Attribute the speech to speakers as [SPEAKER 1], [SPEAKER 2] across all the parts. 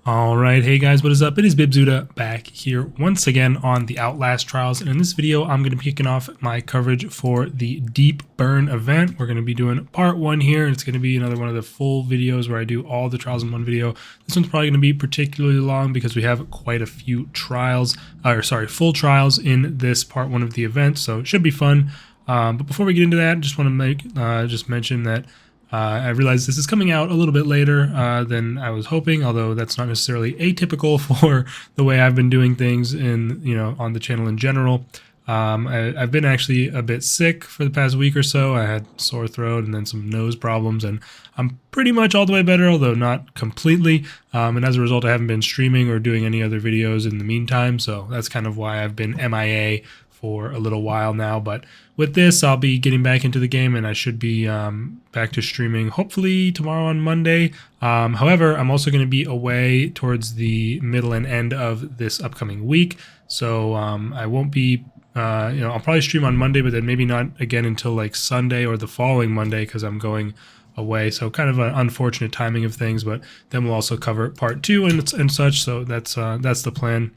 [SPEAKER 1] Alright, hey guys, what is up? It is Bibzuda back here once again on the Outlast Trials, and in this video I'm going to be kicking off my coverage for the Deep Burn event. We're going to be doing part 1 here, and it's going to be another one of the full videos where I do all the trials in one video. This one's probably going to be particularly long because we have quite a few full trials in this part 1 of the event, so it should be fun. But before we get into that, I just want to mention that I realize this is coming out a little bit later than I was hoping, although that's not necessarily atypical for the way I've been doing things on the channel in general. I've been actually a bit sick for the past week or so. I had sore throat and then some nose problems, and I'm pretty much all the way better, although not completely. And as a result, I haven't been streaming or doing any other videos in the meantime, so that's kind of why I've been MIA for a little while now. But with this, I'll be getting back into the game, and I should be back to streaming hopefully tomorrow on Monday. However, I'm also going to be away towards the middle and end of this upcoming week, so I won't be I'll probably stream on Monday, but then maybe not again until like Sunday or the following Monday because I'm going away. So kind of an unfortunate timing of things, but then we'll also cover part 2 and such, so that's the plan.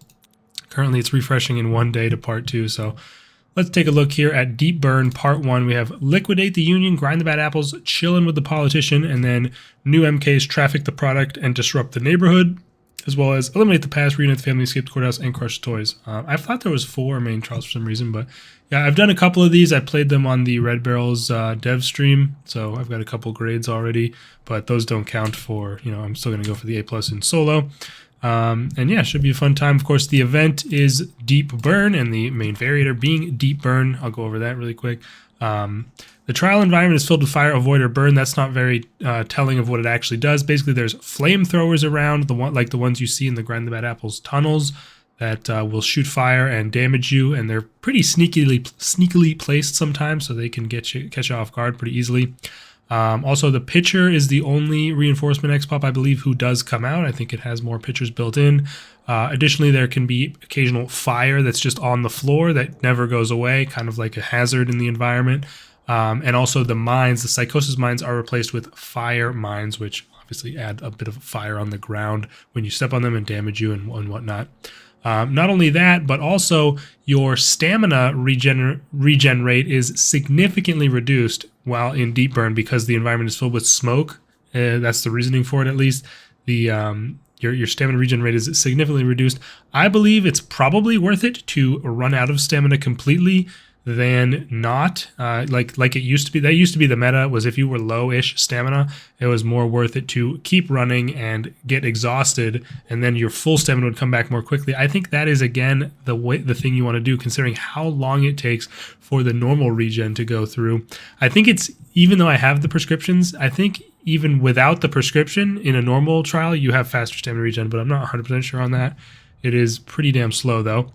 [SPEAKER 1] Currently, it's refreshing in one day to part 2, so let's take a look here at Deep Burn Part 1. We have Liquidate the Union, Grind the Bad Apples, Chillin' with the Politician, and then new MKs, Traffic the Product, and Disrupt the Neighborhood, as well as Eliminate the Past, Reunite the Family, Escape the Courthouse, and Crush Toys. I thought there was 4 main trials for some reason, but yeah, I've done a couple of these. I played them on the Red Barrels dev stream, so I've got a couple grades already, but those don't count for, I'm still going to go for the A+ in solo. And yeah, should be a fun time. Of course, the event is Deep Burn, and the main variator being Deep Burn. I'll go over that really quick. The trial environment is filled with fire, avoid, or burn. That's not very telling of what it actually does. Basically, there's flamethrowers around, like the ones you see in the Grind the Bad Apples tunnels, that will shoot fire and damage you, and they're pretty sneakily placed sometimes, so they can catch you off guard pretty easily. Also, the pitcher is the only reinforcement X-Pop, I believe, who does come out. I think it has more pitchers built in. Additionally, there can be occasional fire that's just on the floor that never goes away, kind of like a hazard in the environment. And also the mines, the Psychosis mines, are replaced with fire mines, which obviously add a bit of fire on the ground when you step on them and damage you and whatnot. Not only that, but also your stamina regen rate is significantly reduced while in Deep Burn because the environment is filled with smoke. That's the reasoning for it, at least. Your stamina regen rate is significantly reduced. I believe it's probably worth it to run out of stamina completely than not, like it used to be. That used to be the meta, was if you were low-ish stamina, it was more worth it to keep running and get exhausted, and then your full stamina would come back more quickly. I think that is, again, the thing you want to do, considering how long it takes for the normal regen to go through. I think even though I have the prescriptions, I think even without the prescription in a normal trial, you have faster stamina regen, but I'm not 100% sure on that. It is pretty damn slow, though.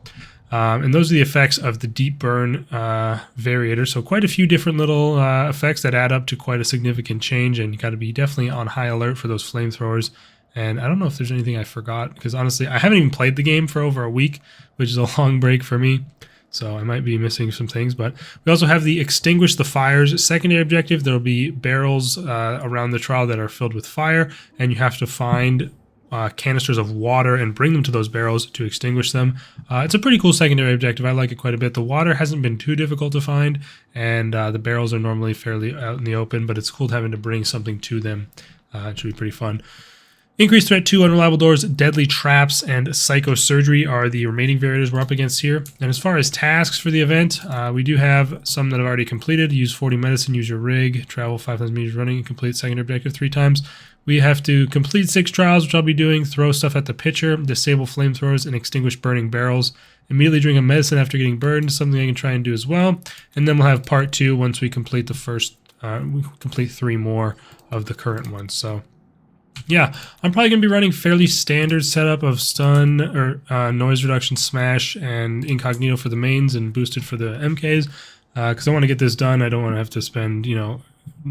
[SPEAKER 1] And those are the effects of the Deep Burn variator. So quite a few different little effects that add up to quite a significant change, and you got to be definitely on high alert for those flamethrowers. And I don't know if there's anything I forgot, because honestly, I haven't even played the game for over a week, which is a long break for me. So I might be missing some things. But we also have the Extinguish the Fires secondary objective. There'll be barrels around the trial that are filled with fire, and you have to find canisters of water and bring them to those barrels to extinguish them. It's a pretty cool secondary objective. I like it quite a bit. The water hasn't been too difficult to find, and the barrels are normally fairly out in the open, but it's cool having to bring something to them. It should be pretty fun. Increased Threat 2, Unreliable Doors, Deadly Traps, and Psychosurgery are the remaining variators we're up against here. And as far as tasks for the event, we do have some that I've already completed. Use 40 medicine, use your rig, travel 5,000 meters running, and complete secondary objective 3 times. We have to complete 6 trials, which I'll be doing. Throw stuff at the pitcher, disable flamethrowers, and extinguish burning barrels. Immediately drink a medicine after getting burned, something I can try and do as well. And then we'll have part 2 once we complete the first, we complete 3 more of the current ones. So yeah, I'm probably going to be running fairly standard setup of stun or noise reduction, smash, and incognito for the mains and boosted for the MKs, because I want to get this done. I don't want to have to spend,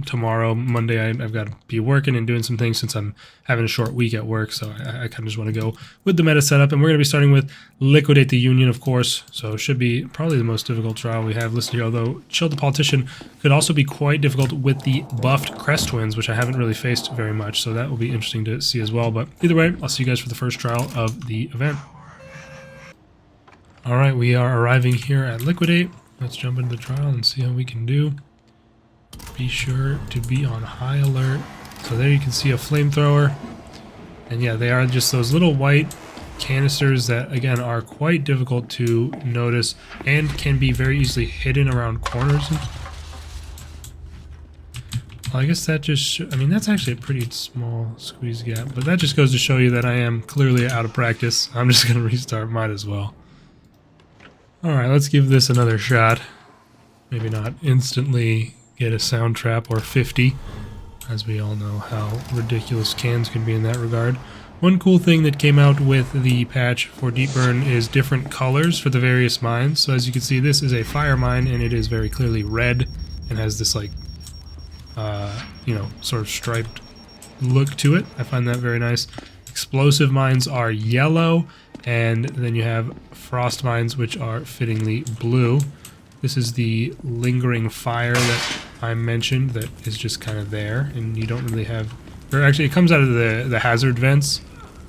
[SPEAKER 1] tomorrow, Monday, I've got to be working and doing some things since I'm having a short week at work. So I kind of just want to go with the meta setup. And we're going to be starting with Liquidate the Union, of course. So it should be probably the most difficult trial we have listed here. Although Chill the Politician could also be quite difficult with the buffed Crest Twins, which I haven't really faced very much. So that will be interesting to see as well. But either way, I'll see you guys for the first trial of the event. All right, we are arriving here at Liquidate. Let's jump into the trial and see how we can do. Be sure to be on high alert. So there you can see a flamethrower. And yeah, they are just those little white canisters that, again, are quite difficult to notice and can be very easily hidden around corners. Well, I guess that just, I mean, that's actually a pretty small squeeze gap, but that just goes to show you that I am clearly out of practice. I'm just going to restart, might as well. Alright, let's give this another shot. Maybe not instantly get a sound trap or 50, as we all know how ridiculous cans can be in that regard. One cool thing that came out with the patch for Deep Burn is different colors for the various mines. So as you can see, this is a fire mine, and it is very clearly red and has this like, you know, sort of striped look to it. I find that very nice. Explosive mines are yellow, and then you have frost mines, which are fittingly blue. This is the lingering fire that I mentioned that is just kind of there, and you don't really have, or actually it comes out of the hazard vents.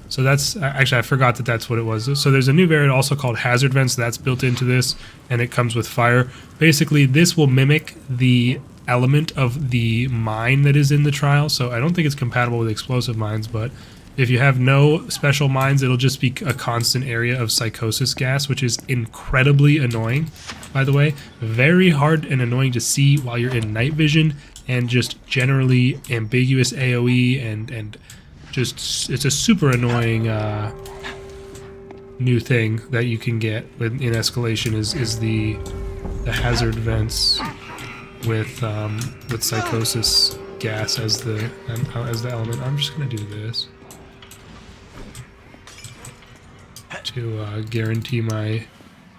[SPEAKER 1] So that's, actually I forgot that that's what it was. So there's a new variant also called hazard vents that's built into this, and it comes with fire. Basically this will mimic the element of the mine that is in the trial, so I don't think it's compatible with explosive mines, but if you have no special mines, it'll just be a constant area of psychosis gas, which is incredibly annoying, by the way. Very hard and annoying to see while you're in night vision, and just generally ambiguous AoE, and just, it's a super annoying new thing that you can get in escalation is the hazard vents with psychosis gas as the element. I'm just gonna do this to guarantee my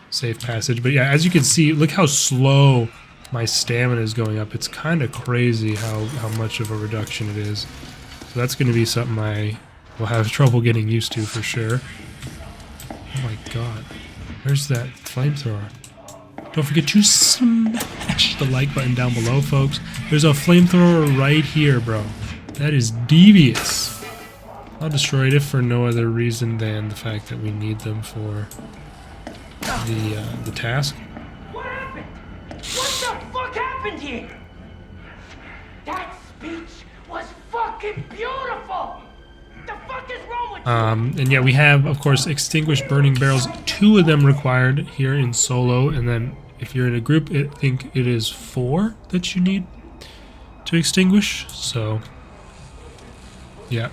[SPEAKER 1] safe passage. But yeah, as you can see, look how slow my stamina is going up. It's kind of crazy how much of a reduction it is. So that's going to be something I will have trouble getting used to for sure. Oh my god. Where's that flamethrower? Don't forget to smash the like button down below, folks. There's a flamethrower right here, bro. That is devious. I'll destroy it if for no other reason than the fact that we need them for the task.
[SPEAKER 2] What happened? What the fuck happened here? That speech was fucking beautiful! The fuck is wrong with you?
[SPEAKER 1] And yeah, we have, of course, extinguished burning barrels. 2 of them required here in solo, and then if you're in a group, I think it is 4 that you need to extinguish. So, yeah.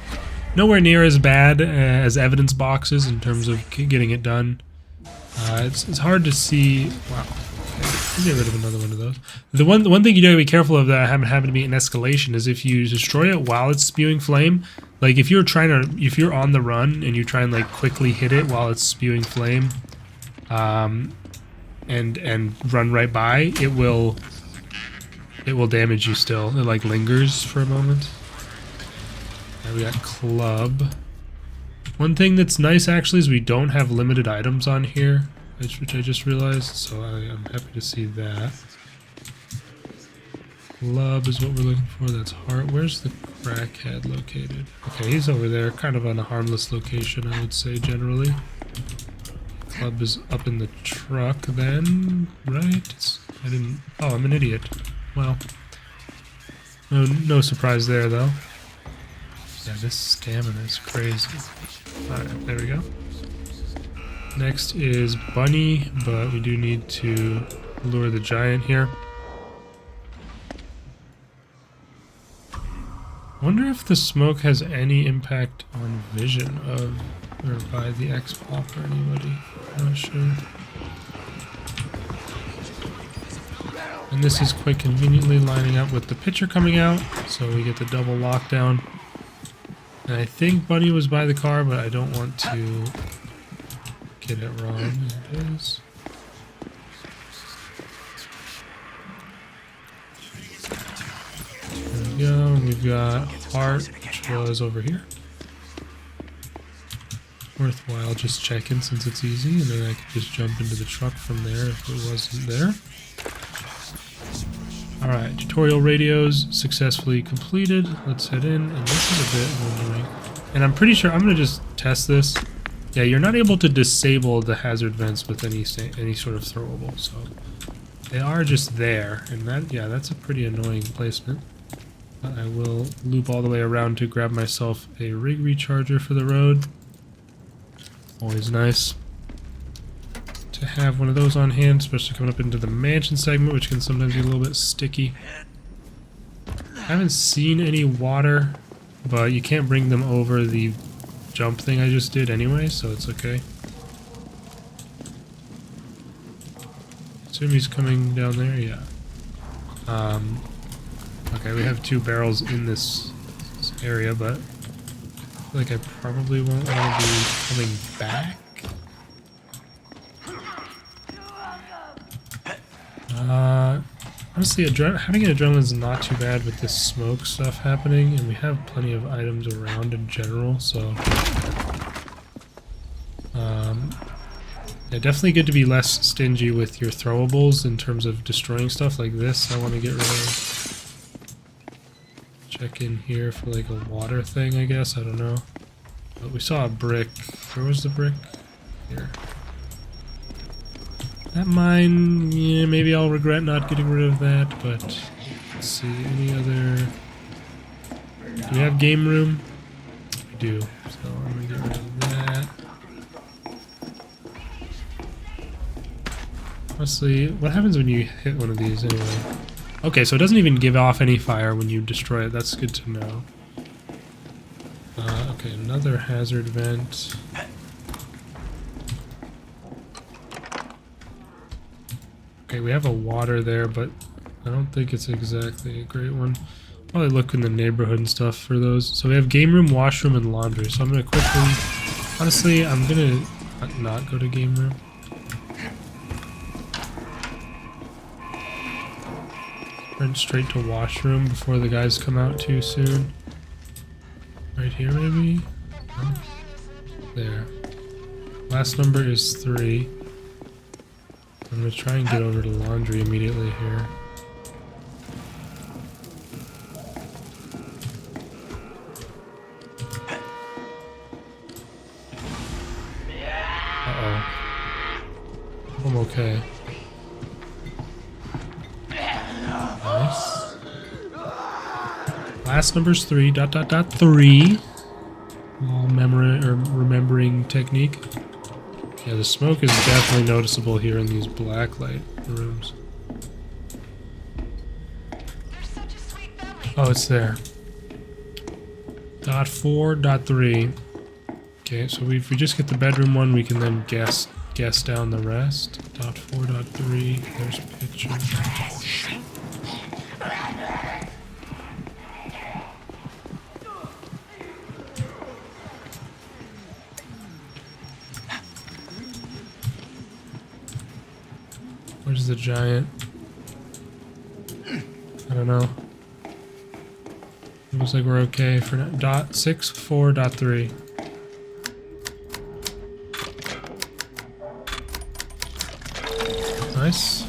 [SPEAKER 1] Nowhere near as bad as evidence boxes in terms of getting it done. It's hard to see. Wow. Okay, I'll get rid of another one of those. The one thing you gotta be careful of that I haven't happened to me in escalation is if you destroy it while it's spewing flame. Like if you're on the run and you try and like quickly hit it while it's spewing flame, and run right by, it will damage you still. It like lingers for a moment. Now we got club. One thing that's nice actually is we don't have limited items on here, which I just realized, so I'm happy to see that. Club is what we're looking for. That's heart. Where's the crackhead located? Okay, he's over there, kind of on a harmless location, I would say generally. Club is up in the truck then, right? Oh, I'm an idiot. Well, no surprise there though. Yeah, this stamina is crazy. Alright, there we go. Next is Bunny, but we do need to lure the giant here. Wonder if the smoke has any impact on vision of, or by the X-Pop or anybody. I'm not sure. And this is quite conveniently lining up with the pitcher coming out, so we get the double lockdown. And I think Bunny was by the car, but I don't want to get it wrong. It is. go. And we've got Heart, which was over here. Worthwhile just checking since it's easy, and then I could just jump into the truck from there if it wasn't there. Alright, tutorial radios successfully completed. Let's head in, and this is a bit wondering. And I'm pretty sure I'm going to just test this. Yeah, you're not able to disable the hazard vents with any sort of throwable, so they are just there, and that, yeah, that's a pretty annoying placement. But I will loop all the way around to grab myself a rig recharger for the road. Always nice to have one of those on hand, especially coming up into the mansion segment, which can sometimes be a little bit sticky. I haven't seen any water, but you can't bring them over the jump thing I just did anyway, so it's okay. Assume he's coming down there, yeah. Okay, we have 2 barrels in this area, but I feel like I probably won't want to be coming back. Honestly, having an adrenaline is not too bad with this smoke stuff happening, and we have plenty of items around in general, so yeah, definitely good to be less stingy with your throwables in terms of destroying stuff like this. I want to get rid of. Check in here for like a water thing, I guess. I don't know. But we saw a brick. Where was the brick? Here. That mine, yeah, maybe I'll regret not getting rid of that, but let's see, any other... Do we have game room? We do, so I'm gonna get rid of that. Honestly, what happens when you hit one of these anyway? Okay, so it doesn't even give off any fire when you destroy it, that's good to know. Okay, another hazard vent. Okay, we have a water there, but I don't think it's exactly a great one. Probably look in the neighborhood and stuff for those. So we have game room, washroom, and laundry. So I'm gonna quickly... Honestly, I'm gonna not go to game room. Sprint straight to washroom before the guys come out too soon. Right here, maybe? No? There. Last number is 3. I'm gonna try and get over to laundry immediately here. Uh-oh. I'm okay. Nice. Last number's 3, ... 3. Little remembering technique. Yeah, the smoke is definitely noticeable here in these blacklight rooms. Oh, it's there. .4, .3. Okay, so if we just get the bedroom one, we can then guess down the rest. .4, .3. There's pictures. Where's the giant? I don't know. It looks like we're okay for now. .6, 4, .3. Nice.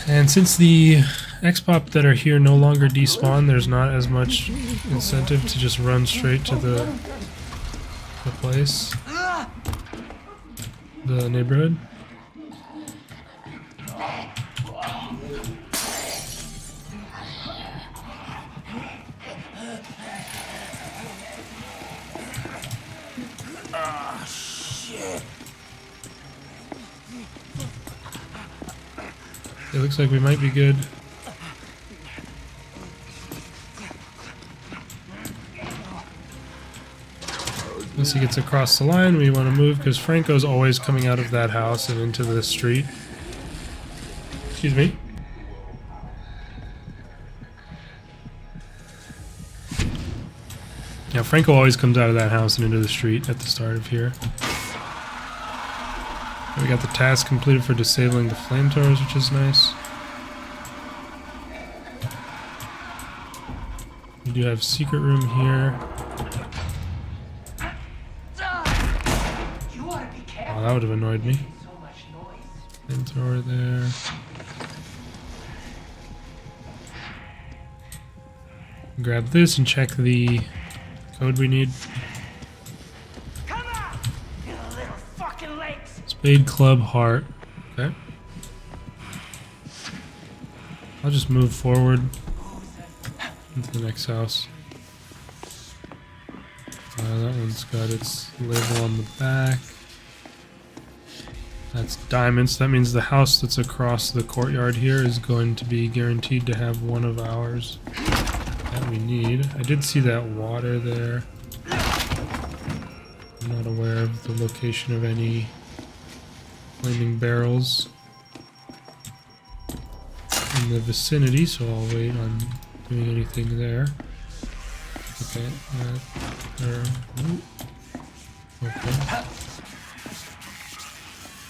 [SPEAKER 1] And since the X-Pop that are here no longer despawn, there's not as much incentive to just run straight to the place. The neighborhood. It looks like we might be good. Once he gets across the line, we want to move because Franco's always coming out of that house and into the street. Excuse me. Yeah, Franco always comes out of that house and into the street at the start of here. We got the task completed for disabling the flamethrowers, which is nice. do have secret room here.
[SPEAKER 2] You ought to be careful.
[SPEAKER 1] Oh, that would have annoyed me.
[SPEAKER 2] So much noise.
[SPEAKER 1] Mentor there. Grab this and check the code we need.
[SPEAKER 2] Come on, you little fucking legs.
[SPEAKER 1] Spade, club, heart. Okay. I'll just move forward into the next house. That one's got its label on the back. That's diamonds. That means the house that's across the courtyard here is going to be guaranteed to have one of ours that we need. I did see that water there. I'm not aware of the location of any flaming barrels in the vicinity, so I'll wait on doing anything there. Okay, okay.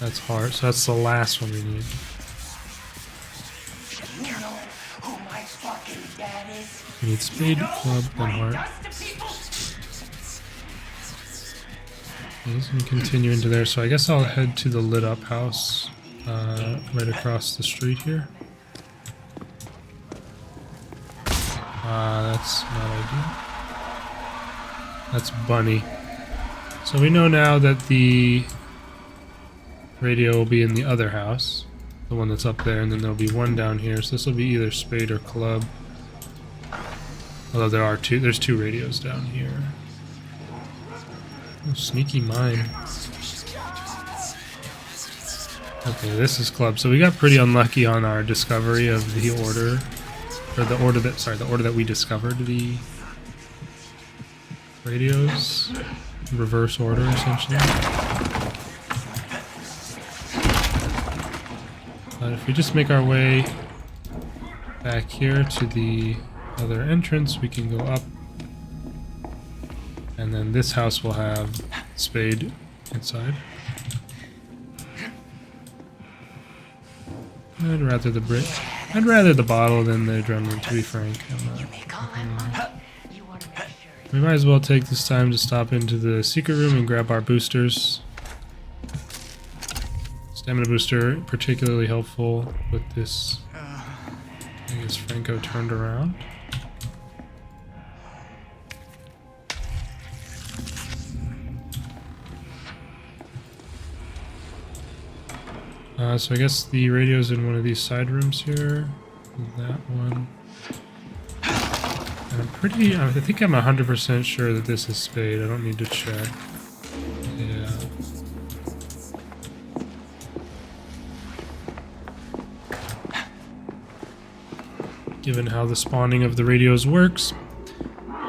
[SPEAKER 1] That's hard, so that's the last one we need.
[SPEAKER 2] You know who my fucking dad is?
[SPEAKER 1] We need spade, club, and heart. Okay, this can continue into there, so I guess I'll head to the lit up house right across the street here. That's not ideal. That's Bunny. So we know now that the radio will be in the other house, the one that's up there, and then there'll be one down here. So this will be either spade or club. Although there's two radios down here. Oh, sneaky mine. Okay, this is club. So we got pretty unlucky on our discovery of the order. Or the order that we discovered the radios. Reverse order, essentially. But if we just make our way back here to the other entrance, we can go up. And then this house will have spade inside. I'd rather the bottle than the adrenaline, to be frank. We might as well take this time to stop into the secret room and grab our boosters. Stamina booster, particularly helpful with this. I guess Franco turned around. So I guess the radio's in one of these side rooms here. That one. And I think I'm 100% sure that this is spade. I don't need to check. Yeah. Given how the spawning of the radios works,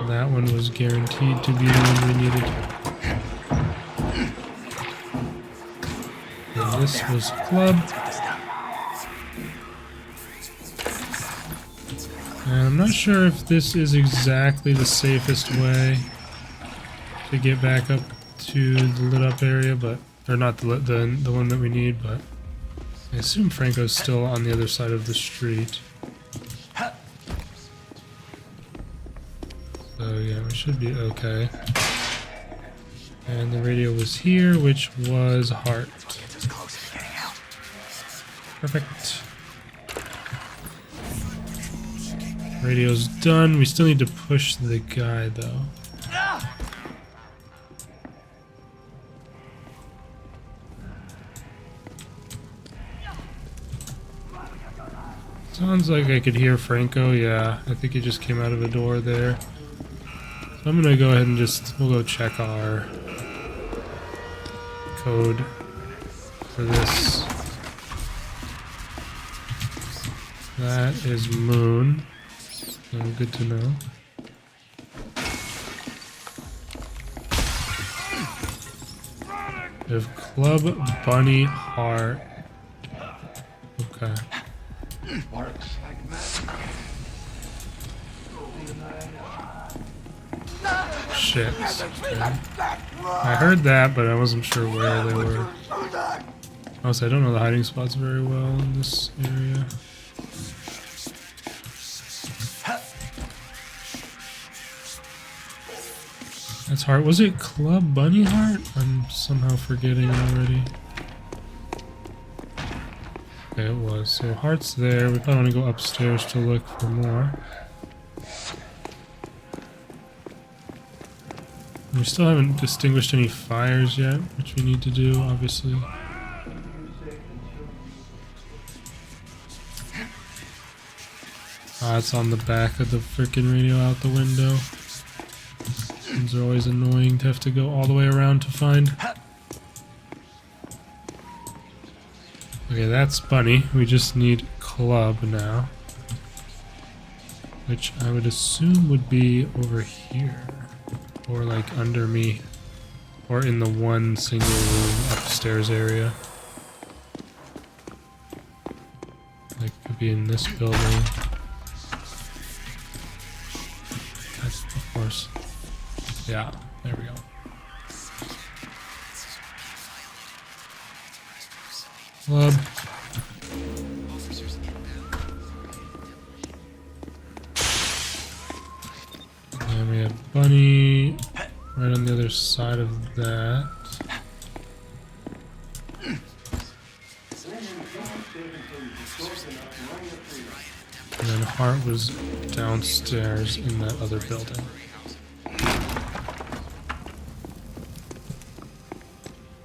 [SPEAKER 1] that one was guaranteed to be the one we needed. And this was club. And I'm not sure if this is exactly the safest way to get back up to the lit up area, but or not the one that we need, but I assume Franco's still on the other side of the street. So yeah, we should be okay. And the radio was here, which was heart. Perfect. Radio's done. We still need to push the guy, though. Sounds like I could hear Franco. Yeah, I think he just came out of a door there. So I'm gonna go ahead and we'll go check our code for this. That is moon. So good to know. We have club, bunny, heart. Okay.
[SPEAKER 3] Works like magic.
[SPEAKER 1] Shit. Okay. I heard that, but I wasn't sure where they were. Also, I don't know the hiding spots very well in this area. That's hard. Was it Club Bunny Heart? I'm somehow forgetting already. Okay, it was. So heart's there. We probably want to go upstairs to look for more. We still haven't distinguished any fires yet, which we need to do, obviously. Ah, it's on the back of the frickin' radio out the window. These are always annoying to have to go all the way around to find. Okay, that's Bunny. We just need Club now. Which I would assume would be over here. Or like under me. Or in the one single room upstairs area. Like it could be in this building. That's, of course. Yeah, there we go. Club. And we have Bunny right on the other side of that. And then Hart was downstairs in that other building.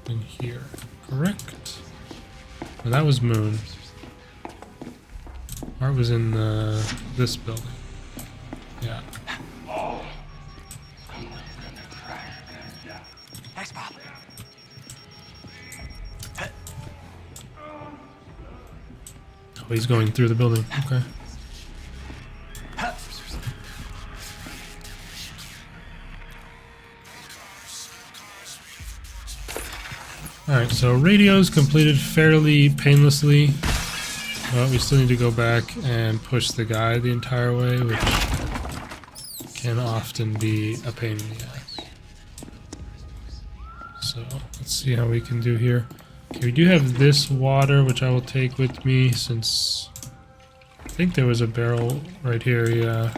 [SPEAKER 1] In here, correct? Oh, that was Moon. Art was in this building. Yeah.
[SPEAKER 2] Thanks, Bob.
[SPEAKER 1] Oh, he's going through the building. Okay. Alright, so radio's completed fairly painlessly, but we still need to go back and push the guy the entire way, which can often be a pain in the ass. So, let's see how we can do here. Okay, we do have this water, which I will take with me, since I think there was a barrel right here, yeah.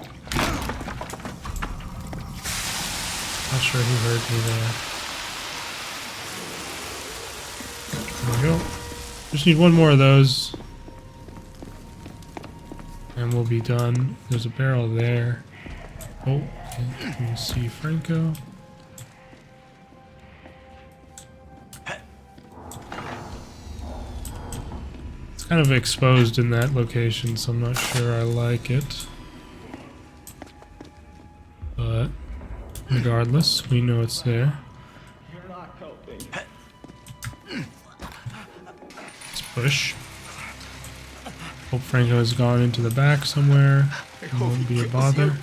[SPEAKER 1] Not sure who heard me there. There we go. Just need one more of those. And we'll be done. There's a barrel there. Oh, okay. Let me see Franco. It's kind of exposed in that location, so I'm not sure I like it. But regardless, we know it's there. Push. Hope Franco has gone into the back somewhere. It won't be a bother.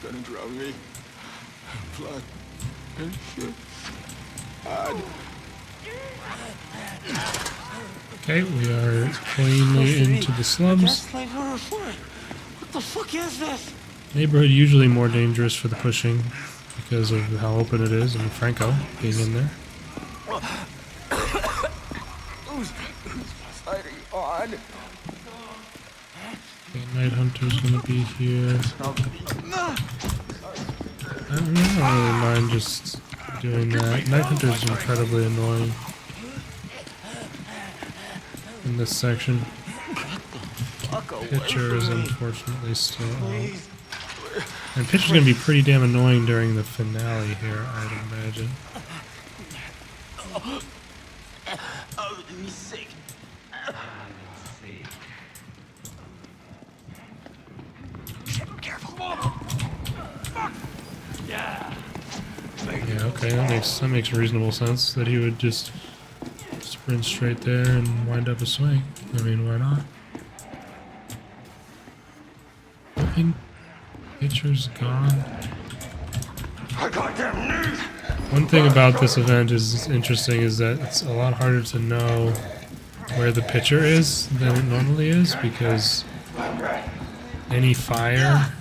[SPEAKER 3] Gonna drown me. Blood and shit. God.
[SPEAKER 1] Okay, we are cleanly into the slums.
[SPEAKER 2] What the fuck is this?
[SPEAKER 1] Neighborhood usually more dangerous for the pushing because of how open it is and Franco being in there.
[SPEAKER 3] Whose side are you on?
[SPEAKER 1] Okay, Night Hunter's gonna be here. I don't really mind just doing that. Night Hunter's incredibly annoying in this section. Pitcher is unfortunately still out. And Pitcher's gonna be pretty damn annoying during the finale here, I'd imagine.
[SPEAKER 2] Oh, me sick. Careful. Yeah.
[SPEAKER 1] Yeah, okay, that makes reasonable sense that he would just sprint straight there and wind up a swing. I mean, why not? I think Pitcher's gone.
[SPEAKER 3] I got them knees.
[SPEAKER 1] One thing about this event is interesting is that it's a lot harder to know where the pitcher is than it normally is, because any fire,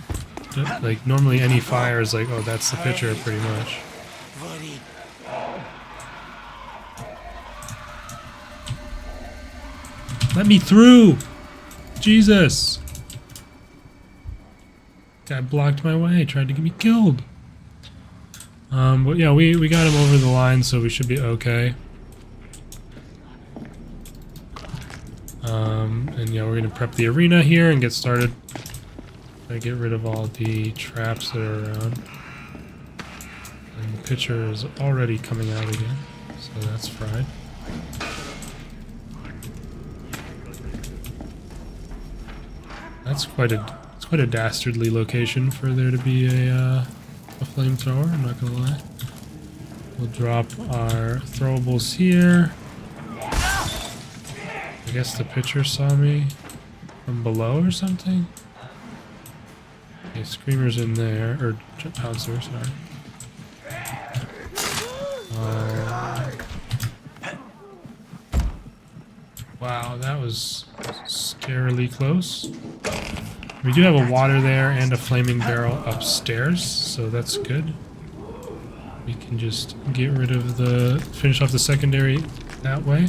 [SPEAKER 1] like normally any fire is like, oh, that's the pitcher pretty much. Let me through! Jesus! Guy blocked my way, tried to get me killed. But yeah, we got him over the line, so we should be okay. And yeah, we're gonna prep the arena here and get started. Try to get rid of all the traps that are around. And the pitcher is already coming out again, so that's fried. That's quite a dastardly location for there to be a flamethrower, I'm not gonna lie. We'll drop our throwables here. I guess the pitcher saw me from below or something. Okay, Screamer's in there, or Pouncer, sorry. Wow, that was scarily close. We do have a water there and a flaming barrel upstairs, so that's good. We can just get rid of finish off the secondary that way.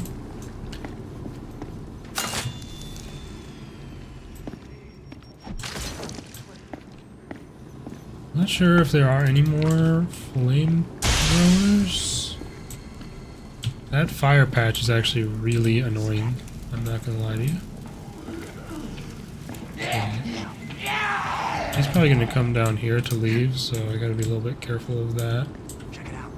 [SPEAKER 1] I'm not sure if there are any more flamethrowers. That fire patch is actually really annoying. I'm not gonna lie to you. He's probably gonna come down here to leave, so I gotta be a little bit careful of that.
[SPEAKER 2] Check it out.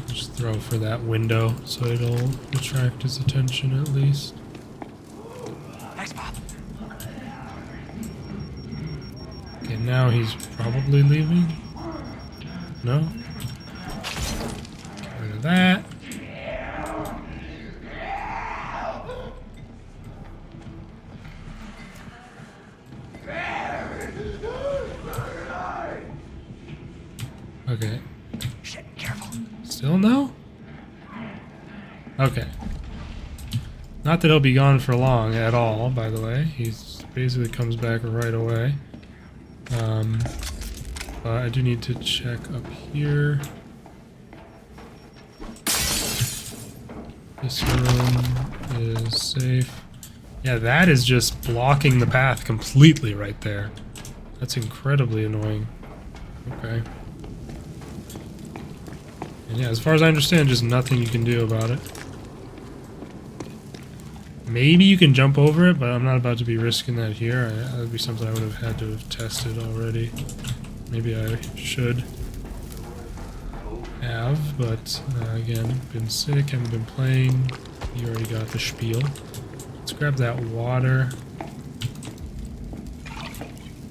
[SPEAKER 1] Just throw for that window so it'll attract his attention at least.
[SPEAKER 2] Thanks, Bob.
[SPEAKER 1] Okay, now he's probably leaving. No? Get rid of that. Okay.
[SPEAKER 2] Shit, careful.
[SPEAKER 1] Still no? Okay. Not that he'll be gone for long at all, by the way. He's basically comes back right away. But I do need to check up here. This room is safe. Yeah, that is just blocking the path completely right there. That's incredibly annoying. Okay. And yeah, as far as I understand, just nothing you can do about it. Maybe you can jump over it, but I'm not about to be risking that here. That would be something I would have had to have tested already. Maybe I should have, but again, been sick, haven't been playing. You already got the spiel. Let's grab that water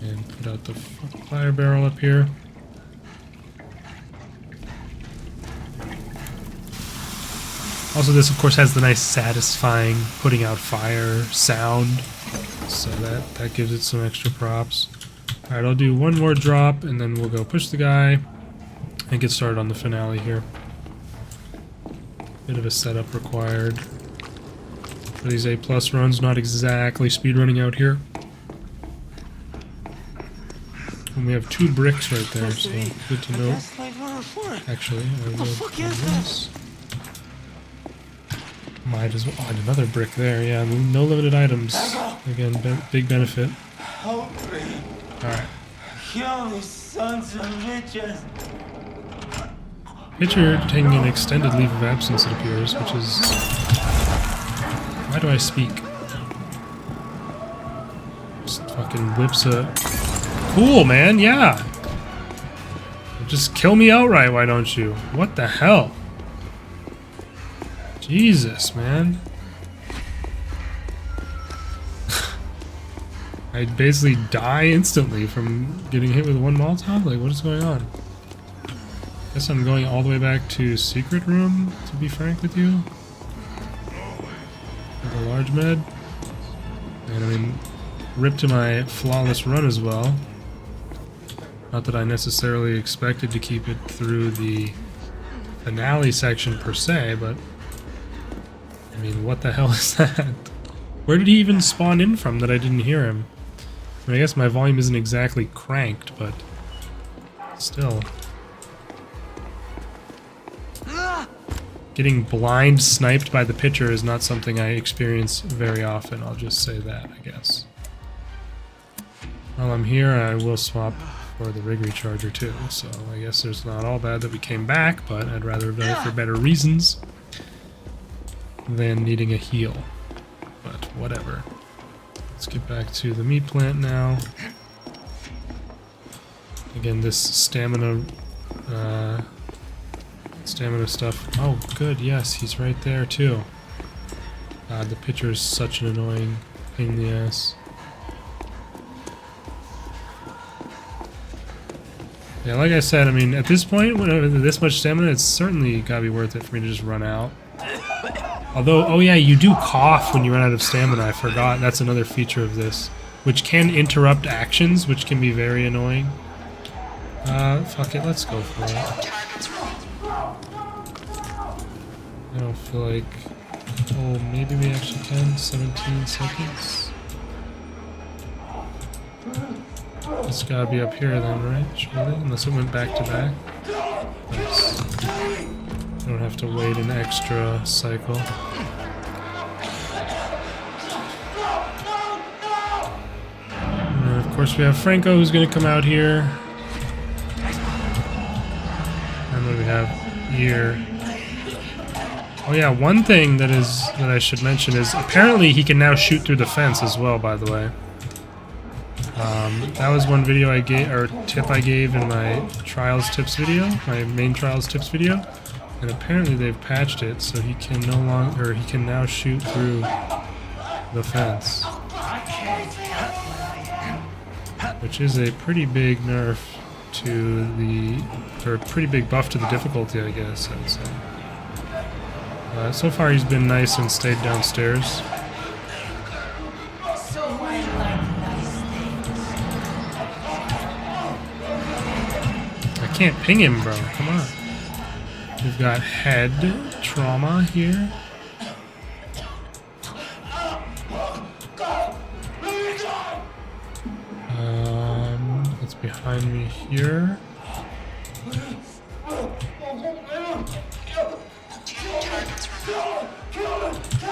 [SPEAKER 1] and put out the fire barrel up here. Also, this of course has the nice satisfying putting out fire sound, so that gives it some extra props. Alright, I'll do one more drop and then we'll go push the guy and get started on the finale here. Bit of a setup required for these A+ runs, not exactly speedrunning out here. And we have 2 bricks right there, so good to know. Actually, I will do this. Might as well. Oh, and another brick there. Yeah, no limited items. Again, big benefit. Alright.
[SPEAKER 4] Kill these sons of bitches.
[SPEAKER 1] Pitcher taking an extended leave of absence, it appears, which is... Why do I speak? Just fucking whips a... Cool, man, yeah! Just kill me outright, why don't you? What the hell? Jesus, man. I basically die instantly from getting hit with one Molotov? Like, what is going on? Guess I'm going all the way back to Secret Room, to be frank with you. With a large med. And I mean, rip to my flawless run as well. Not that I necessarily expected to keep it through the finale section per se, but... I mean, what the hell is that? Where did he even spawn in from that I didn't hear him? I guess my volume isn't exactly cranked, but still. Getting blind sniped by the pitcher is not something I experience very often, I'll just say that, I guess. While I'm here, I will swap for the rig recharger too, so I guess it's not all bad that we came back, but I'd rather have done it for better reasons than needing a heal. But whatever. Let's get back to the meat plant now. Again, this stamina stuff. Oh, good, yes, he's right there too. God, the pitcher is such an annoying pain in the ass. Yeah, like I said, I mean, at this point, when I have this much stamina, it's certainly gotta be worth it for me to just run out. Although, oh yeah, you do cough when you run out of stamina, I forgot. That's another feature of this, which can interrupt actions, which can be very annoying. Fuck it, let's go for it. I don't feel like... Oh, maybe we actually can. 17 seconds. It's gotta be up here then, right? Surely? Unless it went back to back. Nice. Don't have to wait an extra cycle. And then of course we have Franco who's gonna come out here. And what do we have here? Oh yeah, one thing that I should mention is apparently he can now shoot through the fence as well, by the way. That was one video I gave, or tip I gave in my Trials tips video, my main Trials tips video, and apparently they've patched it so he can no longer, or he can now shoot through the fence, which is a pretty big nerf to the, or a pretty big buff to the difficulty, I guess I'd say. So far he's been nice and stayed downstairs. I can't ping him, bro. Come on. We've got head trauma here. It's behind me here.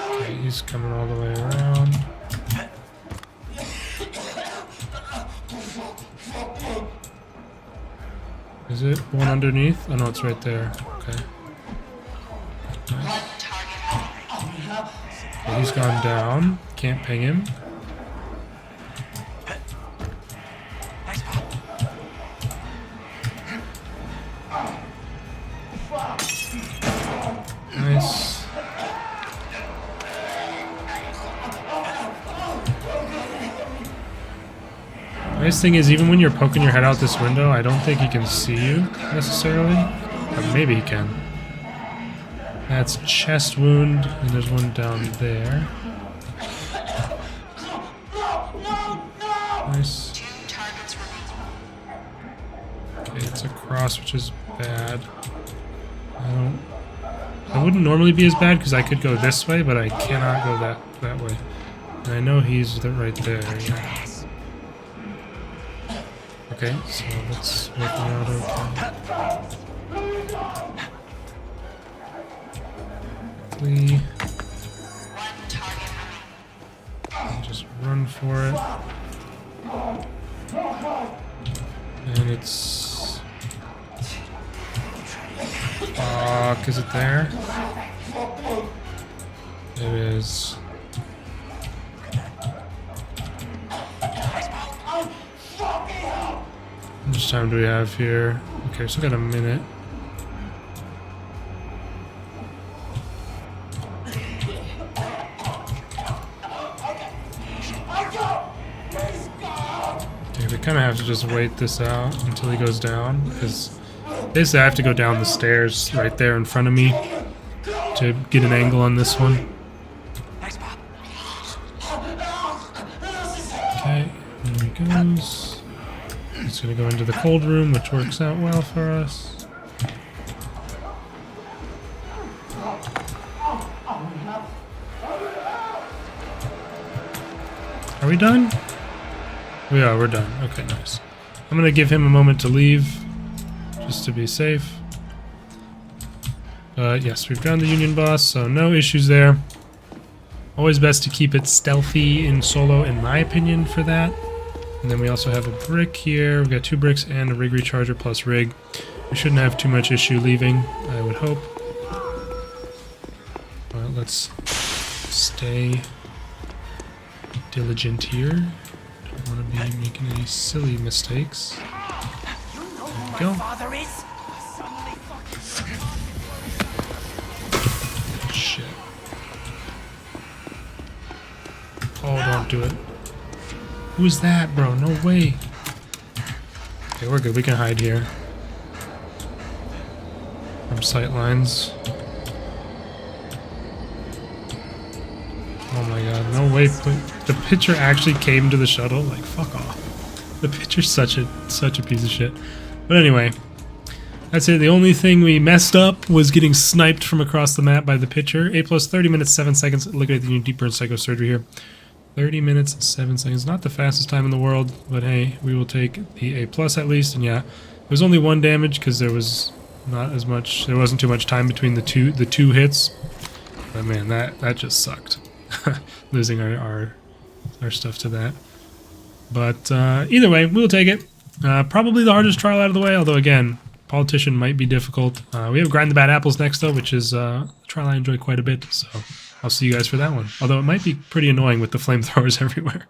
[SPEAKER 1] Okay, he's coming all the way around. Is it one underneath? Oh no, it's right there. Okay. Nice. Okay, he's gone down. Can't ping him. Nice. Nice thing is, even when you're poking your head out this window, I don't think he can see you necessarily, but maybe he can. That's chest wound, and there's one down there. Nice. Okay, it's a cross, which is bad. I wouldn't normally be as bad because I could go this way, but I cannot go that way. And I know he's right there. Yeah. Okay, so let's make him out okay. Just run for it. And it's... Fuck, is it there? It is. How much time do we have here? Okay, so we got a minute. Okay, we kind of have to just wait this out until he goes down, because basically I have to go down the stairs right there in front of me to get an angle on this one. Okay, there he goes. He's gonna go into the cold room, which works out well for us. Are we done? We're done. Okay, nice. I'm gonna give him a moment to leave, just to be safe. Yes, we've drowned the Union boss, so no issues there. Always best to keep it stealthy in solo, in my opinion, for that. And then we also have a brick here. We've got 2 bricks and a rig recharger plus rig. We shouldn't have too much issue leaving, I would hope. Well, let's stay diligent here. Don't want to be making any silly mistakes.
[SPEAKER 2] You know
[SPEAKER 1] There
[SPEAKER 2] who
[SPEAKER 1] we go.
[SPEAKER 2] my father is? Suddenly fucking...
[SPEAKER 1] Shit. Oh, don't do it. Who is that, bro? No way. Okay, we're good. We can hide here. From sight lines. Oh my god, no way. The pitcher actually came to the shuttle? Like, fuck off. The pitcher's such a piece of shit. But anyway, that's it. The only thing we messed up was getting sniped from across the map by the pitcher. A plus 30 minutes, 7 seconds. Liquidate the Union, deep burn psychosurgery here. 30 minutes, 7 seconds. Not the fastest time in the world, but hey, we will take the A plus at least. And yeah, it was only 1 damage because there was not as much. There wasn't too much time between the two hits. But man, that just sucked. Losing our stuff to that. But either way, we'll take it. Probably the hardest trial out of the way. Although again, politician might be difficult. We have grind the bad apples next though, which is a trial I enjoy quite a bit. So I'll see you guys for that one. Although it might be pretty annoying with the flamethrowers everywhere.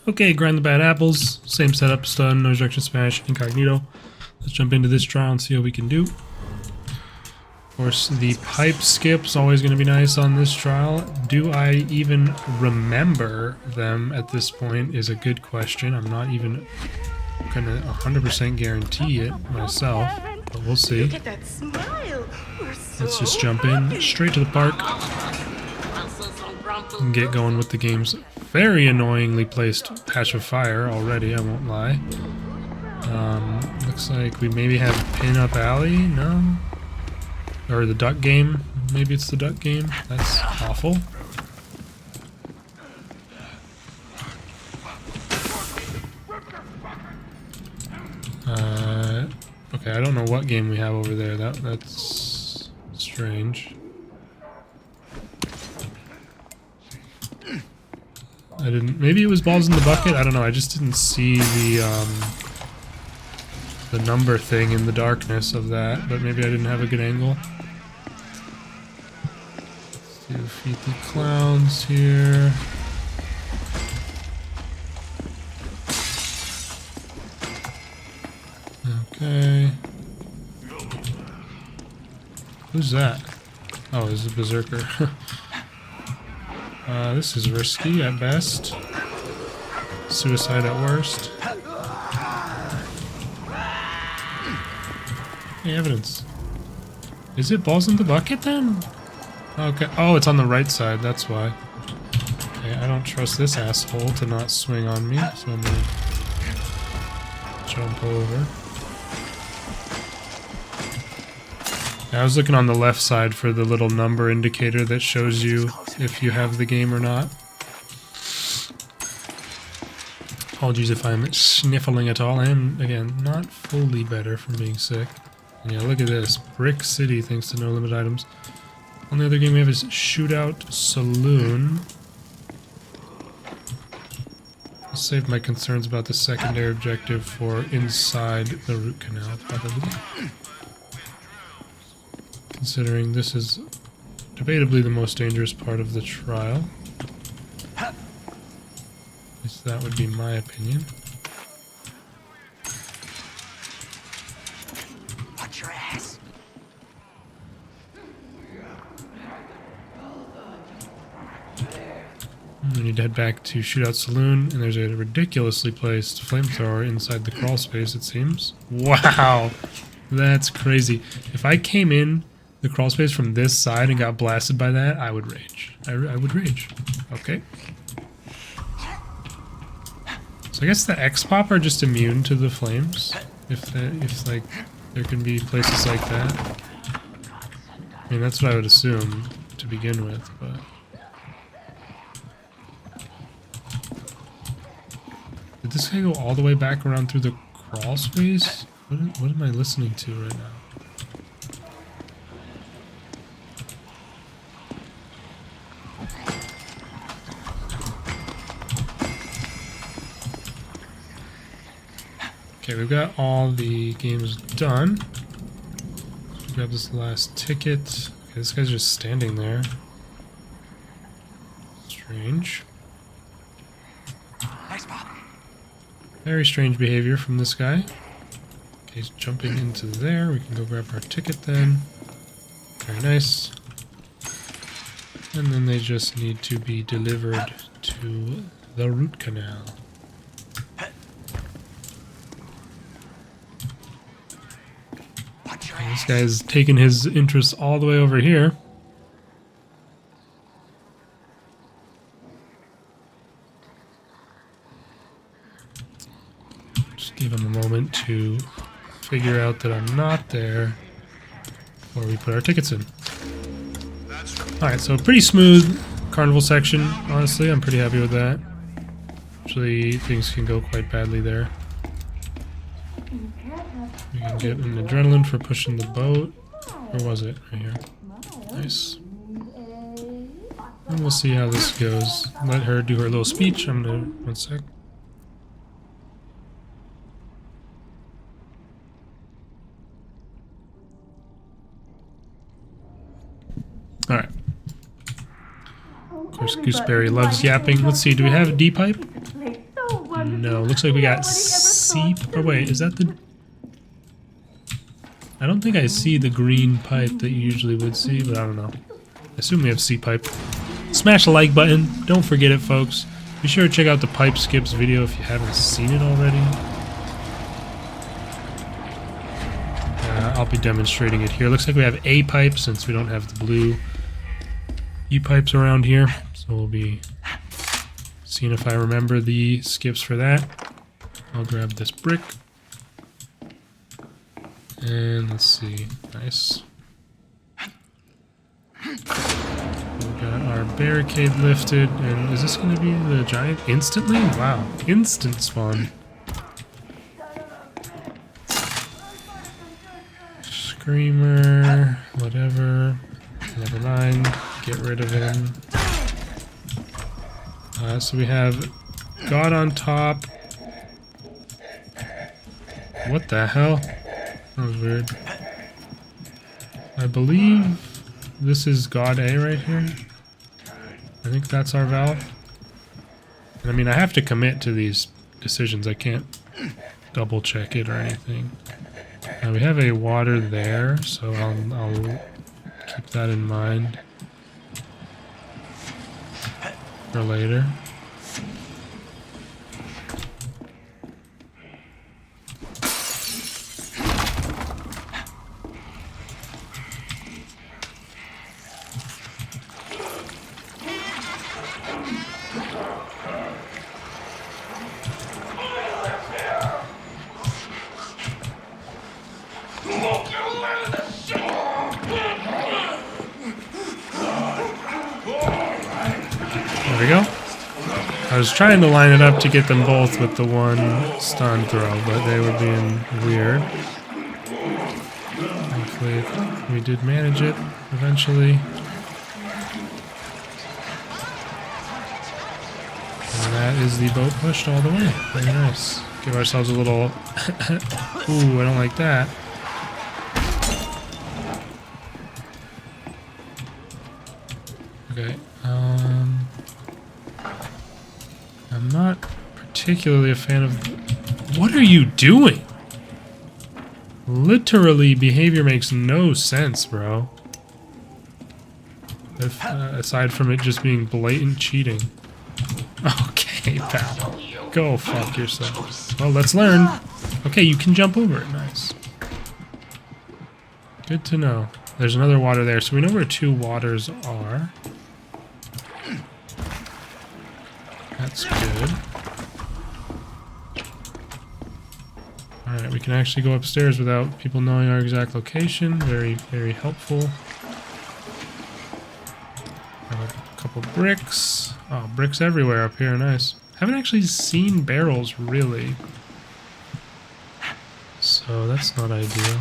[SPEAKER 1] Okay, grind the bad apples. Same setup, stun, no rejection, smash, incognito. Let's jump into this trial and see what we can do. Of course, the pipe skip's always going to be nice on this trial. Do I even remember them at this point is a good question. I'm not even going to 100% guarantee it myself, but we'll see.
[SPEAKER 2] Look at that smile. We're so
[SPEAKER 1] Let's just jump in straight to the park and get going with the game's very annoyingly placed patch of fire already, I won't lie. Looks like we maybe have Pin-Up Alley? No? Or the duck game? Maybe it's the duck game? That's awful. Okay, I don't know what game we have over there. That's strange. I didn't. Maybe it was balls in the bucket. I don't know. I just didn't see the number thing in the darkness of that. But maybe I didn't have a good angle. Let's do defeat the clowns here. Okay. Who's that? Oh, it's a berserker. This is risky at best. Suicide at worst. Hey, evidence. Is it balls in the bucket then? Okay. Oh, it's on the right side. That's why. Okay, I don't trust this asshole to not swing on me, so I'm gonna jump over. I was looking on the left side for the little number indicator that shows you if you have the game or not. Apologies if I'm sniffling at all. I am, again, not fully better from being sick. And yeah, look at this. Brick City thanks to no limit items. Only other game we have is Shootout Saloon. I'll save my concerns about the secondary objective for inside the root canal, probably. Considering this is debatably the most dangerous part of the trial. At least that would be my opinion.
[SPEAKER 2] Watch your ass.
[SPEAKER 1] We need to head back to Shootout Saloon, and there's a ridiculously placed flamethrower inside the crawl space, it seems. Wow! That's crazy. If I came in the crawl space from this side and got blasted by that, I would rage. I would rage. Okay. So I guess the X-Pop are just immune to the flames. If like there can be places like that. I mean, that's what I would assume to begin with, but Did this guy go all the way back around through the crawl space? What am I listening to right now? Okay, we've got all the games done. Grab this last ticket. Okay, this guy's just standing there. Strange.
[SPEAKER 3] Nice Bob.
[SPEAKER 1] Very strange behavior from this guy. Okay, he's jumping into there. We can go grab our ticket then. Very nice. And then they just need to be delivered to the root canal. Okay, this guy's taking his interest all the way over here. Just give him a moment to figure out that I'm not there before we put our tickets in. Alright, so pretty smooth carnival section, honestly. I'm pretty happy with that. Actually, things can go quite badly there. We can get an adrenaline for pushing the boat. Where was it? Right here. Nice. And we'll see how this goes. Let her do her little speech. I'm gonna... one sec. Alright. Of course, Gooseberry loves yapping. Let's see, do we have a D pipe? No, looks like we got C... Oh wait, is that the... I don't think I see the green pipe that you usually would see, but I don't know. I assume we have C pipe. Smash the like button. Don't forget it, folks. Be sure to check out the pipe skips video if you haven't seen it already. I'll be demonstrating it here. Looks like we have A pipe since we don't have the blue E pipes around here. So we'll be seeing if I remember the skips for that. I'll grab this brick. And let's see. Nice. We got our barricade lifted. And is this going to be the giant instantly? Wow. Instant spawn. Screamer. Whatever. Never mind. Get rid of him. So we have God on top. What the hell? That was weird. I believe this is God A right here. I think that's our valve. And I mean, I have to commit to these decisions. I can't double check it or anything. Now we have a water there, so I'll keep that in mind for later. There we go. I was trying to line it up to get them both with the one stun throw, but they were being weird. Hopefully we did manage it eventually. And that is the boat pushed all the way. Very nice. Give ourselves a little... Ooh, I don't like that. Okay, I'm not particularly a fan of... What are you doing? Literally, behavior makes no sense, bro. If, aside from it just being blatant cheating. Okay, pal. Go fuck yourself. Well, let's learn. Okay, you can jump over it. Nice. Good to know. There's another water there, so we know where two waters are. That's good. Alright, we can actually go upstairs without people knowing our exact location. Very, very helpful. A couple bricks. Oh, bricks everywhere up here. Nice. Haven't actually seen barrels, really. So that's not ideal.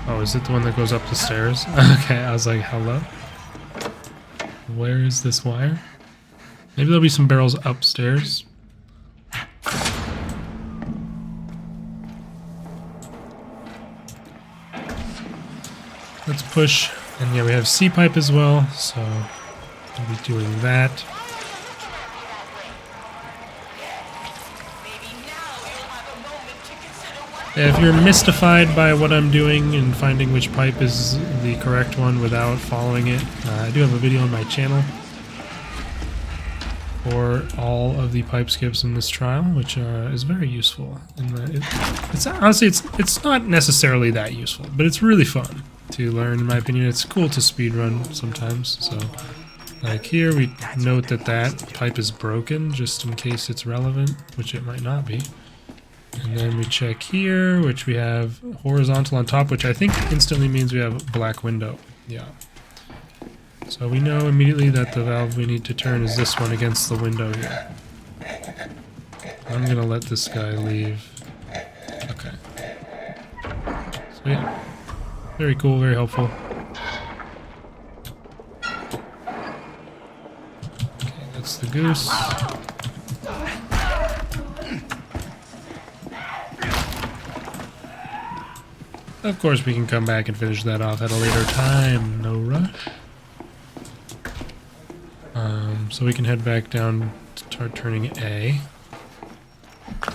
[SPEAKER 1] Oh, is it the one that goes up the stairs? Okay, I was like, hello? Where is this wire? Maybe there'll be some barrels upstairs. Let's push. And yeah, we have C-pipe as well, so we'll be doing that. Yeah, if you're mystified by what I'm doing and finding which pipe is the correct one without following it, I do have a video on my channel for all of the pipe skips in this trial, which is very useful. It's honestly, it's not necessarily that useful, but it's really fun to learn, in my opinion. It's cool to speedrun sometimes. So, like here, we note that that pipe is broken, just in case it's relevant, which it might not be. And then we check here, which we have horizontal on top, which I think instantly means we have a black window. Yeah. So we know immediately that the valve we need to turn is this one against the window here. I'm gonna let this guy leave. Okay. So yeah. Very cool, very helpful. Okay, that's the goose. Of course, we can come back and finish that off at a later time. No rush. So we can head back down to start turning A. I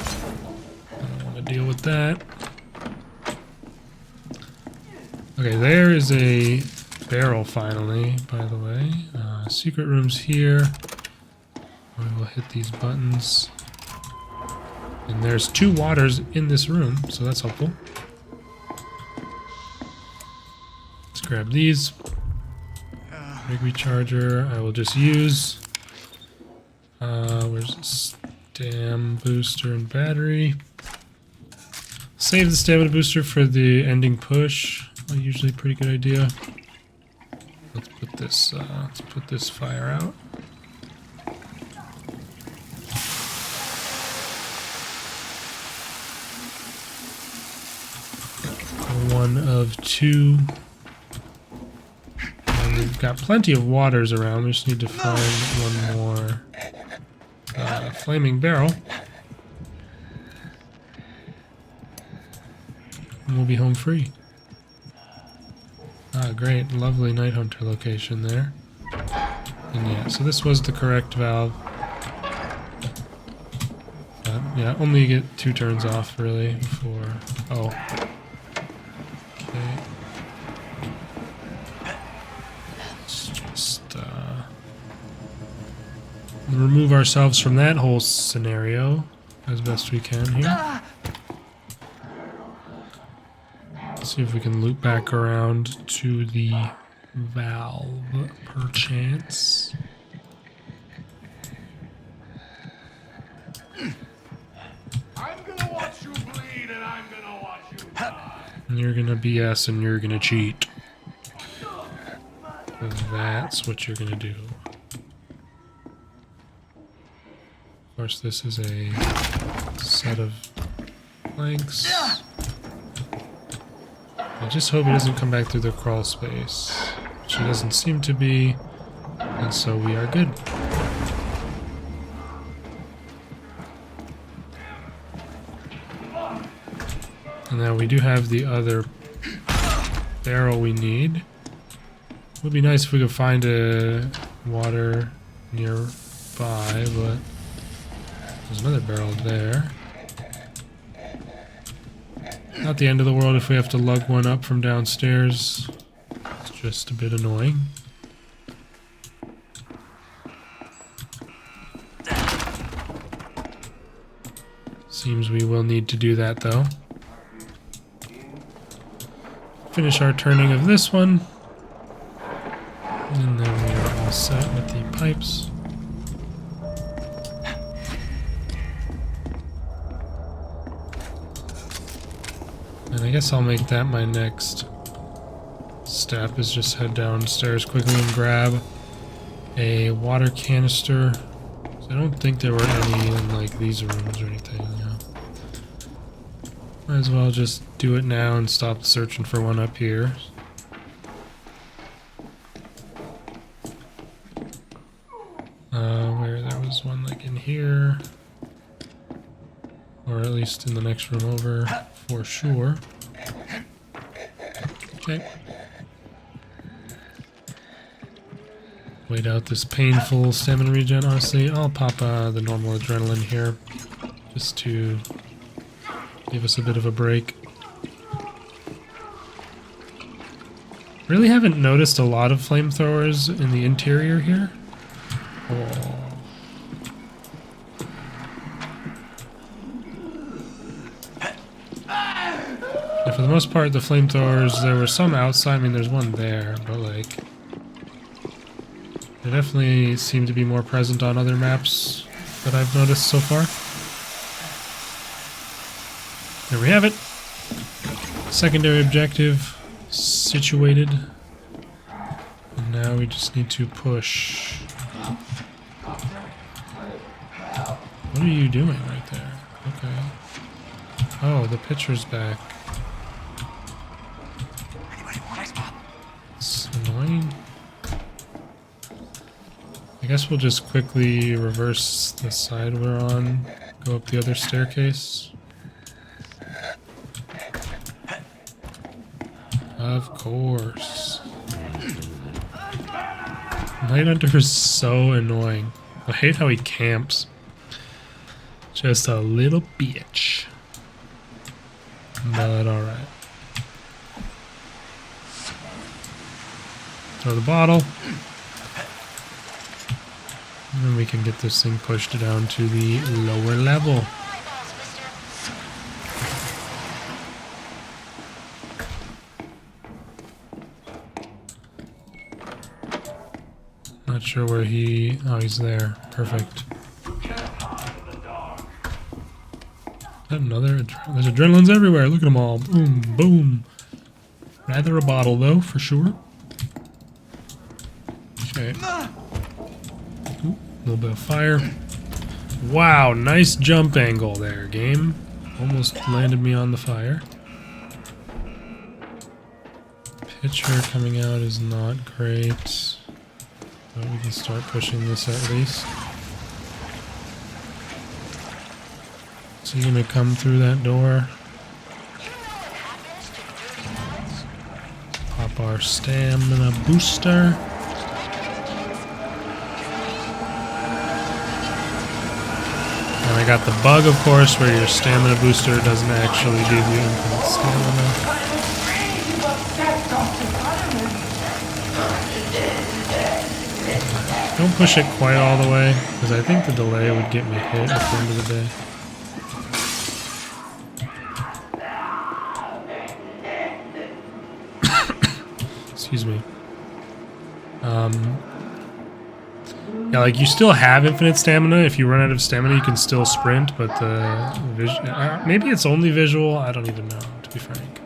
[SPEAKER 1] don't want to deal with that. Okay, there is a barrel finally, by the way. Secret room's here. We will hit these buttons. And there's 2 waters in this room, so that's helpful. Let's grab these. Rig recharger, I will just use. Where's the stam booster and battery? Save the stamina booster for the ending push. Usually a pretty good idea. Let's put this fire out. One of 2. And we've got plenty of waters around. We just need to find one more flaming barrel. And we'll be home free. Ah, great. Lovely Night Hunter location there. And yeah, so this was the correct valve. Yeah, only get 2 turns off, really, before... Oh. Okay. Let's just, remove ourselves from that whole scenario as best we can here. See if we can loop back around to the valve, perchance.
[SPEAKER 3] I'm gonna watch you bleed, and I'm gonna watch you die.
[SPEAKER 1] And you're gonna BS and you're gonna cheat. That's what you're gonna do. Of course, this is a set of planks. I just hope he doesn't come back through the crawl space, which he doesn't seem to be, and so we are good. And now we do have the other barrel we need. It would be nice if we could find a water nearby, but there's another barrel there. Not the end of the world if we have to lug one up from downstairs. It's just a bit annoying. Seems we will need to do that though. Finish our turning of this one. And then we are all set with the pipes. And I guess I'll make that my next step is just head downstairs quickly and grab a water canister. I don't think there were any in like these rooms or anything. Yeah. Might as well just do it now and stop searching for one up here. Where there was one like in here, or at least in the next room over for sure. Okay. Wait out this painful stamina regen. Honestly, I'll pop the normal adrenaline here just to give us a bit of a break. Really haven't noticed a lot of flamethrowers in the interior here. Oh. Yeah, for the most part, the flamethrowers, there were some outside. I mean, there's one there, but like, they definitely seem to be more present on other maps that I've noticed so far. There we have it. Secondary objective situated. And now we just need to push. What are you doing right there? Okay. Oh, the pitcher's back. It's annoying. I guess we'll just quickly reverse the side we're on. Go up the other staircase. Of course. Night Hunter is so annoying. I hate how he camps. Just a little bitch. But alright. Throw the bottle. And then we can get this thing pushed down to the lower level. Not sure where he... Oh, he's there. Perfect. Another... There's adrenalines everywhere. Look at them all. Boom, boom. Rather a bottle, though, for sure. Okay. Ooh, a little bit of fire. Wow, nice jump angle there, game. Almost landed me on the fire. Pitcher coming out is not great. But we can start pushing this at least. Is he gonna come through that door? Pop our stamina booster. And I got the bug, of course, where your stamina booster doesn't actually give you infinite stamina. Don't push it quite all the way, because I think the delay would get me hit at the end of the day. Excuse me. Yeah, like you still have infinite stamina. If you run out of stamina, you can still sprint, but the maybe it's only visual. I don't even know, to be frank.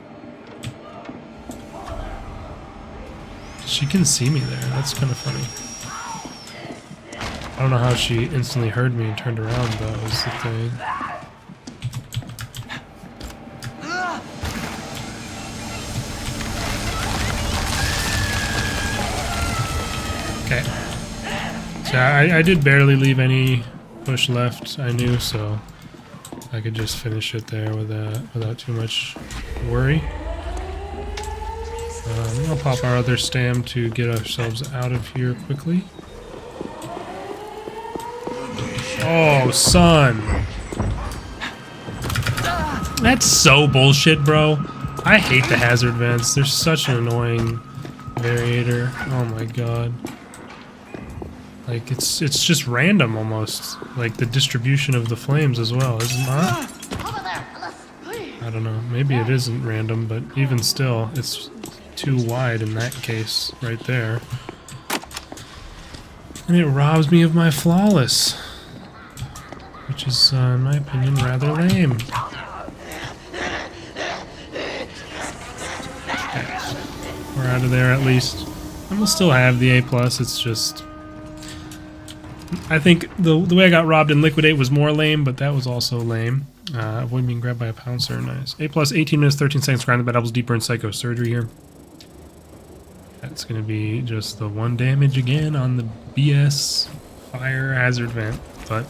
[SPEAKER 1] She can see me there. That's kind of funny. I don't know how she instantly heard me and turned around, though, is the thing. Okay. So I did barely leave any push left, I knew, so I could just finish it there without too much worry. I'll pop our other stam to get ourselves out of here quickly. Oh, son. That's so bullshit, bro. I hate the hazard vents. They're such an annoying variator. Oh my god. Like, it's just random almost. Like, the distribution of the flames as well, is it not? I don't know. Maybe it isn't random, but even still, it's too wide in that case right there. And it robs me of my flawless. Which is, in my opinion, rather lame. Okay. we're out of there at least. And we'll still have the A+. It's just... I think the way I got robbed in Liquidate was more lame, but that was also lame. Avoid being grabbed by a pouncer. Nice. A+, 18 minutes, 13 seconds. Grind the bed doubles deeper in Psycho Surgery here. That's going to be just the 1 damage again on the BS fire hazard vent. But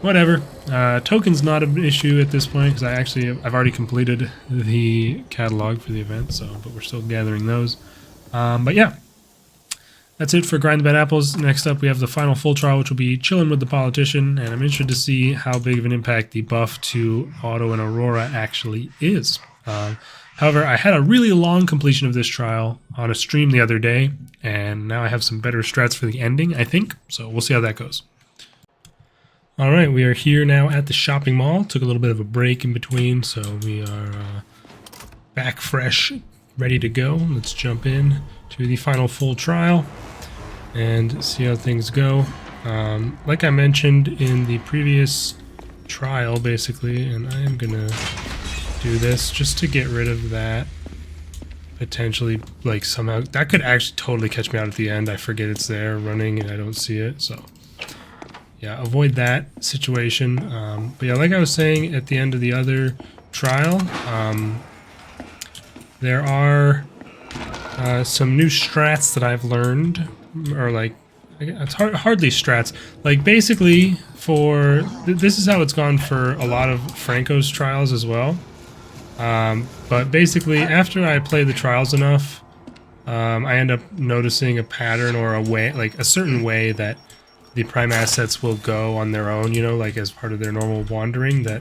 [SPEAKER 1] whatever. Token's not an issue at this point because I've already completed the catalog for the event, so but we're still gathering those. But yeah. That's it for Grind the Bad Apples. Next up, we have the final full trial, which will be Chillin' with the Politician, and I'm interested to see how big of an impact the buff to Auto and Aurora actually is. However, I had a really long completion of this trial on a stream the other day, and now I have some better strats for the ending, I think, so we'll see how that goes. Alright, we are here now at the shopping mall. Took a little bit of a break in between, so we are back fresh, ready to go. Let's jump in to the final full trial and see how things go. Like I mentioned in the previous trial, basically, and I am gonna do this just to get rid of that. Potentially, like somehow, that could actually totally catch me out at the end. I forget it's there running and I don't see it, so yeah, avoid that situation. But yeah, like I was saying at the end of the other trial, there are some new strats that I've learned, or like, it's hardly strats. Like basically, this is how it's gone for a lot of Franco's trials as well. But basically, after I play the trials enough, I end up noticing a pattern or a way, like a certain way that the prime assets will go on their own, you know, like as part of their normal wandering, that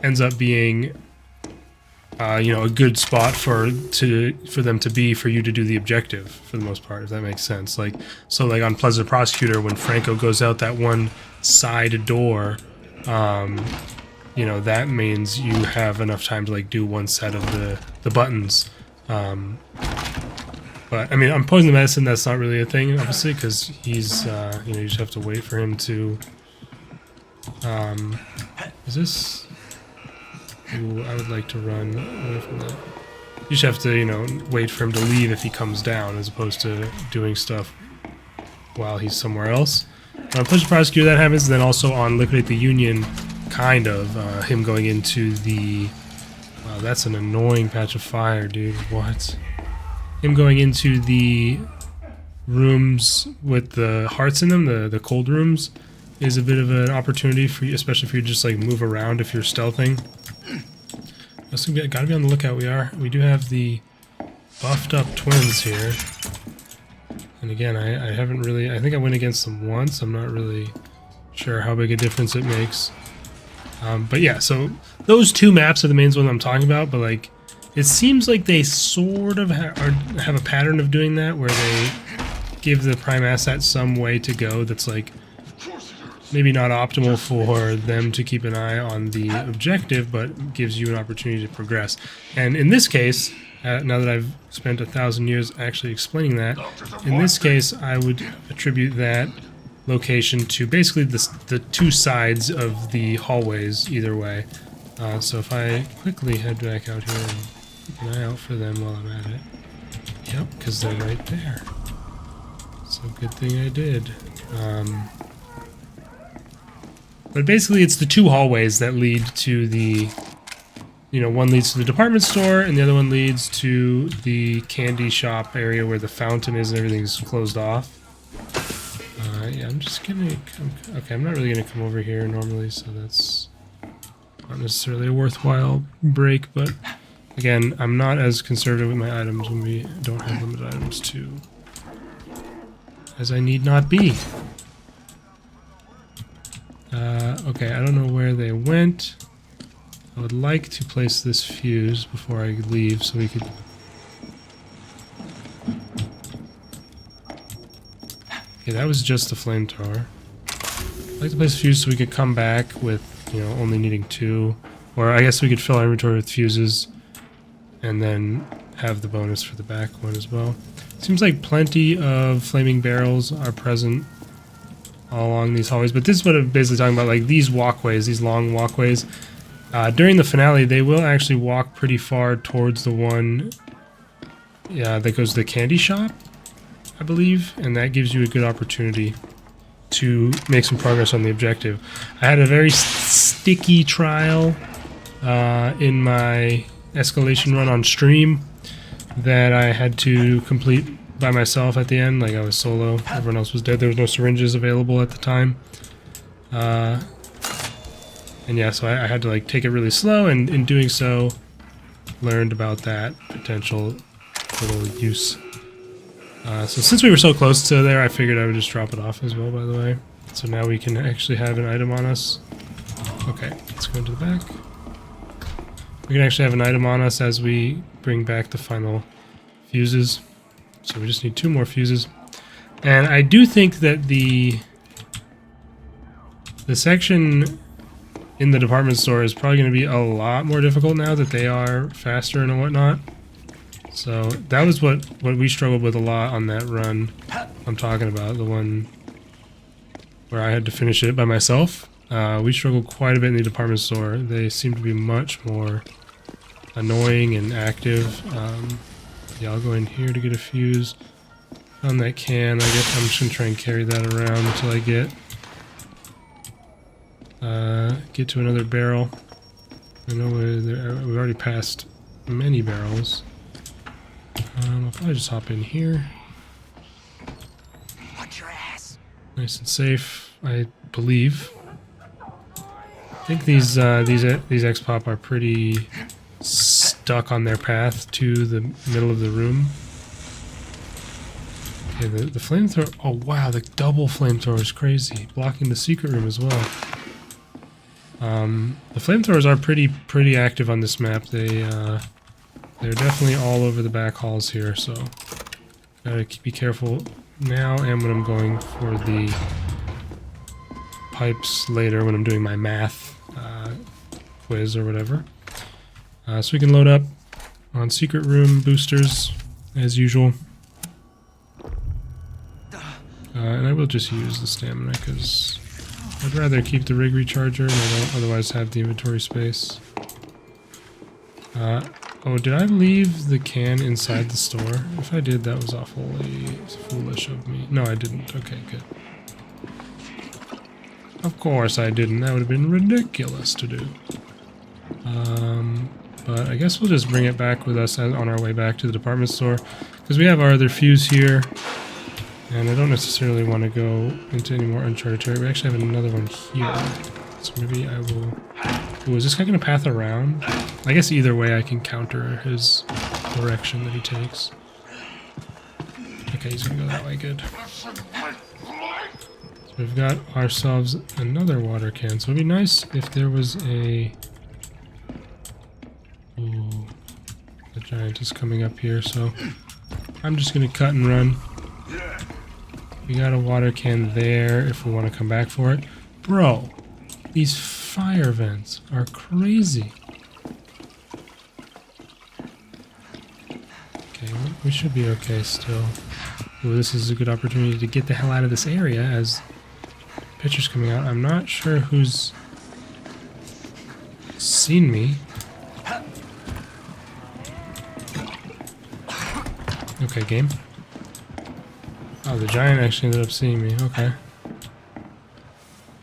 [SPEAKER 1] ends up being you know, a good spot for them to be, for you to do the objective for the most part, if that makes sense. Like, so like on Pleasant Prosecutor, when Franco goes out that one side door, you know, that means you have enough time to like do one set of the buttons. But I mean, on Poison the Medicine, that's not really a thing, obviously, because he's you know, you just have to wait for him to is this? Ooh, I would like to run away from that. You just have to, you know, wait for him to leave if he comes down, as opposed to doing stuff while he's somewhere else. On Pleasure Prosecutor, that happens. Then also on Liquidate the Union, kind of, him going into the... Wow, that's an annoying patch of fire, dude. What? Him going into the rooms with the hearts in them, the cold rooms, is a bit of an opportunity for you, especially if you just like move around if you're stealthing. So gotta be on the lookout. We do have the buffed up twins here, and again, I haven't really. I think I went against them once. I'm not really sure how big a difference it makes. But yeah, so those two maps are the main ones I'm talking about. But like, it seems like they sort of have a pattern of doing that, where they give the prime asset some way to go that's like maybe not optimal for them to keep an eye on the objective, but gives you an opportunity to progress. And in this case, now that I've spent 1,000 years actually explaining that, in this case I would attribute that location to basically the two sides of the hallways either way. So if I quickly head back out here and keep an eye out for them while I'm at it. Yep, because they're right there. So good thing I did. But basically, it's the two hallways that lead to the, you know, one leads to the department store, and the other one leads to the candy shop area where the fountain is and everything's closed off. Yeah, I'm just gonna okay, I'm not really gonna come over here normally, so that's not necessarily a worthwhile break, but again, I'm not as conservative with my items when we don't have limited items too, as I need not be. Okay, I don't know where they went. I would like to place this fuse before I leave so we could... Okay, that was just the flamethrower. I'd like to place a fuse so we could come back with, you know, only needing 2. Or I guess we could fill our inventory with fuses and then have the bonus for the back one as well. Seems like plenty of flaming barrels are present all along these hallways, but this is what I'm basically talking about, like these walkways, these long walkways. During the finale, they will actually walk pretty far towards the one yeah, that goes to the candy shop, I believe, and that gives you a good opportunity to make some progress on the objective. I had a very sticky trial in my escalation run on stream that I had to complete by myself at the end. Like, I was solo, everyone else was dead. There was no syringes available at the time. And yeah, so I had to like take it really slow, and in doing so, learned about that potential little use. So since we were so close to there, I figured I would just drop it off as well, by the way. So now we can actually have an item on us. Okay, let's go into the back. We can actually have an item on us as we bring back the final fuses. So we just need 2 more fuses. And I do think that the section in the department store is probably going to be a lot more difficult now that they are faster and whatnot. So that was what we struggled with a lot on that run I'm talking about, the one where I had to finish it by myself. We struggled quite a bit in the department store. They seem to be much more annoying and active. Yeah, I'll go in here to get a fuse on that can. I guess I'm just going to try and carry that around until I get to another barrel. I know we've already passed many barrels. I'll probably just hop in here.
[SPEAKER 2] Watch your ass.
[SPEAKER 1] Nice and safe, I believe. I think these X-Pop are pretty stuck on their path to the middle of the room. Okay, the flamethrower. Oh wow, the double flamethrower is crazy, blocking the secret room as well. The flamethrowers are pretty active on this map. They're definitely all over the back halls here, so gotta be careful now and when I'm going for the pipes later when I'm doing my math quiz or whatever. So we can load up on secret room boosters as usual. And I will just use the stamina because I'd rather keep the rig recharger and I don't otherwise have the inventory space. Oh, did I leave the can inside the store? If I did, that was awfully foolish of me. No, I didn't. Okay, good. Of course I didn't. That would have been ridiculous to do. But I guess we'll just bring it back with us on our way back to the department store. Because we have our other fuse here. And I don't necessarily want to go into any more uncharted territory. We actually have another one here. So maybe I will... Ooh, is this guy going to path around? I guess either way I can counter his direction that he takes. Okay, he's going to go that way. Good. So we've got ourselves another water can. So it'd be nice if there was a... Ooh, the giant is coming up here, so I'm just going to cut and run. We got a water can there if we want to come back for it. Bro, these fire vents are crazy. Okay, we should be okay still. Ooh, this is a good opportunity to get the hell out of this area as pictures coming out. I'm not sure who's seen me. Okay, game. Oh, the giant actually ended up seeing me. Okay.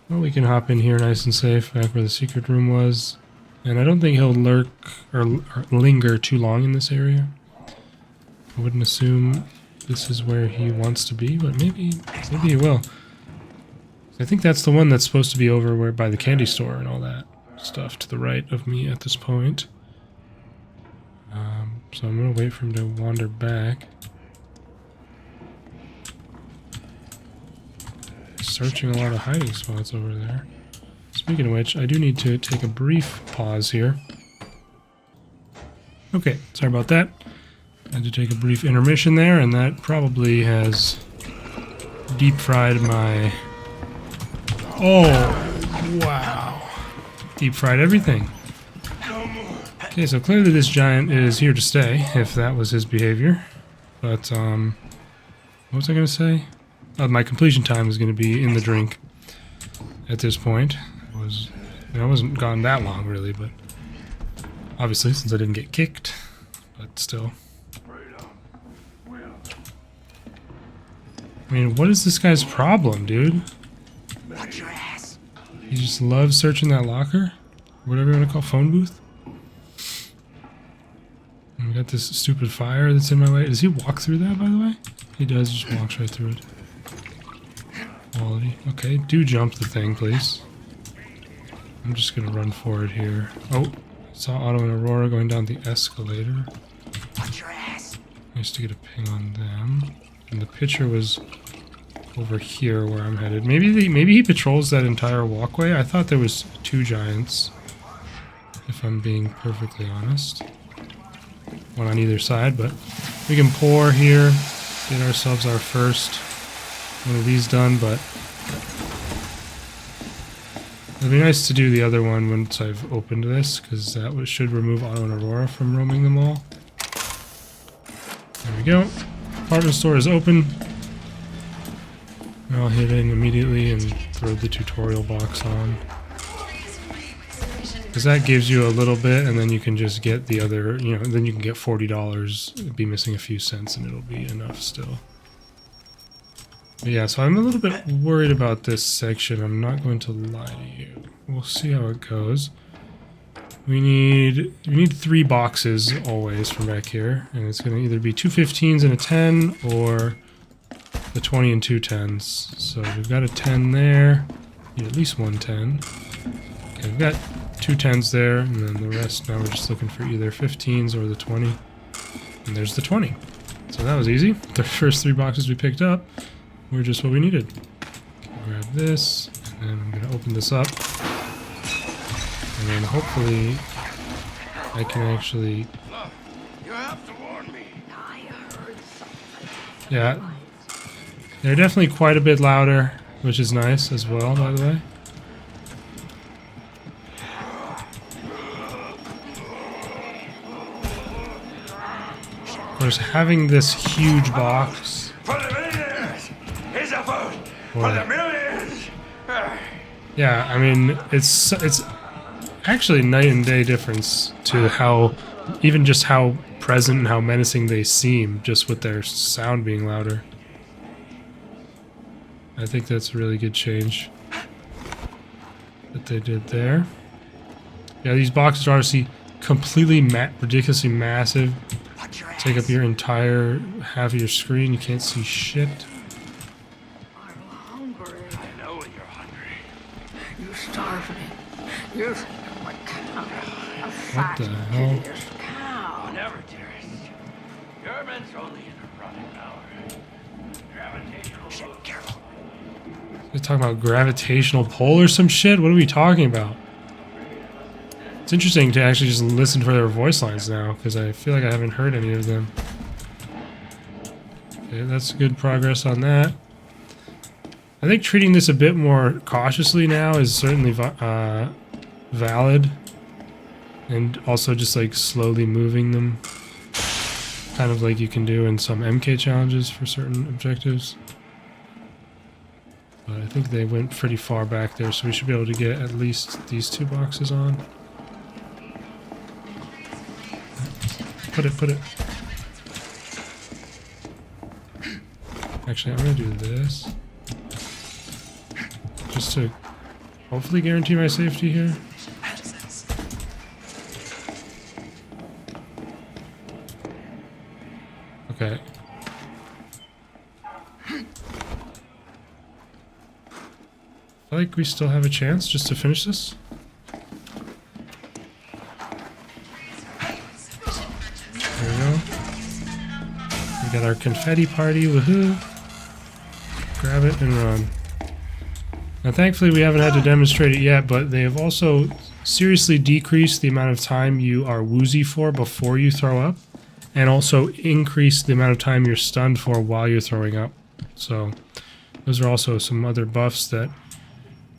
[SPEAKER 1] Well, we can hop in here nice and safe back where the secret room was. And I don't think he'll lurk or linger too long in this area. I wouldn't assume this is where he wants to be, but maybe he will. I think that's the one that's supposed to be over where by the candy store and all that stuff to the right of me at this point. So I'm going to wait for him to wander back. Searching a lot of hiding spots over there. Speaking of which, I do need to take a brief pause here. Okay, sorry about that. I had to take a brief intermission there, and that probably has deep fried my... Oh, wow. Deep fried everything. Okay, so clearly this giant is here to stay, if that was his behavior. But, what was I going to say? My completion time is going to be in the drink at this point. I wasn't gone that long, really, but obviously, since I didn't get kicked, but still. I mean, what is this guy's problem, dude?
[SPEAKER 4] Watch your ass.
[SPEAKER 1] He just loves searching that locker? Whatever you want to call phone booth? And we got this stupid fire that's in my way. Does he walk through that, by the way? He does, just walks right through it. Quality. Okay, do jump the thing, please. I'm just gonna run for it here. Oh, saw Otto and Aurora going down the escalator.
[SPEAKER 4] Watch your ass.
[SPEAKER 1] Nice to get a ping on them. And the picture was over here where I'm headed. Maybe he patrols that entire walkway. I thought there was 2 giants, if I'm being perfectly honest. One on either side, but we can pour here, get ourselves our first one of these done, but it'd be nice to do the other one once I've opened this, because that should remove Otto and Aurora from roaming them all. There we go. Apartment store is open. I'll hit in immediately and throw the tutorial box on. Because that gives you a little bit, and then you can just get the other, you know, then you can get $40. It'd be missing a few cents, and it'll be enough still. But yeah, so I'm a little bit worried about this section. I'm not going to lie to you. We'll see how it goes. We need 3 boxes always from back here, and it's going to either be 2 15s and a 10, or the 20 and 2 10s. So we've got a 10 there. Need at least 1 10. Okay, we've got 2 10s there, and then the rest now we're just looking for either 15s or the 20. And there's the 20. So that was easy. The first 3 boxes we picked up were just what we needed. Grab this, and then I'm going to open this up. And then hopefully I can actually...
[SPEAKER 3] You have to warn me.
[SPEAKER 1] Yeah. They're definitely quite a bit louder, which is nice as well, by the way. Of course, having this huge box...
[SPEAKER 3] For the millionaires! Here's a vote! For the millions!
[SPEAKER 1] Yeah, I mean, it's actually night and day difference to how, even just how present and how menacing they seem, just with their sound being louder. I think that's a really good change that they did there. Yeah, these boxes are obviously completely ridiculously massive. Take up your entire half of your screen. You can't see shit.
[SPEAKER 2] I'm hungry.
[SPEAKER 3] I know when you're hungry.
[SPEAKER 2] You starve me. You're like a cow. A
[SPEAKER 1] What the hell?
[SPEAKER 2] hideous cow.
[SPEAKER 3] Oh, never, dearest. Your men's only in a running hour. Gravitational pull.
[SPEAKER 4] Careful.
[SPEAKER 1] They're talking about gravitational pull or some shit? What are we talking about? It's interesting to actually just listen for their voice lines now, because I feel like I haven't heard any of them. Okay, that's good progress on that. I think treating this a bit more cautiously now is certainly valid. And also just like slowly moving them. Kind of like you can do in some MK challenges for certain objectives. But I think they went pretty far back there, so we should be able to get at least these 2 boxes on. Put it. Actually, I'm gonna do this. Just to hopefully guarantee my safety here. Okay. I feel like we still have a chance just to finish this. There we go. We got our confetti party, woohoo! Grab it and run. Now thankfully we haven't had to demonstrate it yet, but they have also seriously decreased the amount of time you are woozy for before you throw up, and also increased the amount of time you're stunned for while you're throwing up. So those are also some other buffs that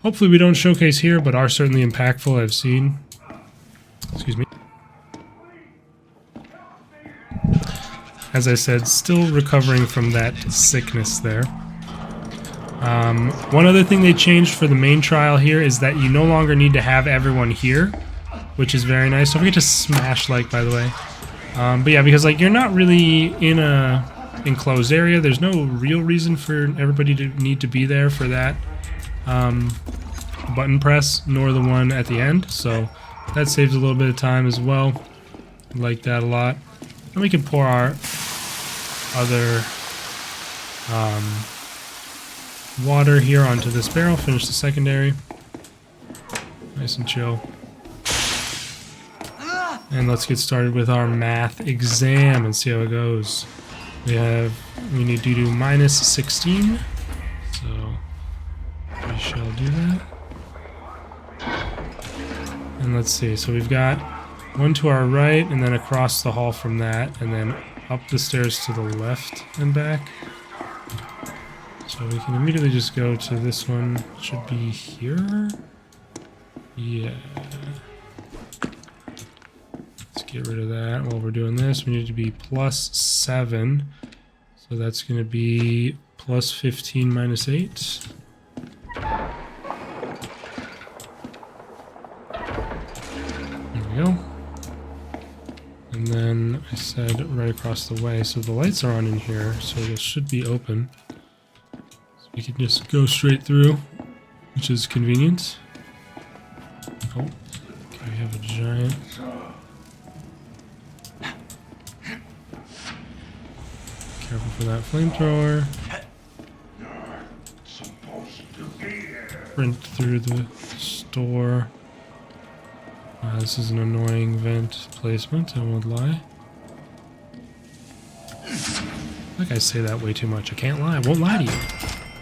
[SPEAKER 1] hopefully we don't showcase here, but are certainly impactful, I've seen. Excuse me. As I said, still recovering from that sickness there. One other thing they changed for the main trial here is that you no longer need to have everyone here, which is very nice. Don't forget to smash like, by the way. But yeah, because like you're not really in a enclosed area. There's no real reason for everybody to need to be there for that button press, nor the one at the end. So that saves a little bit of time as well. I like that a lot. And we can pour our other water here onto this barrel, finish the secondary. Nice and chill. And let's get started with our math exam and see how it goes. We need to do minus 16. So we shall do that. And let's see, so we've got one to our right and then across the hall from that and then up the stairs to the left and back. So we can immediately just go to this one. It should be here. Yeah. Let's get rid of that while we're doing this. We need to be plus 7. So that's going to be plus 15 minus 8. There we go. And then I said right across the way. So the lights are on in here. So this should be open. So we can just go straight through, which is convenient. Oh, okay, we have a giant. Careful for that flamethrower. Sprint through the store. This is an annoying vent placement, I won't lie. I think I say that way too much. I can't lie. I won't lie to you.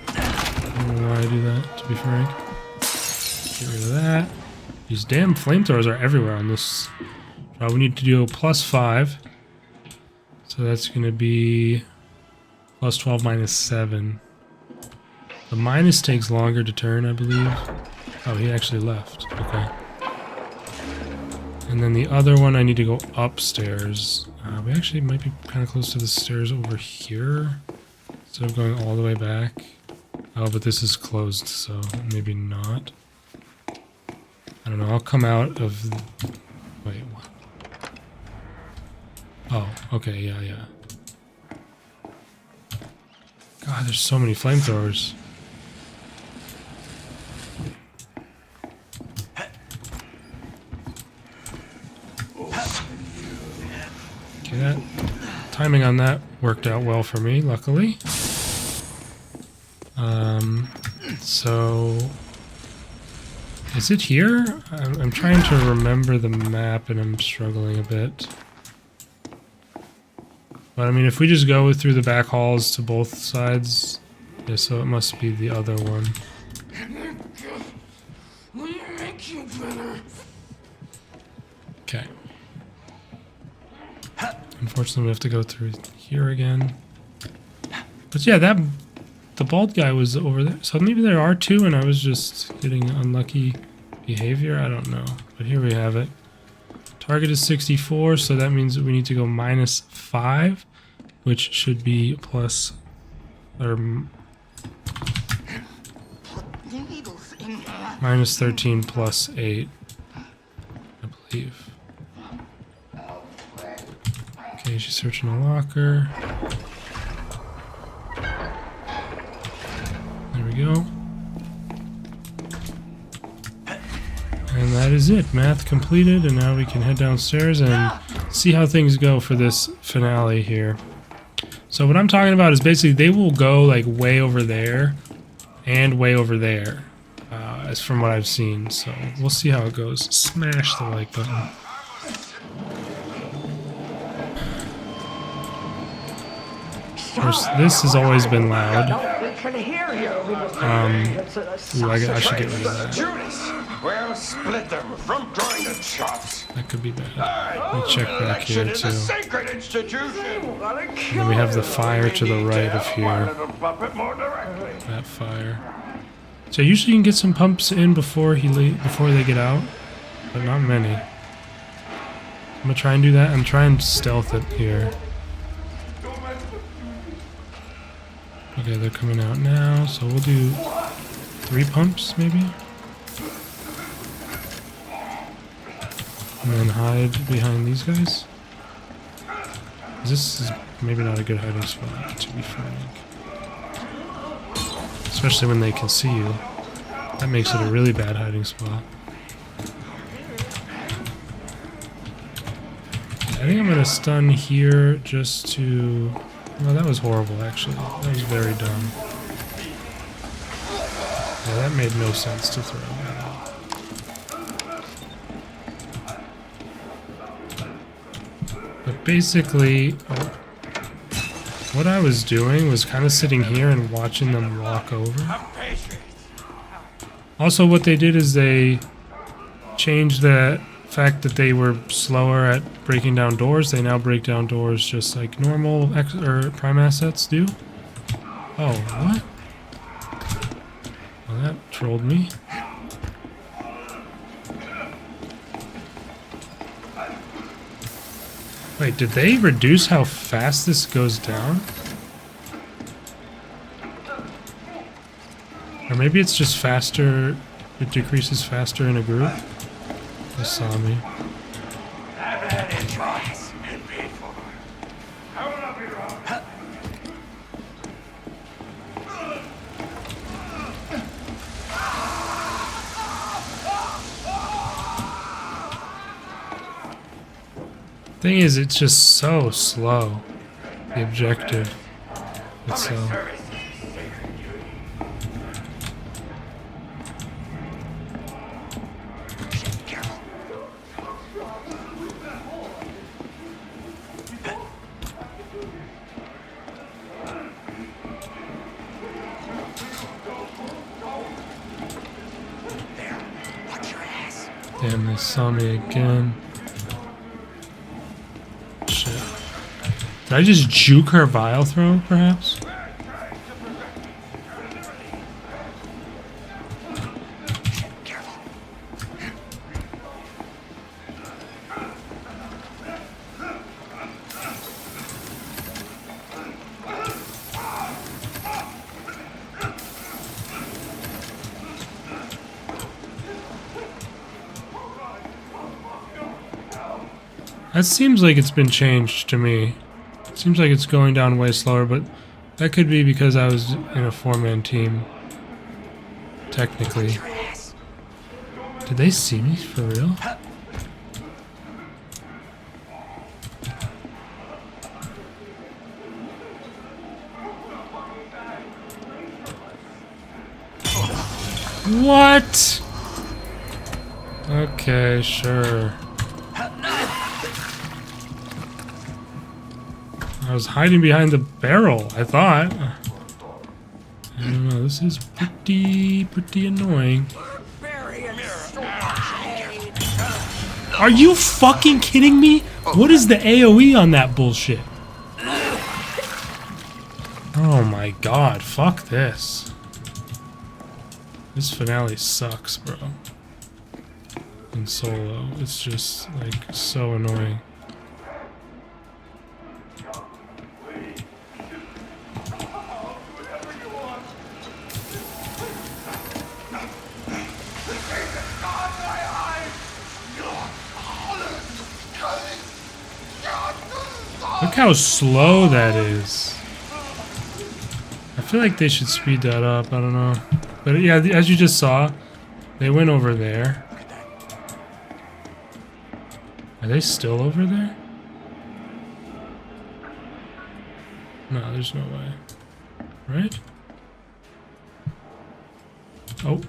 [SPEAKER 1] I don't know why I do that, to be frank. Get rid of that. These damn flamethrowers are everywhere on this. We need to do a plus 5. So that's going to be plus 12 minus 7. The minus takes longer to turn, I believe. Oh, he actually left. Okay. And then the other one, I need to go upstairs. We actually might be kind of close to the stairs over here. Instead of going all the way back. Oh, but this is closed, so maybe not. I don't know, I'll come out of... Wait, what? Oh, okay, yeah. God, there's so many flamethrowers. Okay, that timing on that worked out well for me, luckily. So... Is it here? I'm trying to remember the map and I'm struggling a bit. But I mean, if we just go through the back halls to both sides... Yeah, so it must be the other one. Okay. Unfortunately, we have to go through here again. But yeah, the bald guy was over there. So maybe there are two and I was just getting unlucky behavior. I don't know. But here we have it. Target is 64, so that means that we need to go minus 5, which should be plus... or... minus 13 plus 8, I believe. Okay, she's searching a locker. There we go. And that is it. Math completed, and now we can head downstairs and see how things go for this finale here. So what I'm talking about is basically they will go like way over there and way over there, as from what I've seen. So we'll see how it goes. Smash the like button. Of course, this has always been loud. Ooh, I should get rid of that.
[SPEAKER 3] Judas, we'll split them from grinding chops.
[SPEAKER 1] That could be bad. Let me check back here too.
[SPEAKER 3] Sacred institution.
[SPEAKER 1] And then we have the fire to the right of here. That fire. So usually you can get some pumps in before they get out, but not many. I'm gonna try and do that. I'm trying to stealth it here. Okay, they're coming out now, so we'll do 3 pumps maybe. And then hide behind these guys. This is maybe not a good hiding spot, to be frank. Especially when they can see you. That makes it a really bad hiding spot. I think I'm gonna stun here just to... Well, that was horrible, actually. That was very dumb. Yeah, that made no sense to throw at all. But basically, what I was doing was kind of sitting here and watching them walk over. Also, what they did is they changed the fact that they were slower at breaking down doors. They now break down doors just like normal prime assets do. Oh, what? Well, that trolled me. Wait, did they reduce how fast this goes down? Or maybe it's just faster, it decreases faster in a group? They saw me.
[SPEAKER 3] I've had it twice and paid for it. I will not be wrong.
[SPEAKER 1] Thing is, it's just so slow. The objective itself.
[SPEAKER 3] Service is a sacred duty.
[SPEAKER 4] Shit, careful. There. Watch your ass.
[SPEAKER 1] Damn, they saw me again. Shit. Did I just juke her vial throw, perhaps?
[SPEAKER 4] Careful.
[SPEAKER 1] That seems like it's been changed to me. It seems like it's going down way slower, but that could be because I was in a 4-man team. Technically.
[SPEAKER 4] Your ass.
[SPEAKER 1] Did they see me for real? What? Okay, sure. I was hiding behind the barrel, I thought. I don't know, this is pretty annoying. Are you fucking kidding me? What is the AoE on that bullshit? Oh my god, fuck this. This finale sucks, bro. In solo, it's just like so annoying. Look how slow that is. I feel like they should speed that up, I don't know. But yeah, as you just saw, they went over there. Are they still over there? No, there's no way. Right? Oh.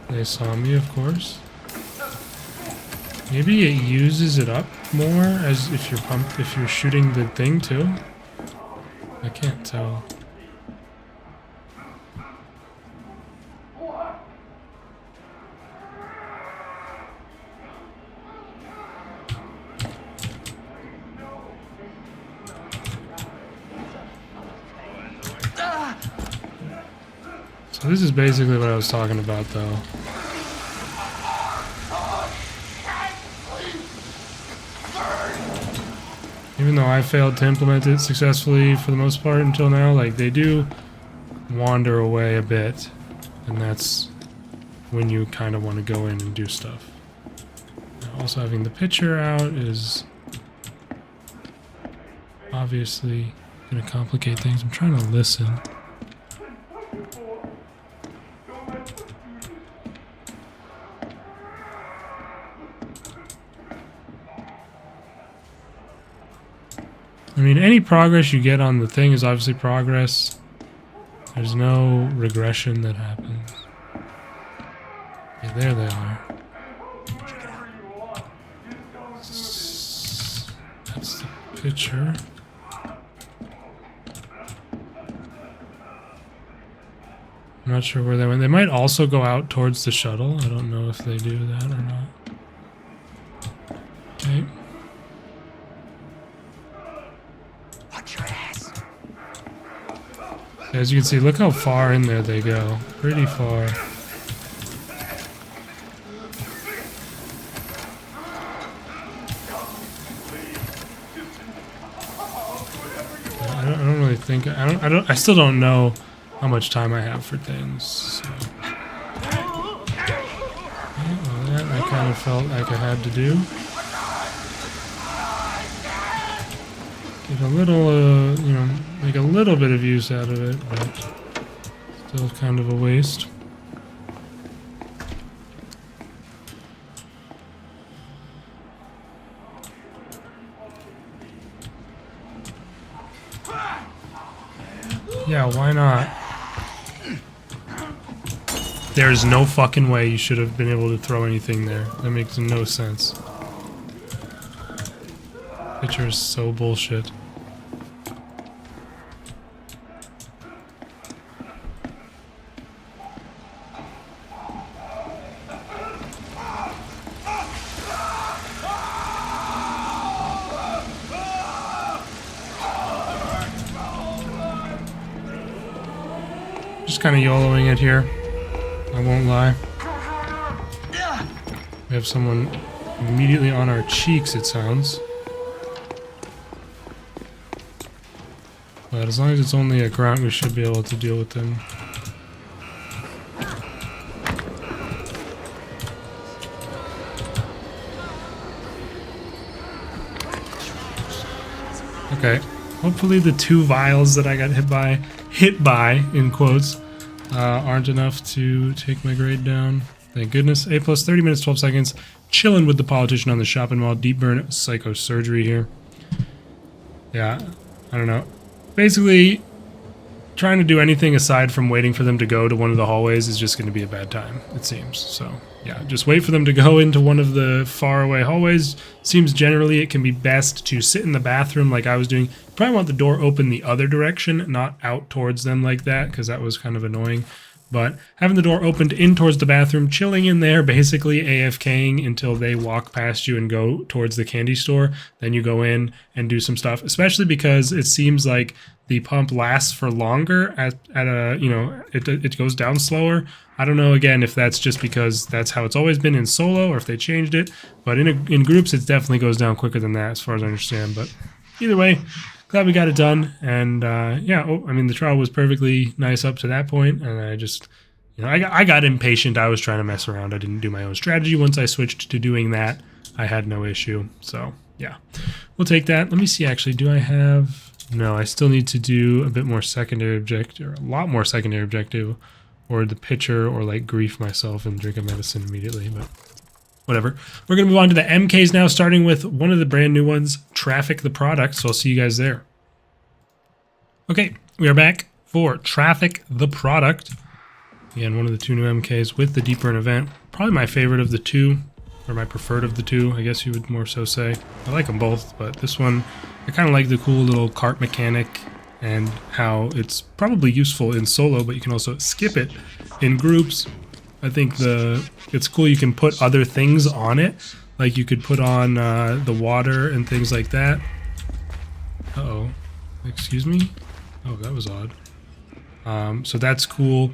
[SPEAKER 1] They saw me, of course. Maybe it uses it up more as if you're shooting the thing too. I can't tell. So this is basically what I was talking about though. Even though I failed to implement it successfully for the most part until now, like they do wander away a bit, and that's when you kind of want to go in and do stuff. Now, also having the picture out is obviously gonna complicate things. I'm trying to listen. I mean, any progress you get on the thing is obviously progress. There's no regression that happens. Yeah, there they are. That's the picture. I'm not sure where they went. They might also go out towards the shuttle. I don't know if they do that or not. Okay.
[SPEAKER 4] Watch your ass.
[SPEAKER 1] As you can see, look how far in there they go. Pretty far. I don't really think I still don't know how much time I have for things. So. Okay, well, that I kind of felt like I had to do. Get a little, you know, make a little bit of use out of it, but still kind of a waste. Yeah, why not? There's no fucking way you should have been able to throw anything there. That makes no sense. Picture is so bullshit. Just kind of YOLOing it here. I won't lie. We have someone immediately on our cheeks, it sounds. But as long as it's only a grunt, we should be able to deal with them. Okay. Hopefully the 2 vials that I got hit by, in quotes, aren't enough to take my grade down. Thank goodness. A plus 30 minutes, 12 seconds. Chilling with the politician on the shopping mall. Deep burn psychosurgery here. Yeah, I don't know. Basically, trying to do anything aside from waiting for them to go to one of the hallways is just going to be a bad time, it seems. So, yeah, just wait for them to go into one of the faraway hallways. Seems generally it can be best to sit in the bathroom like I was doing. Probably want the door open the other direction, not out towards them like that, because that was kind of annoying. But having the door opened in towards the bathroom, chilling in there, basically AFKing until they walk past you and go towards the candy store. Then you go in and do some stuff, especially because it seems like the pump lasts for longer at a, you know, it goes down slower. I don't know, again, if that's just because that's how it's always been in solo or if they changed it. But in groups, it definitely goes down quicker than that as far as I understand. But either way, glad we got it done, and yeah, I mean, the trial was perfectly nice up to that point, and I just, you know, I got impatient. I was trying to mess around. I didn't do my own strategy. Once I switched to doing that, I had no issue. So, yeah, we'll take that. Let me see, actually, do I have... No, I still need to do a bit more secondary objective, or a lot more secondary objective, or the pitcher, or, like, grief myself and drink a medicine immediately, but... whatever. We're going to move on to the MKs now, starting with one of the brand new ones, Traffic the Product, so I'll see you guys there. Okay, we are back for Traffic the Product. Again, one of the 2 new MKs with the Deep Burn event. Probably my favorite of the 2, or my preferred of the 2, I guess you would more so say. I like them both, but this one, I kind of like the cool little cart mechanic and how it's probably useful in solo, but you can also skip it in groups. I think it's cool you can put other things on it, like you could put on the water and things like that. Uh-oh. Excuse me? Oh, that was odd. So that's cool,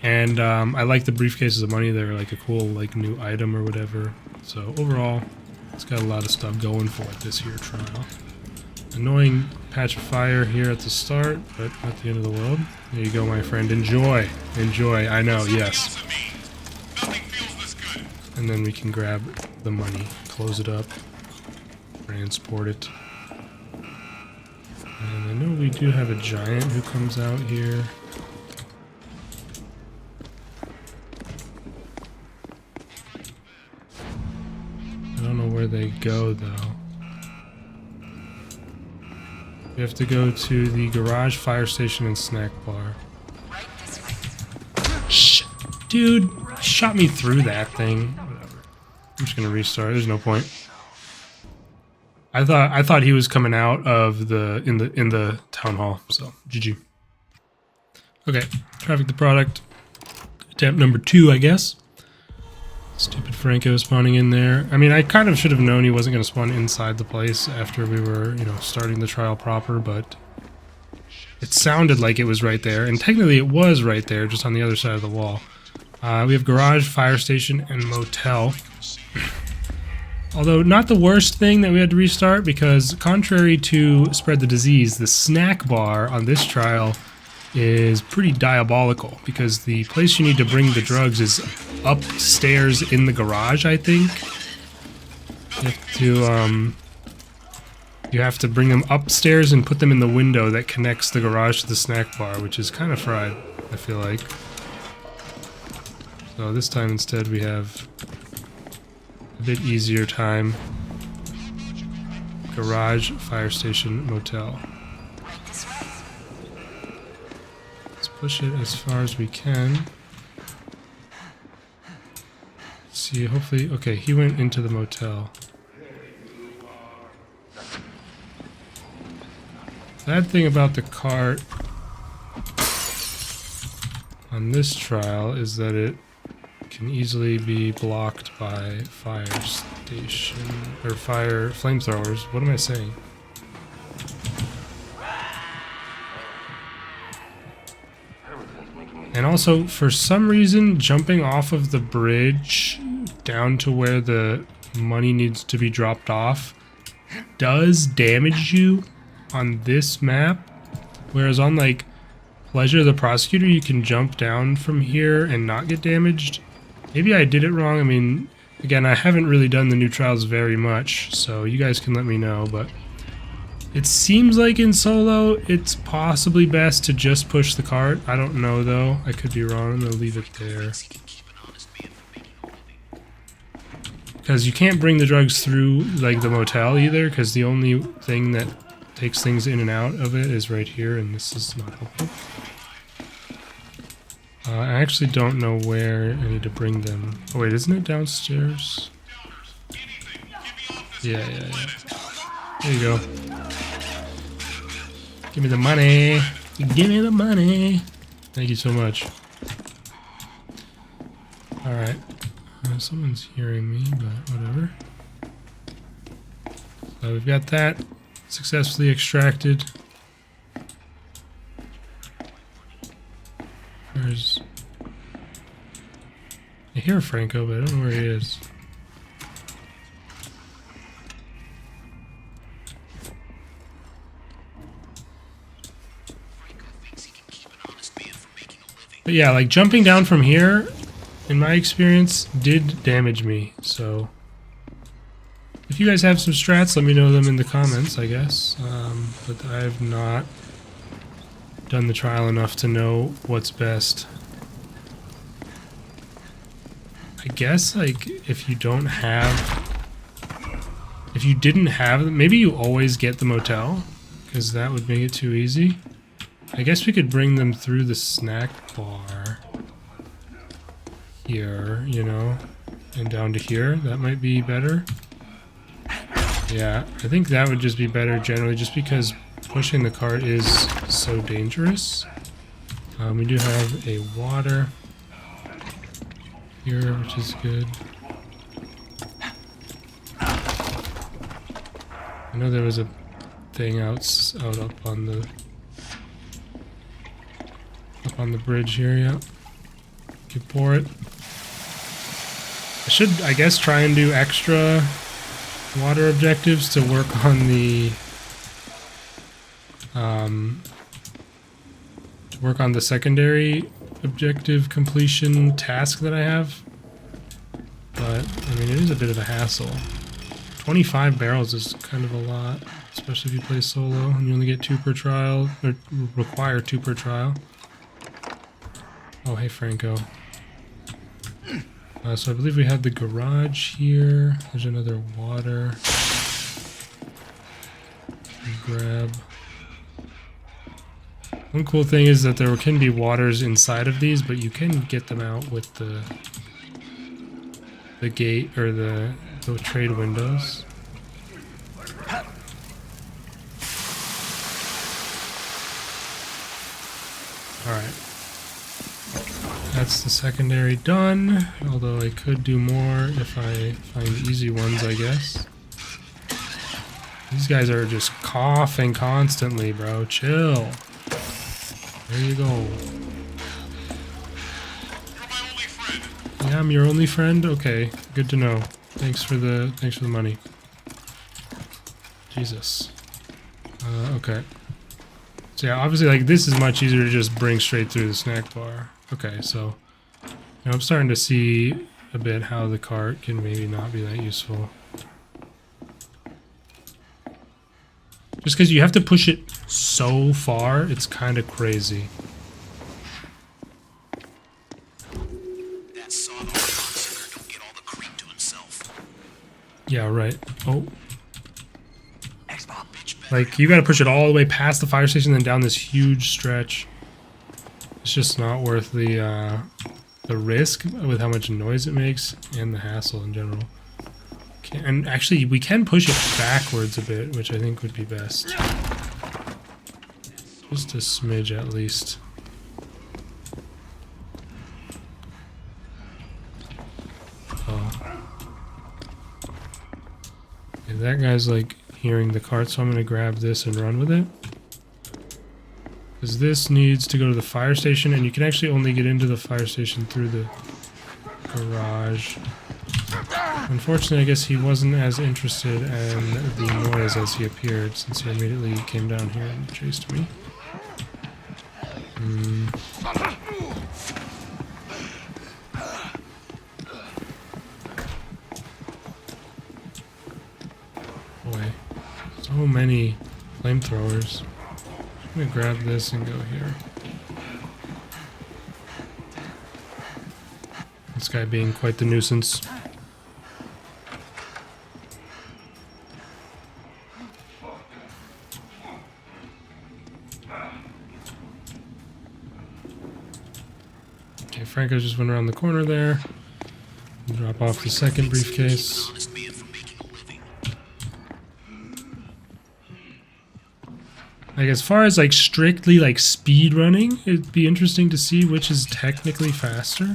[SPEAKER 1] and I like the briefcases of money. They're like a cool like new item or whatever. So overall, it's got a lot of stuff going for it this year trial. Annoying patch of fire here at the start, but not the end of the world. There you go, my friend. Enjoy. Enjoy. I know, yes. And then we can grab the money, close it up, transport it. I know we do have a giant who comes out here. I don't know where they go though. We have to go to the garage, fire station, and snack bar. Shit, dude, shot me through that thing. Whatever. I'm just gonna restart. There's no point. I thought he was coming out of the in the town hall. So GG. Okay, traffic the product. Attempt number 2, I guess. Stupid Franco spawning in there. I mean, I kind of should have known he wasn't going to spawn inside the place after we were, you know, starting the trial proper, but it sounded like it was right there, and technically it was right there, just on the other side of the wall. We have garage, fire station, and motel. Although not the worst thing that we had to restart, because contrary to Spread the Disease, the snack bar on this trial is pretty diabolical, because the place you need to bring the drugs is upstairs in the garage, I think. You have to bring them upstairs and put them in the window that connects the garage to the snack bar, which is kind of fried, I feel like. So this time instead we have a bit easier time. Garage, fire station, motel. Let's push it as far as we can. See, hopefully, okay, he went into the motel. Bad thing about the cart on this trial is that it can easily be blocked by fire station or fire flamethrowers. What am I saying? And also, for some reason, jumping off of the bridge down to where the money needs to be dropped off does damage you on this map, whereas on like Pleasure of the Prosecutor you can jump down from here and not get damaged. Maybe I did it wrong. I mean, again, I haven't really done the new trials very much, so you guys can let me know, but it seems like in solo it's possibly best to just push the cart. I don't know though, I could be wrong. I'm gonna leave it there, because you can't bring the drugs through like the motel either, because the only thing that takes things in and out of it is right here, and this is not helpful. I actually don't know where I need to bring them. Oh wait, isn't it downstairs? Yeah. There you go. Give me the money. Give me the money. Thank you so much. Alright. Someone's hearing me, but whatever. So we've got that successfully extracted. Where's... I hear Franco, but I don't know where he is. But yeah, like jumping down from here, in my experience, did damage me, so... If you guys have some strats, let me know them in the comments, I guess. But I've not done the trial enough to know what's best. I guess, like, if you don't have... If you didn't have... Maybe you always get the motel, because that would make it too easy. I guess we could bring them through the snack bar here, you know, and down to here. That might be better. Yeah, I think that would just be better generally, just because pushing the cart is so dangerous. We do have a water here, which is good. I know there was a thing out up on the bridge here, yeah. You can pour it. I should, I guess, try and do extra water objectives to work on the secondary objective completion task that I have. But I mean, it is a bit of a hassle. 25 barrels is kind of a lot. especially if you play solo and you only get 2 per trial, or require 2 per trial. Oh, hey, Franco. So I believe we had the garage here. There's another water. Grab. One cool thing is that there can be waters inside of these, but you can get them out with the gate or the trade windows. Alright. That's the secondary done, although I could do more if I find easy ones, I guess. These guys are just coughing constantly, bro. Chill. There you go. Yeah, I'm your only friend? Okay, good to know. Thanks for the money. Jesus. Okay. So yeah, obviously, like, this is much easier to just bring straight through the snack bar. Okay, so now I'm starting to see a bit how the cart can maybe not be that useful. Just because you have to push it so far, it's kind of crazy.
[SPEAKER 4] That sawed-off monster don't get all the creep to himself.
[SPEAKER 1] Yeah, right. Oh.
[SPEAKER 4] X-Bomb, bitch.
[SPEAKER 1] Like, you gotta push it all the way past the fire station, then down this huge stretch. It's just not worth the risk with how much noise it makes and the hassle in general. And actually, we can push it backwards a bit, which I think would be best. Just a smidge at least. Oh. Okay, that guy's like hearing the cart, so I'm gonna grab this and run with it. Because this needs to go to the fire station, and you can actually only get into the fire station through the garage. Unfortunately, I guess he wasn't as interested in the noise as he appeared, since he immediately came down here and chased me. Boy, so many flamethrowers. I'm gonna grab this and go here. This guy being quite the nuisance. Okay, Franco just went around the corner there. Drop off the second briefcase. Like, as far as like strictly like speed running, it'd be interesting to see which is technically faster.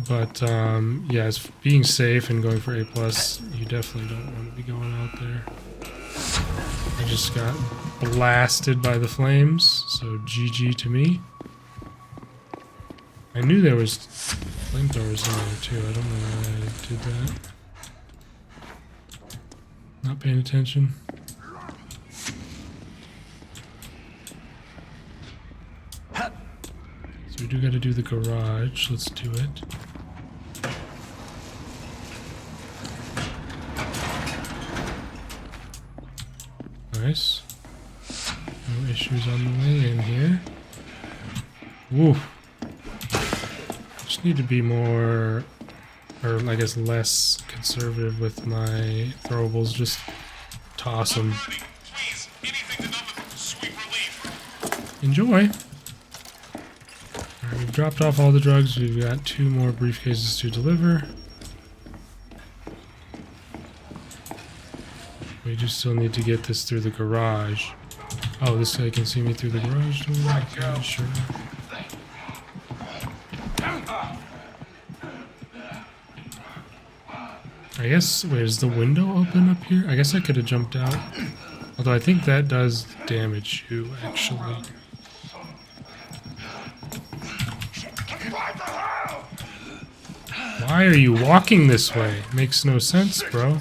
[SPEAKER 1] But yeah, as being safe and going for A+, you definitely don't want to be going out there. I just got blasted by the flames, so GG to me. I knew there was flamethrowers in there too. I don't know why I did that. Not paying attention. So we do got to do the garage. Let's do it. Nice. No issues on the way in here. Woo. Just need to be more, or I guess less conservative with my throwables. Just toss them. Enjoy. Alright, we've dropped off all the drugs. We've got 2 more briefcases to deliver. We just still need to get this through the garage. Oh, this guy can see me through the garage door? Okay, sure. I guess, wait, is the window open up here? I guess I could have jumped out. Although I think that does damage you, actually. Why are you walking this way? Makes no sense, bro.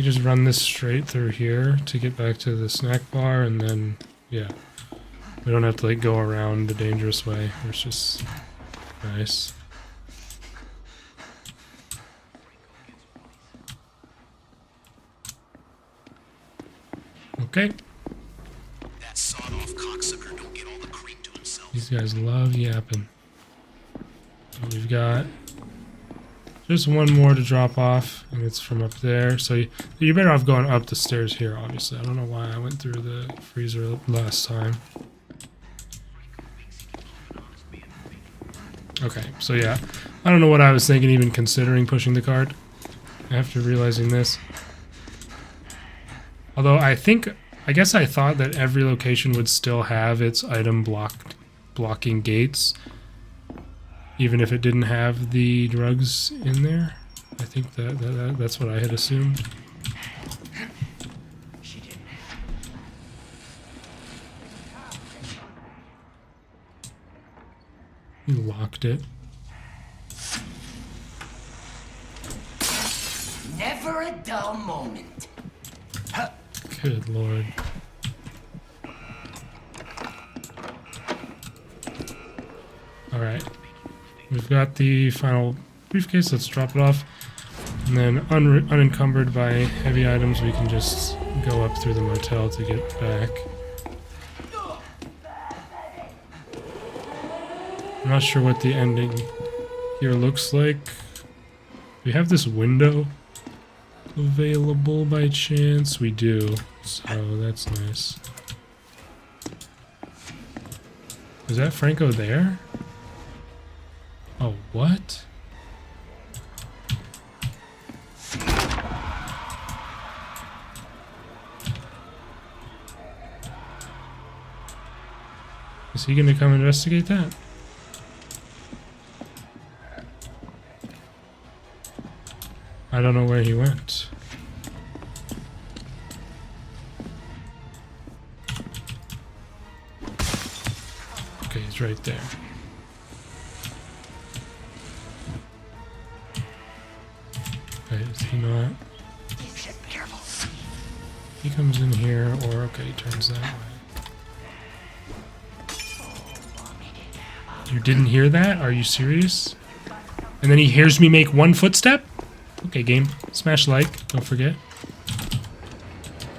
[SPEAKER 1] just run this straight through here to get back to the snack bar, and then, yeah. We don't have to, like, go around the dangerous way, which is nice. Okay.
[SPEAKER 4] That sawed-off cocksucker don't get all the cream to himself.
[SPEAKER 1] These guys love yapping. So we've got just one more to drop off, and it's from up there. So you're better off going up the stairs here, obviously. I don't know why I went through the freezer last time. Okay, so yeah. I don't know what I was thinking even considering pushing the cart after realizing this. Although I guess I thought that every location would still have its item blocking gates, even if it didn't have the drugs in there. I think that's what I had assumed.
[SPEAKER 2] She didn't.
[SPEAKER 1] You locked it.
[SPEAKER 2] Never a dull moment.
[SPEAKER 1] Good lord. Alright. We've got the final briefcase. Let's drop it off. And then unencumbered by heavy items, we can just go up through the motel to get back. I'm not sure what the ending here looks like. We have this window available by chance. We do, so that's nice. Is that Franco there? Oh, what? Is he gonna come investigate that? I don't know where he went. Okay, he's right there. Wait, is he not?
[SPEAKER 2] Careful.
[SPEAKER 1] He comes in here, or okay, he turns that way. You didn't hear that? Are you serious? And then he hears me make one footstep? Okay, game. Smash like, don't forget.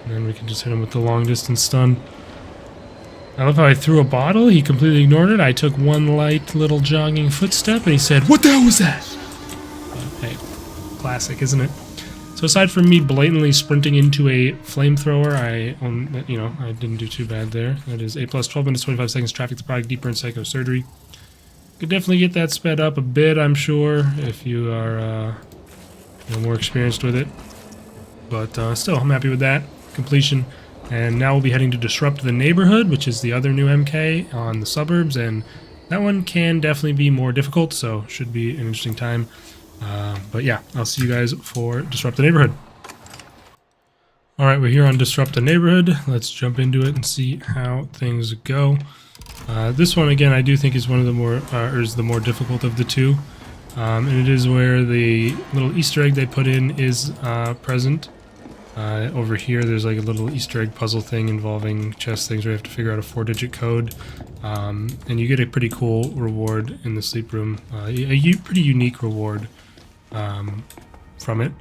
[SPEAKER 1] And then we can just hit him with the long distance stun. I love how I threw a bottle, he completely ignored it. I took one light little jogging footstep and he said, "What the hell was that?" But hey, classic, isn't it? So aside from me blatantly sprinting into a flamethrower, I didn't do too bad there. That is A plus 12 minutes, 25 seconds, traffic the product deeper in psychosurgery. Could definitely get that sped up a bit, I'm sure, if you are more experienced with it. But still, I'm happy with that completion. And now we'll be heading to Disrupt the Neighborhood, which is the other new MK on the suburbs, and that one can definitely be more difficult, so should be an interesting time. But yeah, I'll see you guys for Disrupt the Neighborhood. Alright, we're here on Disrupt the Neighborhood. Let's jump into it and see how things go. This one, again, I do think is one of the more, is the more difficult of the two. And it is where the little Easter egg they put in is present. Over here, there's like a little Easter egg puzzle thing involving chess things where you have to figure out a 4-digit code. And you get a pretty cool reward in the sleep room. A pretty unique reward from it.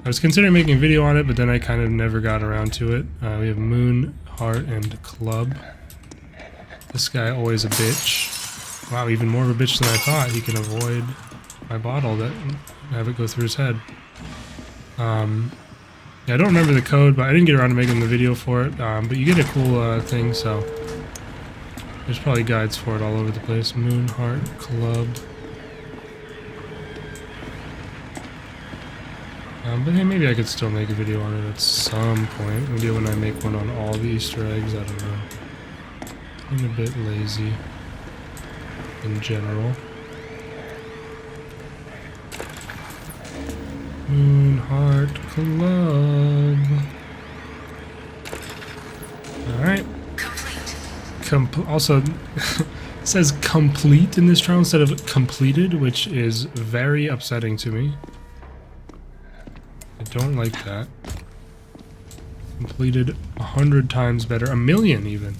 [SPEAKER 1] I was considering making a video on it, but then I kind of never got around to it. We have Moon, Heart, and Club. This guy always a bitch. Wow, even more of a bitch than I thought. He can avoid my bottle that have it go through his head. Yeah, I don't remember the code, but I didn't get around to making the video for it. But you get a cool thing, so there's probably guides for it all over the place. Moon, Heart, Club. But hey, maybe I could still make a video on it at some point. Maybe when I make one on all the Easter eggs, I don't know. I'm a bit lazy in general. Moon, Heart, Club. Alright. Also, it says complete in this trial instead of completed, which is very upsetting to me. I don't like that. completed 100 times better, 1,000,000 even.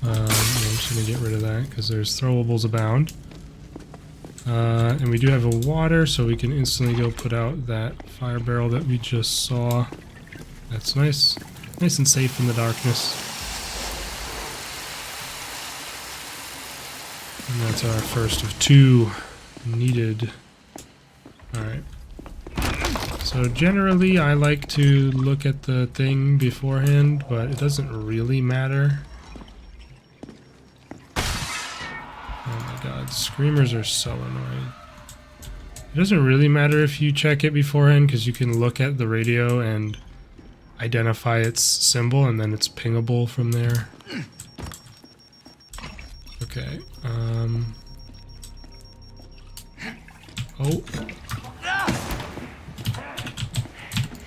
[SPEAKER 1] I'm just gonna get rid of that because there's throwables abound. And we do have a water, so we can instantly go put out that fire barrel that we just saw. That's nice. Nice and safe in the darkness. And that's our first of 2 needed. Alright. So generally I like to look at the thing beforehand, but it doesn't really matter. Oh my god, screamers are so annoying. It doesn't really matter if you check it beforehand, because you can look at the radio and identify its symbol, and then it's pingable from there. Okay, oh.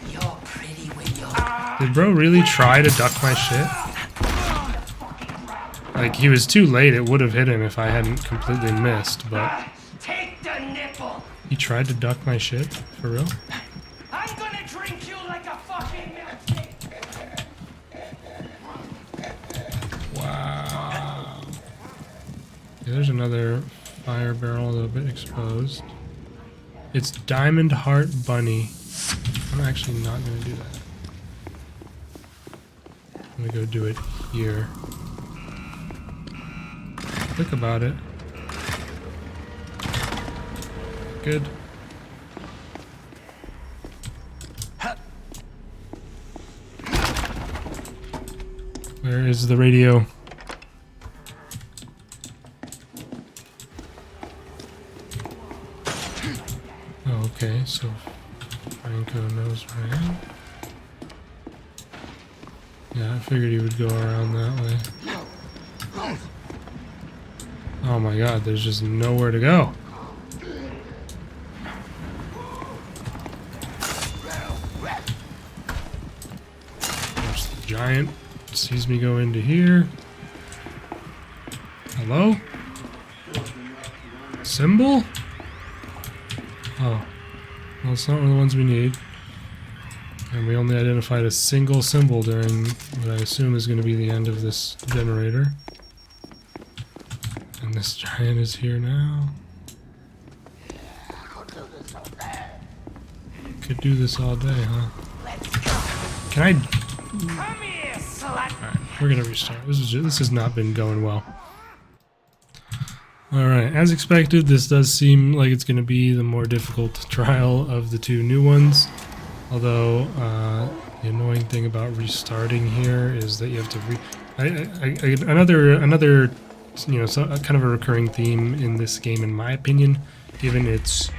[SPEAKER 2] You're pretty when you're...
[SPEAKER 1] Did bro really try to duck my shit? Like, he was too late, it would have hit him if I hadn't completely missed, but...
[SPEAKER 2] Take the nipple!
[SPEAKER 1] He tried to duck my shit? For real?
[SPEAKER 2] I'm gonna drink you like a fucking milkshake!
[SPEAKER 1] Wow. Yeah, there's another fire barrel, a little bit exposed. It's Diamond Heart Bunny. I'm actually not going to do that. I'm going to go do it here. Think about it. Good. Where is the radio? Oh, okay, so Franco knows where I am. Yeah, I figured he would go around that way. Oh my god, there's just nowhere to go. There's the giant. Sees me go into here. Hello? Symbol? Oh. Well, it's not one of the ones we need. And we only identified a single symbol during what I assume is going to be the end of this generator. And this giant is here now. Could do this all day, huh? Can I...
[SPEAKER 2] Come here, slut!
[SPEAKER 1] Alright, we're gonna restart. This has not been going well. Alright, as expected, this does seem like it's gonna be the more difficult trial of the 2 new ones. Although, the annoying thing about restarting here is that you have to another you know, kind of a recurring theme in this game, in my opinion, given its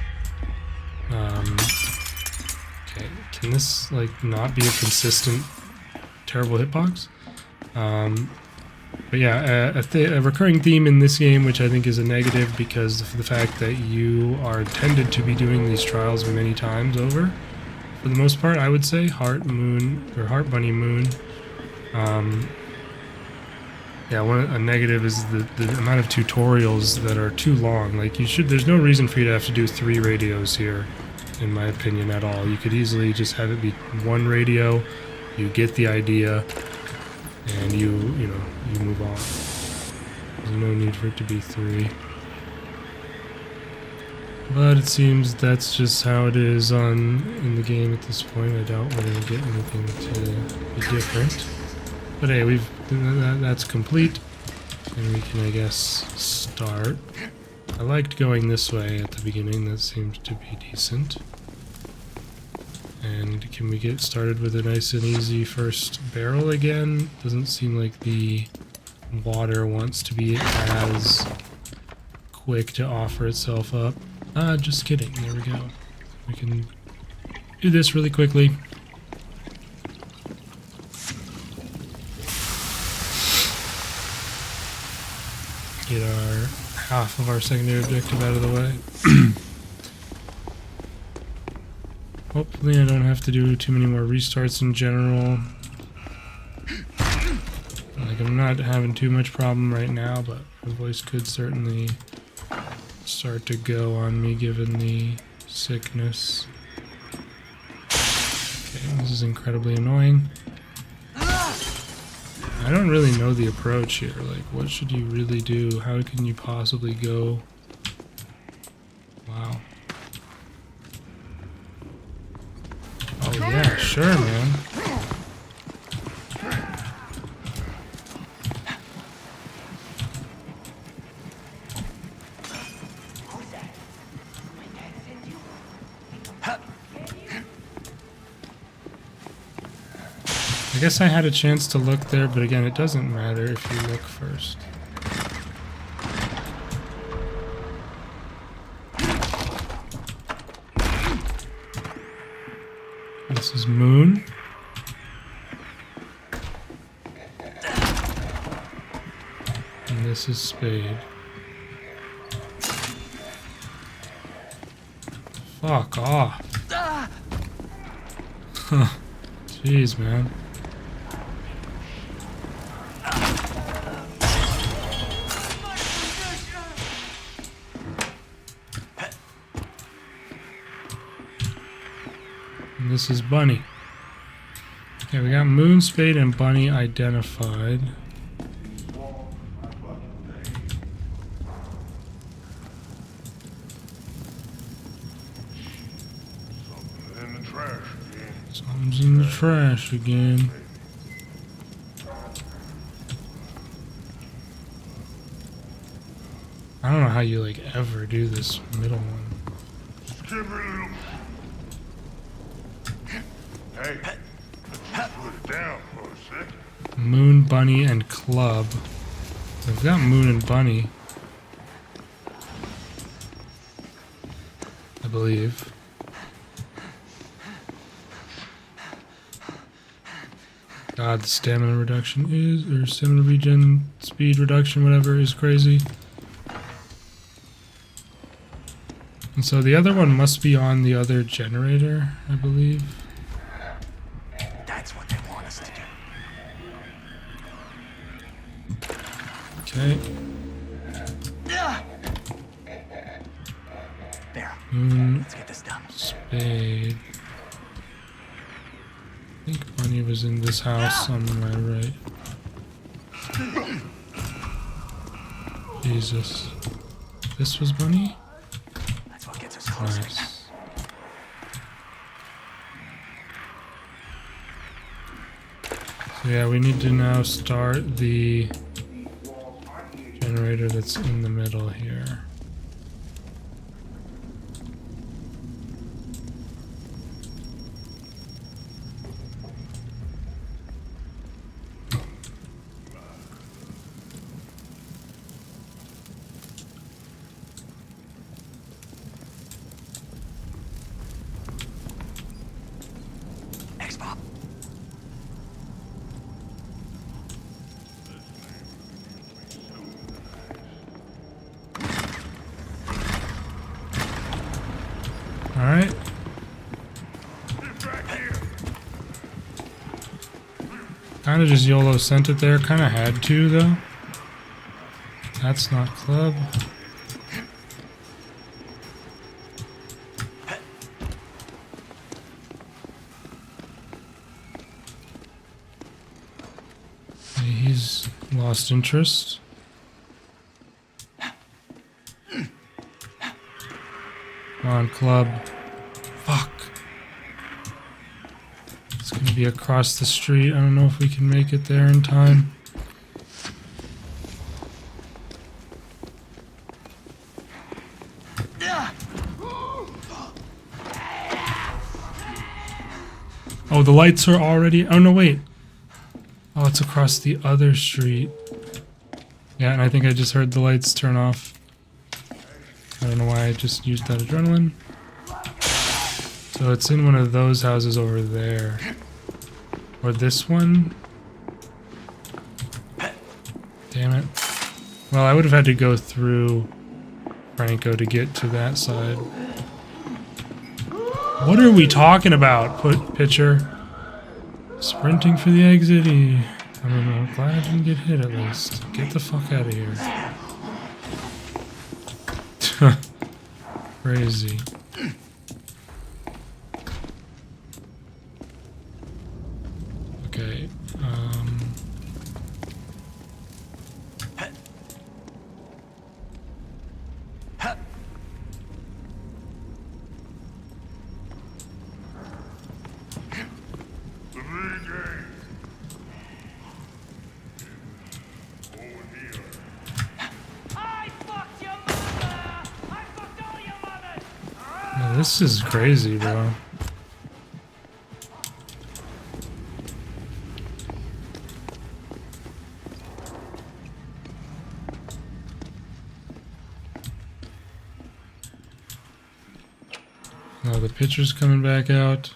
[SPEAKER 1] okay, can this like not be a consistent terrible hitbox? But yeah, a recurring theme in this game, which I think is a negative because of the fact that you are tended to be doing these trials many times over. For the most part, I would say Heart Moon or Heart Bunny Moon. Yeah, a negative is the amount of tutorials that are too long. Like there's no reason for you to have to do 3 radios here, in my opinion, at all. You could easily just have it be 1 radio, you get the idea, and you move on. There's no need for it to be 3. But it seems that's just how it is in the game at this point. I doubt we're going to get anything to be different. But hey, that's complete, and we can, I guess, start. I liked going this way at the beginning. That seems to be decent. And can we get started with a nice and easy first barrel again? Doesn't seem like the water wants to be as quick to offer itself up. Just kidding. There we go. We can do this really quickly. Get our half of our secondary objective out of the way. Hopefully I don't have to do too many more restarts in general. Like, I'm not having too much problem right now, but the voice could certainly start to go on me given the sickness. Okay, This is incredibly annoying. I don't really know the approach here. Like, what should you really do? How can you possibly go? Wow. Oh yeah, sure, man.
[SPEAKER 2] Who's that? My dad sent you?
[SPEAKER 1] I guess I had a chance to look there, but again, it doesn't matter if you look first. This is Moon. And this is Spade. Fuck off. Jeez, man. And this is Bunny. Okay, we got Moon, Spade, and Bunny identified. Something's in the trash again. I don't know how you like ever do this middle one.
[SPEAKER 3] Hey, let's put it down for a second.
[SPEAKER 1] Moon, Bunny, and Club. We've got Moon and Bunny, I believe. God, the stamina reduction is, or stamina regen, speed reduction, whatever, is crazy. And so the other one must be on the other generator, I believe.
[SPEAKER 4] That's what they want us to do.
[SPEAKER 1] Okay.
[SPEAKER 4] There.
[SPEAKER 1] Moon,
[SPEAKER 4] Let's get this done.
[SPEAKER 1] Spade. I think Bunny was in this house on my right. Jesus. This was Bunny?
[SPEAKER 4] That's what gets us closer.
[SPEAKER 1] Nice. So yeah, we need to now start the generator that's in the middle here.
[SPEAKER 4] X-Pop.
[SPEAKER 1] Alright. Kinda just YOLO sent it there. Kinda had to, though. That's not Club. Okay, he's lost interest. Come on, Club. Fuck. It's gonna be across the street. I don't know if we can make it there in time. Oh, the lights are already... Oh, no, wait. Oh, it's across the other street. Yeah, and I think I just heard the lights turn off. I don't know why I just used that adrenaline. So it's in one of those houses over there. Or this one. Damn it. Well, I would have had to go through Franco to get to that side. What are we talking about, pitcher? Sprinting for the exit. I mean, I'm glad I didn't get hit at least. Get the fuck out of here. This is crazy, bro. Oh, the picture's coming back out.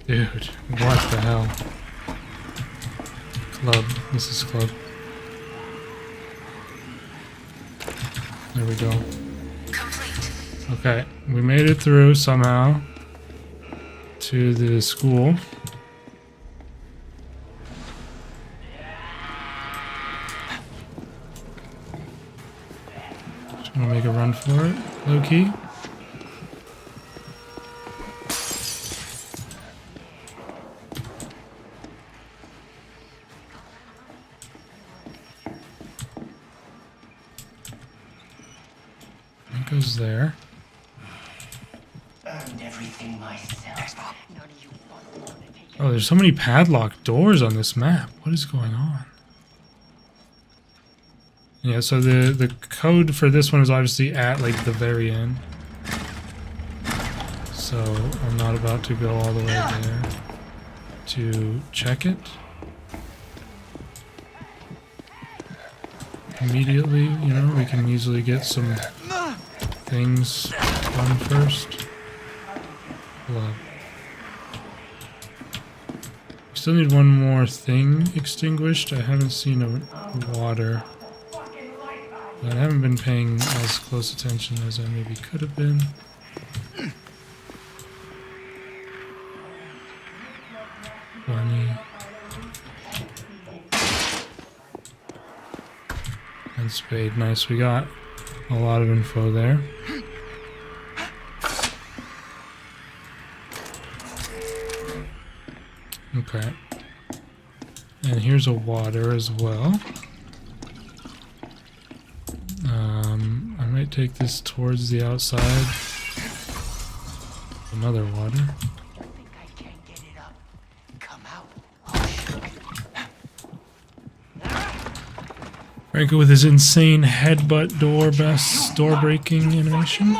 [SPEAKER 1] Dude, what the hell? Club. This is club. There we go.
[SPEAKER 5] Complete.
[SPEAKER 1] Okay, we made it through somehow to the school. Just gonna make a run for it, low key. It goes there.
[SPEAKER 2] Earned everything myself. None of you fucking want to take it.
[SPEAKER 1] Oh, there's so many padlocked doors on this map. What is going on? Yeah, so the code for this one is obviously at like the very end. So I'm not about to go all the way there to check it. Immediately, you know, we can easily get some things done first. Blood. We still need one more thing extinguished. I haven't seen a water. But I haven't been paying as close attention as I maybe could have been. Bunny. And spade. Nice, we got a lot of info there. Okay. And here's a water as well. I might take this towards the outside. Another water.
[SPEAKER 2] Think I can't get it up. Come out.
[SPEAKER 1] Franco with his insane headbutt door breaking animation.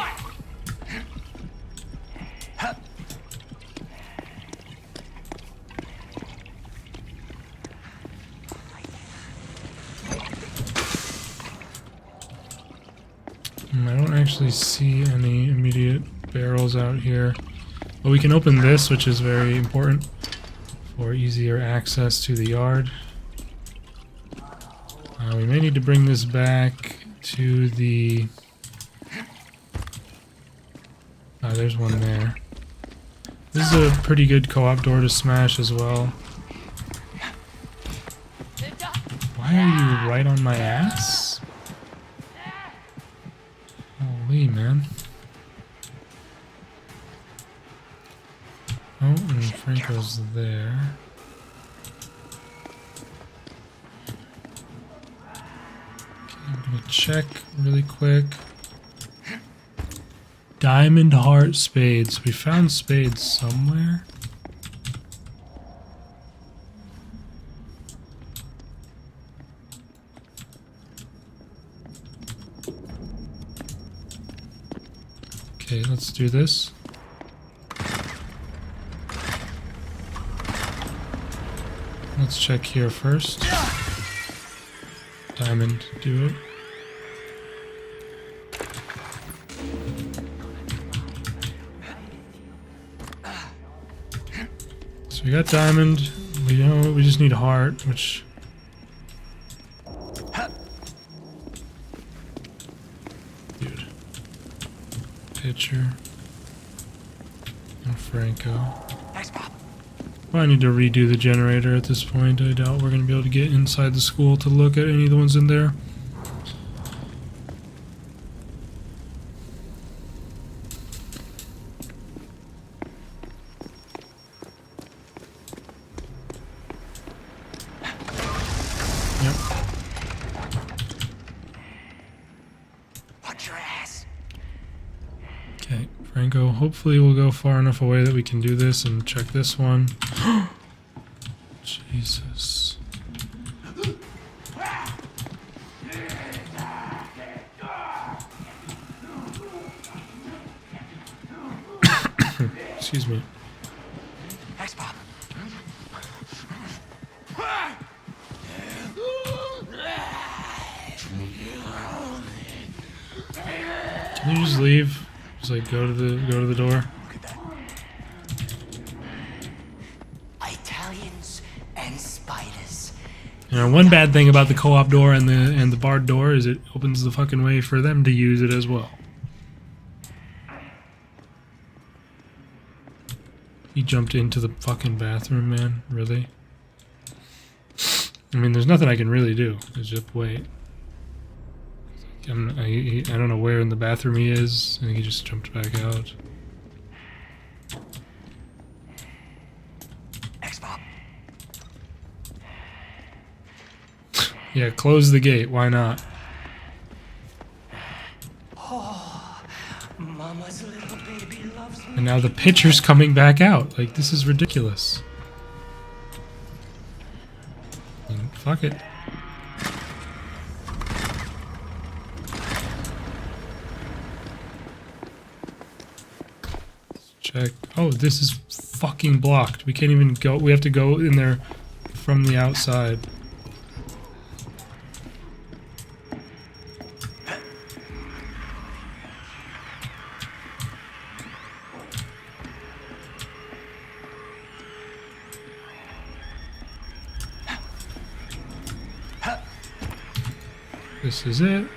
[SPEAKER 1] I don't actually see any immediate barrels out here. But we can open this, which is very important for easier access to the yard. We may need to bring this back to the... there's one there. This is a pretty good co-op door to smash as well. Why are you right on my ass? Holy man. Oh, and Franco's there. I'm gonna check really quick. Diamond heart spades. We found spades somewhere. Okay, let's do this. Let's check here first. Diamond, do it. So we got diamond. We just need heart, which... Dude. Pitcher. And Franco. Well, I need to redo the generator at this point. I doubt we're going to be able to get inside the school to look at any of the ones in there. Yep. go. Hopefully we'll go far enough away that we can do this and check this one. Jesus. Excuse me.
[SPEAKER 4] Thanks, Bob.
[SPEAKER 1] Can you just leave? Just like go to the door.
[SPEAKER 4] Look at that.
[SPEAKER 2] Italians and spiders.
[SPEAKER 1] You know, one bad thing about the co-op door and the barred door is it opens the fucking way for them to use it as well. He jumped into the fucking bathroom, man. Really? I mean, there's nothing I can really do. It's just wait. I don't know where in the bathroom he is. I think he just jumped back out.
[SPEAKER 4] Thanks, Bob.
[SPEAKER 1] Yeah, close the gate. Why not?
[SPEAKER 2] Mama's little baby loves me.
[SPEAKER 1] And now the picture's coming back out. Like, this is ridiculous. And fuck it. Check. Oh, this is fucking blocked. We can't even go. We have to go in there from the outside. This is it.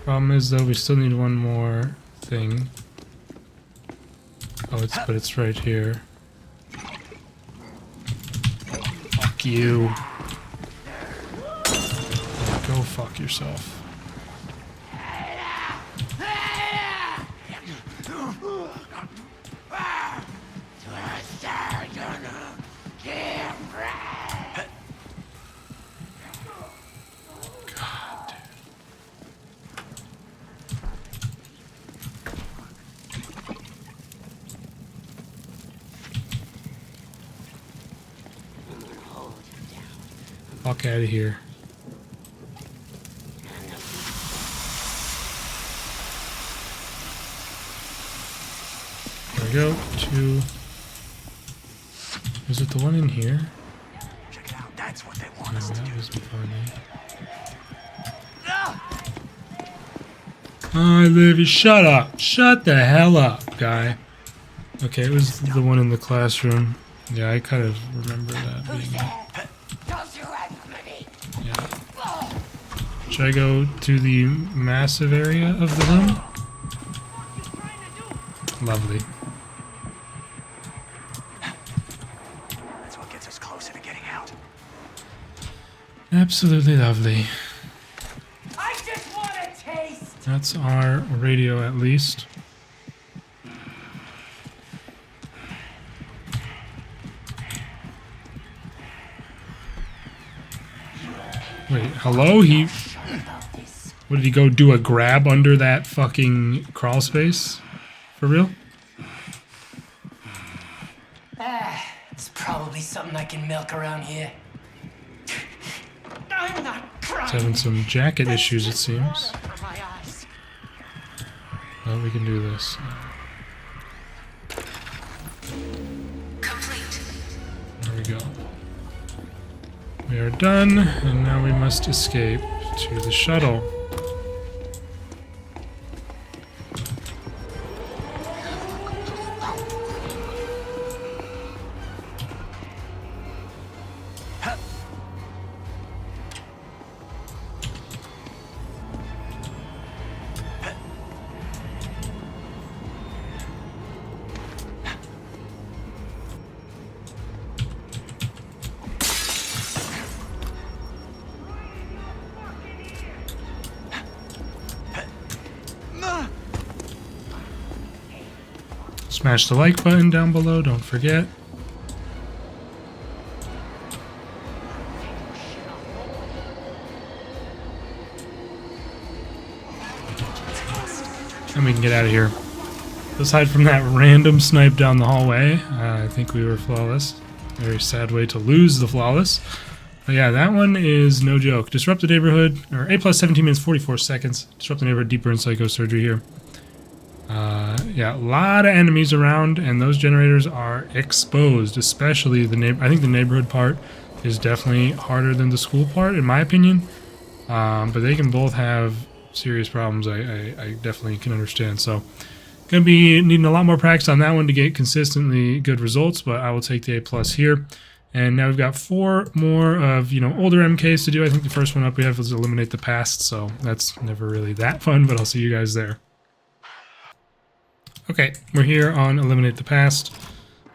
[SPEAKER 1] Problem is though, we still need one more thing. Oh, but it's right here. Fuck you. Go fuck yourself. Fuck out of here. There we go. 2. Is it the one in here?
[SPEAKER 4] Check it out. That's what they want
[SPEAKER 1] No,
[SPEAKER 4] us to do.
[SPEAKER 1] that was funny. I live you. Shut up. Shut the hell up, guy. Okay, it was the one in the classroom. Yeah, I kind of remember that being it.
[SPEAKER 2] Don't you anybody?
[SPEAKER 1] Yeah. Should I go to the massive area of the room? Lovely.
[SPEAKER 4] That's what gets us closer to getting out.
[SPEAKER 1] Absolutely lovely.
[SPEAKER 2] I just want a taste.
[SPEAKER 1] That's our radio at least. Wait, hello? What did he go do, a grab under that fucking crawl space? For real?
[SPEAKER 2] It's probably something I can milk around here. I'm not crying.
[SPEAKER 1] He's having some jacket issues, it seems.
[SPEAKER 2] For my eyes.
[SPEAKER 1] Well, we can do this.
[SPEAKER 5] Complete.
[SPEAKER 1] There we go. We are done, and now we must escape to the shuttle. Smash the like button down below, don't forget. And we can get out of here. Aside from that random snipe down the hallway, I think we were flawless. Very sad way to lose the flawless. But yeah, that one is no joke. Disrupt the neighborhood, or A plus 17 minutes 44 seconds. Disrupt the neighborhood, deeper in psychosurgery here. Yeah, a lot of enemies around, and those generators are exposed, especially the I think the neighborhood part is definitely harder than the school part, in my opinion. But they can both have serious problems. I definitely can understand. So, gonna be needing a lot more practice on that one to get consistently good results. But I will take the A+ here. And now we've got 4 more of older MKs to do. I think the first one up we have is eliminate the past. So that's never really that fun. But I'll see you guys there. Okay, we're here on Eliminate the Past.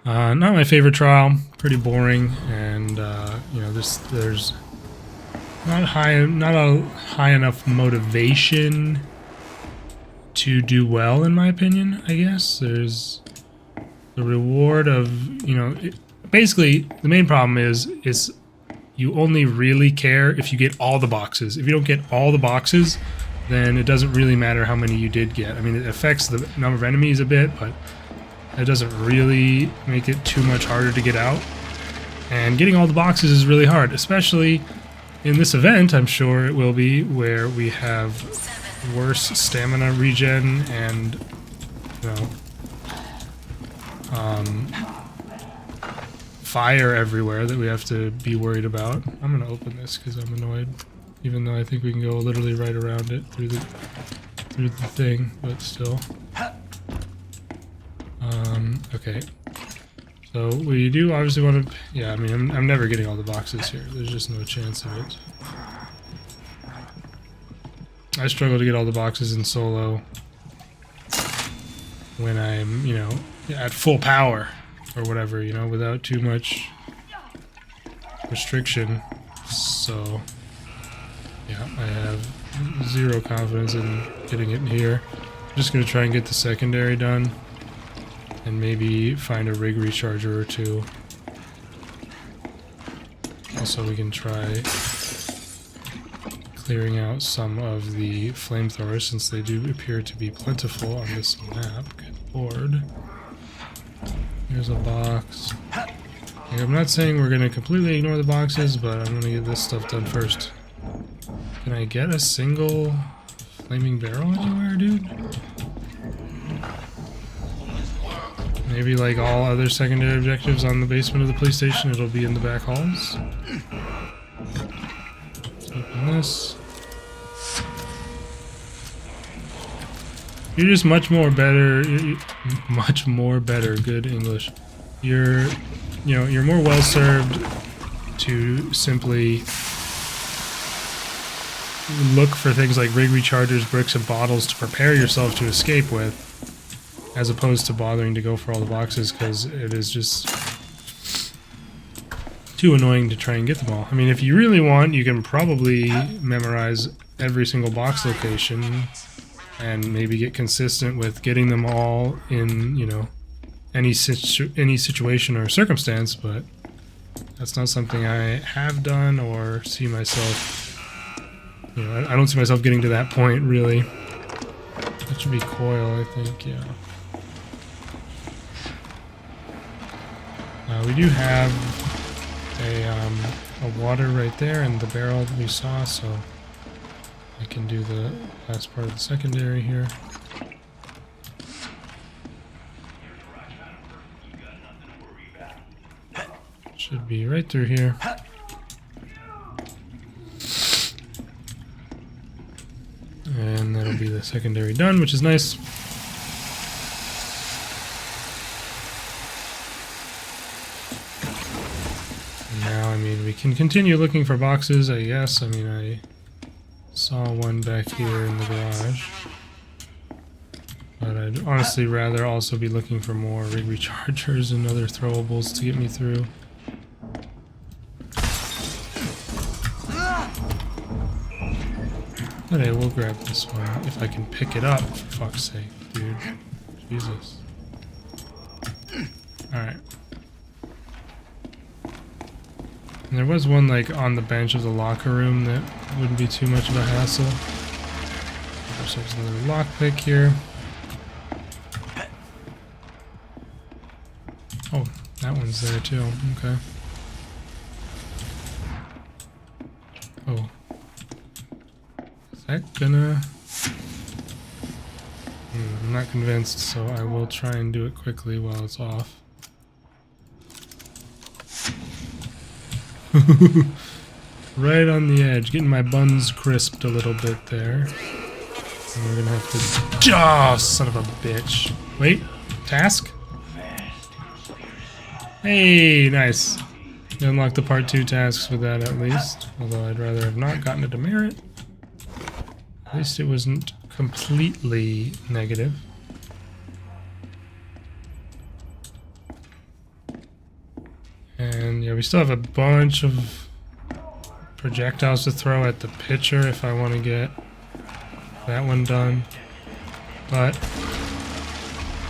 [SPEAKER 1] Not my favorite trial, pretty boring, and there's not a high enough motivation to do well, in my opinion. I guess there's the reward of basically the main problem is you only really care if you get all the boxes. If you don't get all the boxes, then it doesn't really matter how many you did get. I mean, it affects the number of enemies a bit, but it doesn't really make it too much harder to get out. And getting all the boxes is really hard, especially in this event. I'm sure it will be, where we have worse stamina regen and fire everywhere that we have to be worried about. I'm gonna open this because I'm annoyed. Even though I think we can go literally right around it through the thing, but still. Okay. So we do obviously want to. Yeah, I mean, I'm never getting all the boxes here. There's just no chance of it. I struggle to get all the boxes in solo when I'm, at full power or whatever, without too much restriction. So. Yeah, I have 0 confidence in getting it in here. I'm just going to try and get the secondary done. And maybe find a rig recharger or 2. Also, we can try clearing out some of the flamethrowers, since they do appear to be plentiful on this map. Good lord. Here's a box. Like, I'm not saying we're going to completely ignore the boxes, but I'm going to get this stuff done first. Can I get a single flaming barrel anywhere, dude? Maybe like all other secondary objectives on the basement of the police station, it'll be in the back halls. Let's open this. You're just much more better, good English. You're more well served to simply look for things like rig rechargers, bricks, and bottles to prepare yourself to escape with, as opposed to bothering to go for all the boxes, because it is just too annoying to try and get them all. I mean, if you really want, you can probably memorize every single box location and maybe get consistent with getting them all in, any situation or circumstance, but that's not something I have done or see myself. I don't see myself getting to that point, really. That should be coil, I think, yeah. We do have a water right there in the barrel that we saw, so I can do the last part of the secondary here. Should be right through here. And that'll be the secondary done, which is nice. And now, I mean, we can continue looking for boxes, I guess. I mean, I saw one back here in the garage. But I'd honestly rather also be looking for more rig rechargers and other throwables to get me through. Okay, we'll grab this one if I can pick it up, for fuck's sake, dude. Jesus. Alright. And there was one, like, on the bench of the locker room that wouldn't be too much of a hassle. Give ourselves another lockpick here. one's there too. Okay. Oh. Is that gonna... I'm not convinced, so I will try and do it quickly while it's off. Right on the edge, getting my buns crisped a little bit there. And we're gonna have to... Oh, son of a bitch. Wait, task? Hey, nice. You unlocked the part 2 tasks with that at least. Although I'd rather have not gotten a demerit. At least it wasn't completely negative. And yeah, we still have a bunch of projectiles to throw at the pitcher if I want to get that one done. But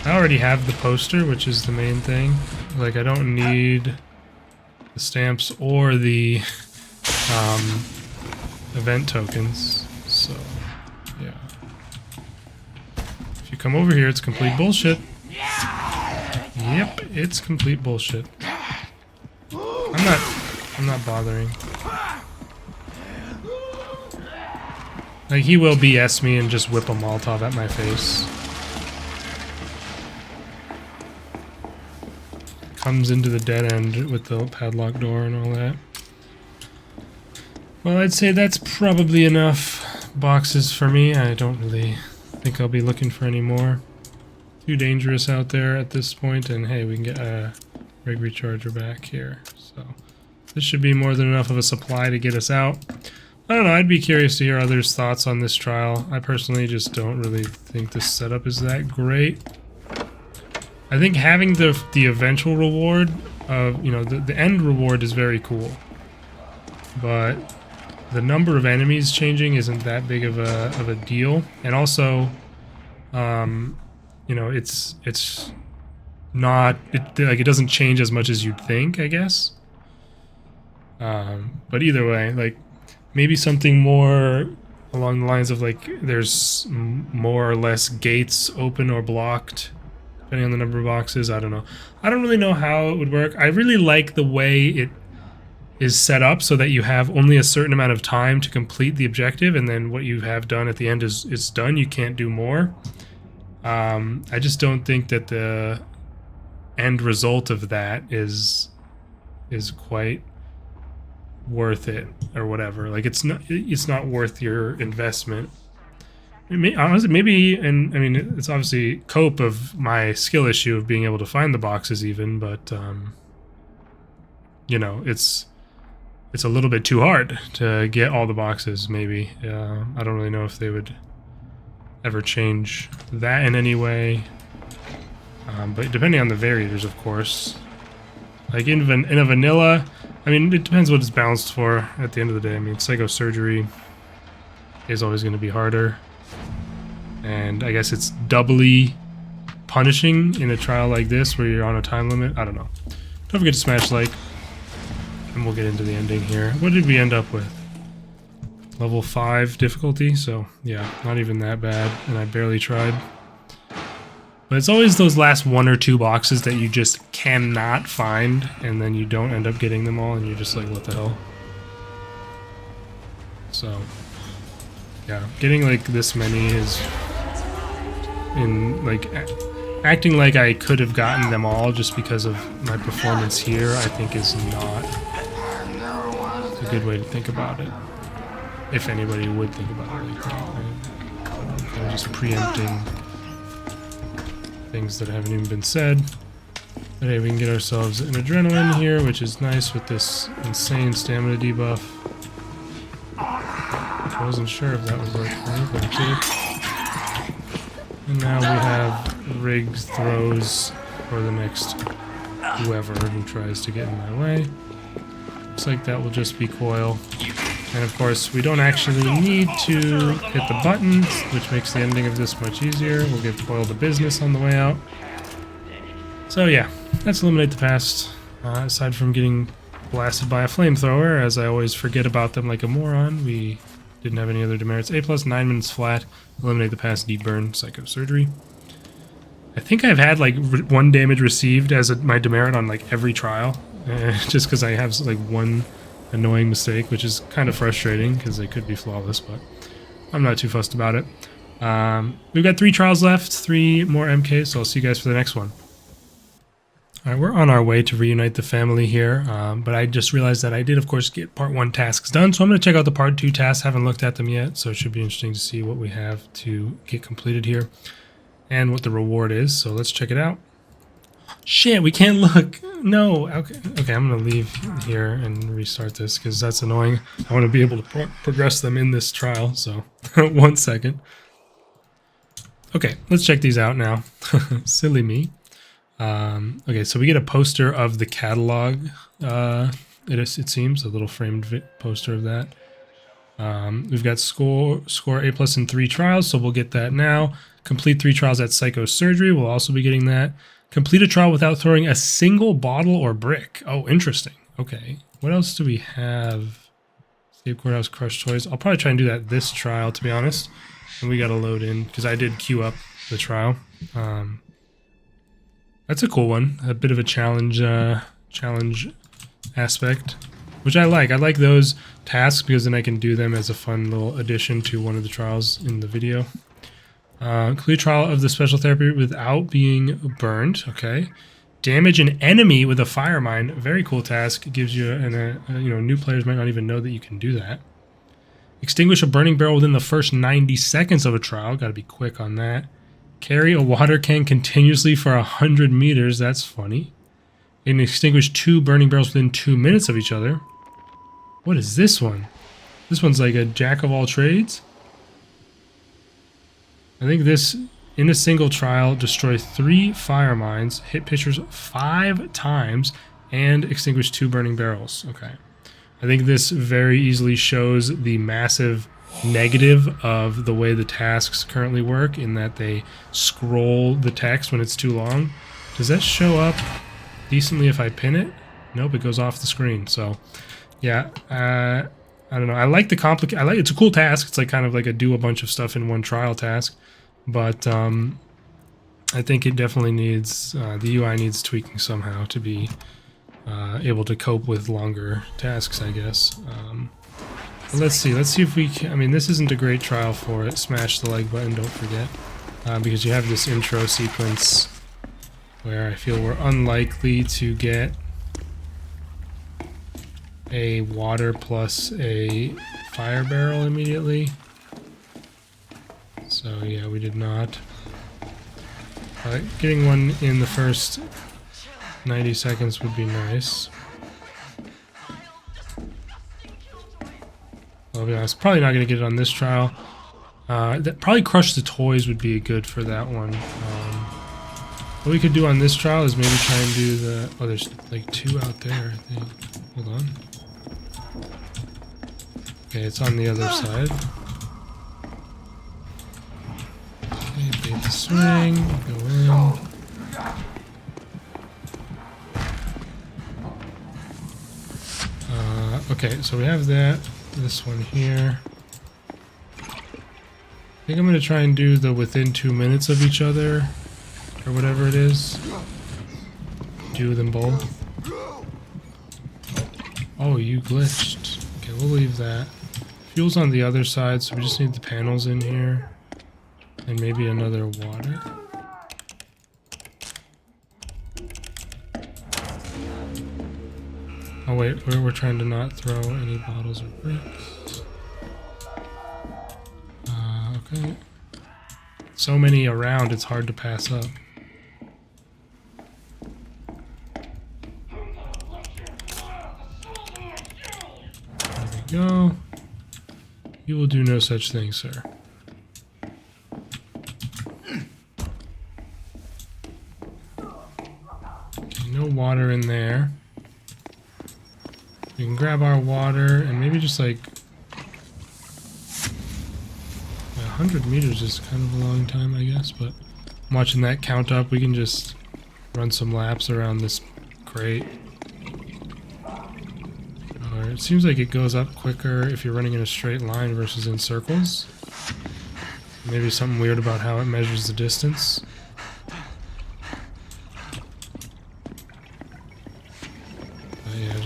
[SPEAKER 1] I already have the poster, which is the main thing. Like, I don't need the stamps or the event tokens. So, yeah. If you come over here, it's complete bullshit. Yep, it's complete bullshit. I'm not bothering. Like, he will BS me and just whip a Molotov at my face. Comes into the dead end with the padlock door and all that. Well, I'd say that's probably enough boxes for me. I don't really think I'll be looking for any more. Too dangerous out there at this point, and hey, we can get a rig recharger back here. So this should be more than enough of a supply to get us out. I don't know, I'd be curious to hear others' thoughts on this trial. I personally just don't really think this setup is that great. I think having the eventual reward of, you know, the end reward is very cool. But the number of enemies changing isn't that big of a deal. And also, you know, it's not, like, it doesn't change as much as you'd think, I guess. But either way, like, maybe something more along the lines of, like, there's more or less gates open or blocked, depending on the number of boxes. I don't know. I don't really know how it would work. I really like the way it is set up so that you have only a certain amount of time to complete the objective, and then what you have done at the end is it's done. You can't do more. I just don't think that the end result of that is quite worth it or whatever. Like, it's not worth your investment. Honestly, maybe, and I mean, it's obviously cope of my skill issue of being able to find the boxes even, but you know, it's a little bit too hard to get all the boxes, maybe. I don't really know if they would ever change that in any way. But depending on the variators, of course. Like in a vanilla, I mean, it depends what it's balanced for at the end of the day. I mean, psychosurgery is always going to be harder. And I guess it's doubly punishing in a trial like this where you're on a time limit. I don't know. Don't forget to smash like. And we'll get into the ending here. What did we end up with? Level 5 difficulty, so yeah, not even that bad, and I barely tried. But it's always those last 1 or 2 boxes that you just cannot find, and then you don't end up getting them all, and you're just like, what the hell? So, yeah, getting like this many is in like acting like I could have gotten them all just because of my performance here, I think is not a good way to think about it. If anybody would think about it like that, right? Kind of just preempting things that haven't even been said. But hey, we can get ourselves an adrenaline here, which is nice with this insane stamina debuff. I wasn't sure if that was like for me, but it did. And now we have rigs throws for the next whoever who tries to get in my way. Looks like that will just be coil. And of course, we don't actually need to hit the buttons, which makes the ending of this much easier. We'll give coil the business on the way out. So yeah, let's eliminate the past. Aside from getting blasted by a flamethrower, as I always forget about them like a moron, we didn't have any other demerits. A+, 9 minutes flat. Eliminate the past, deep burn, psychosurgery. I think I've had like 1 damage received as my demerit on like every trial, just because I have like one annoying mistake, which is kind of frustrating because they could be flawless, but I'm not too fussed about it. We've got 3 trials left, 3 more MKs, so I'll see you guys for the next one. Alright, we're on our way to reunite the family here, but I just realized that I did, of course, get part 1 tasks done, so I'm going to check out the part 2 tasks. Haven't looked at them yet, so it should be interesting to see what we have to get completed here and what the reward is, so let's check it out. Shit, we can't look! No! Okay, I'm going to leave here and restart this, because that's annoying. I want to be able to progress them in this trial, so 1 second. Okay, let's check these out now. Silly me. Okay, so we get a poster of the catalog, it seems, a little framed poster of that. We've got score A+ in 3 trials, so we'll get that now. Complete 3 trials at psychosurgery, we'll also be getting that. Complete a trial without throwing a single bottle or brick. Oh, interesting. Okay, what else do we have? Escape Courthouse Crush Toys. I'll probably try and do that this trial, to be honest. And we gotta load in, because I did queue up the trial. That's a cool one. A bit of a challenge aspect, which I like. I like those tasks because then I can do them as a fun little addition to one of the trials in the video. Clear trial of the special therapy without being burned. Okay. Damage an enemy with a fire mine. Very cool task. It gives you new players might not even know that you can do that. Extinguish a burning barrel within the first 90 seconds of a trial. Got to be quick on that. Carry a water can continuously for 100 meters. That's funny. And extinguish 2 burning barrels within 2 minutes of each other. What is this one? This one's like a jack of all trades. I think this, in a single trial, destroy 3 fire mines, hit pitchers 5 times, and extinguish 2 burning barrels. Okay. I think this very easily shows the massive negative of the way the tasks currently work, in that they scroll the text when it's too long. Does that show up decently if I pin it? Nope, it goes off the screen. So yeah, I don't know. I like the it's a cool task. It's like kind of like a do a bunch of stuff in one trial task, but I think it definitely needs the UI needs tweaking somehow to be able to cope with longer tasks, I guess. Let's see if we can. I mean, this isn't a great trial for it. Smash the like button, don't forget, because you have this intro sequence where I feel we're unlikely to get a water plus a fire barrel immediately. So yeah, we did not. Getting one in the first 90 seconds would be nice. I'll be honest, probably not going to get it on this trial. Probably Crush the Toys would be good for that one. What we could do on this trial is maybe try and do the... Oh, there's like 2 out there, I think. Hold on. Okay, it's on the other side. Okay, bait the swing, go in. Okay, so we have that. This one here. I think I'm going to try and do the within 2 minutes of each other, or whatever it is. Do them both. Oh, you glitched. Okay, we'll leave that. Fuel's on the other side, so we just need the panels in here. And maybe another water. Oh wait, we're trying to not throw any bottles or bricks. Okay. So many around, it's hard to pass up. There we go. You will do no such thing, sir. Okay, no water in there. We can grab our water and maybe just like 100 meters is kind of a long time, I guess, but I'm watching that count up. We can just run some laps around this crate. Or it seems like it goes up quicker if you're running in a straight line versus in circles. Maybe something weird about how it measures the distance.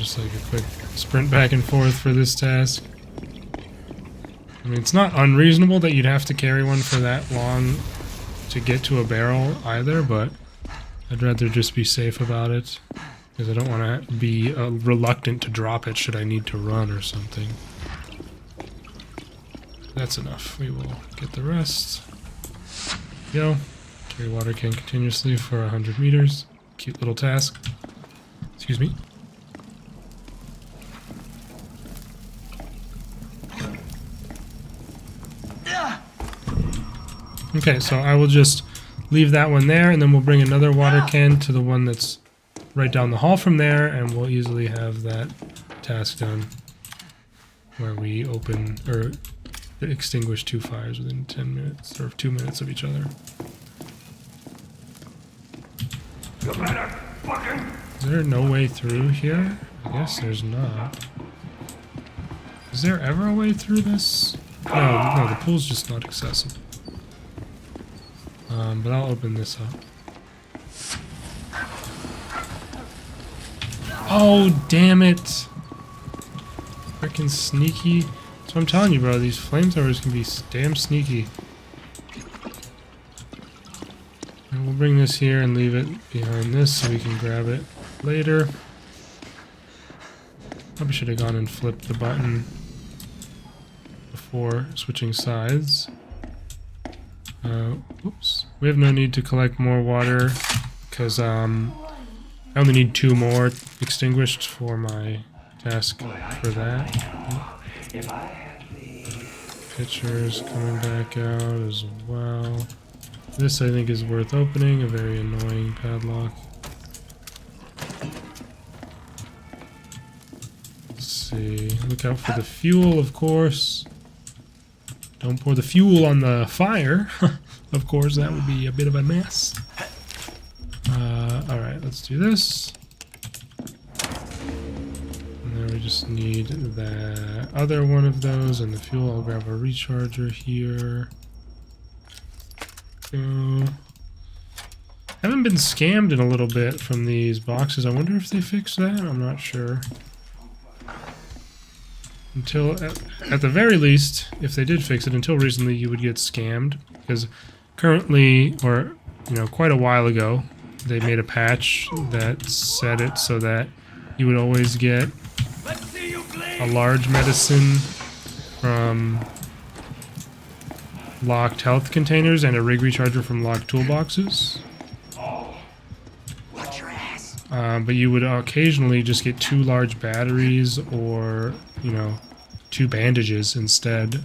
[SPEAKER 1] just like a quick sprint back and forth for this task. I mean, it's not unreasonable that you'd have to carry one for that long to get to a barrel either, but I'd rather just be safe about it, because I don't want to be reluctant to drop it should I need to run or something. That's enough. We will get the rest. Go. Carry water can continuously for 100 meters. Cute little task. Excuse me. Okay, so I will just leave that one there, and then we'll bring another water can to the one that's right down the hall from there, and we'll easily have that task done where we open or extinguish 2 fires within 10 minutes or 2 minutes of each other. Is there no way through here? I guess there's not. Is there ever a way through this? No, the pool's just not accessible. But I'll open this up. Oh, damn it! Freaking sneaky. That's what I'm telling you, bro. These flamethrowers can be damn sneaky. And we'll bring this here and leave it behind this so we can grab it later. Probably should have gone and flipped the button before switching sides. Oops. We have no need to collect more water because I only need 2 more extinguished for my task for that. Pitchers coming back out as well. This I think is worth opening, a very annoying padlock. Let's see, look out for the fuel, of course. Don't pour the fuel on the fire. Of course, that would be a bit of a mess. Alright, let's do this. And then we just need the other one of those and the fuel. I'll grab a recharger here. Haven't been scammed in a little bit from these boxes. I wonder if they fixed that. I'm not sure. Until, at the very least, if they did fix it, until recently you would get scammed. Because currently, or, you know, quite a while ago, they made a patch that set it so that you would always get a large medicine from locked health containers and a rig recharger from locked toolboxes. But you would occasionally just get 2 large batteries or, you know, 2 bandages instead.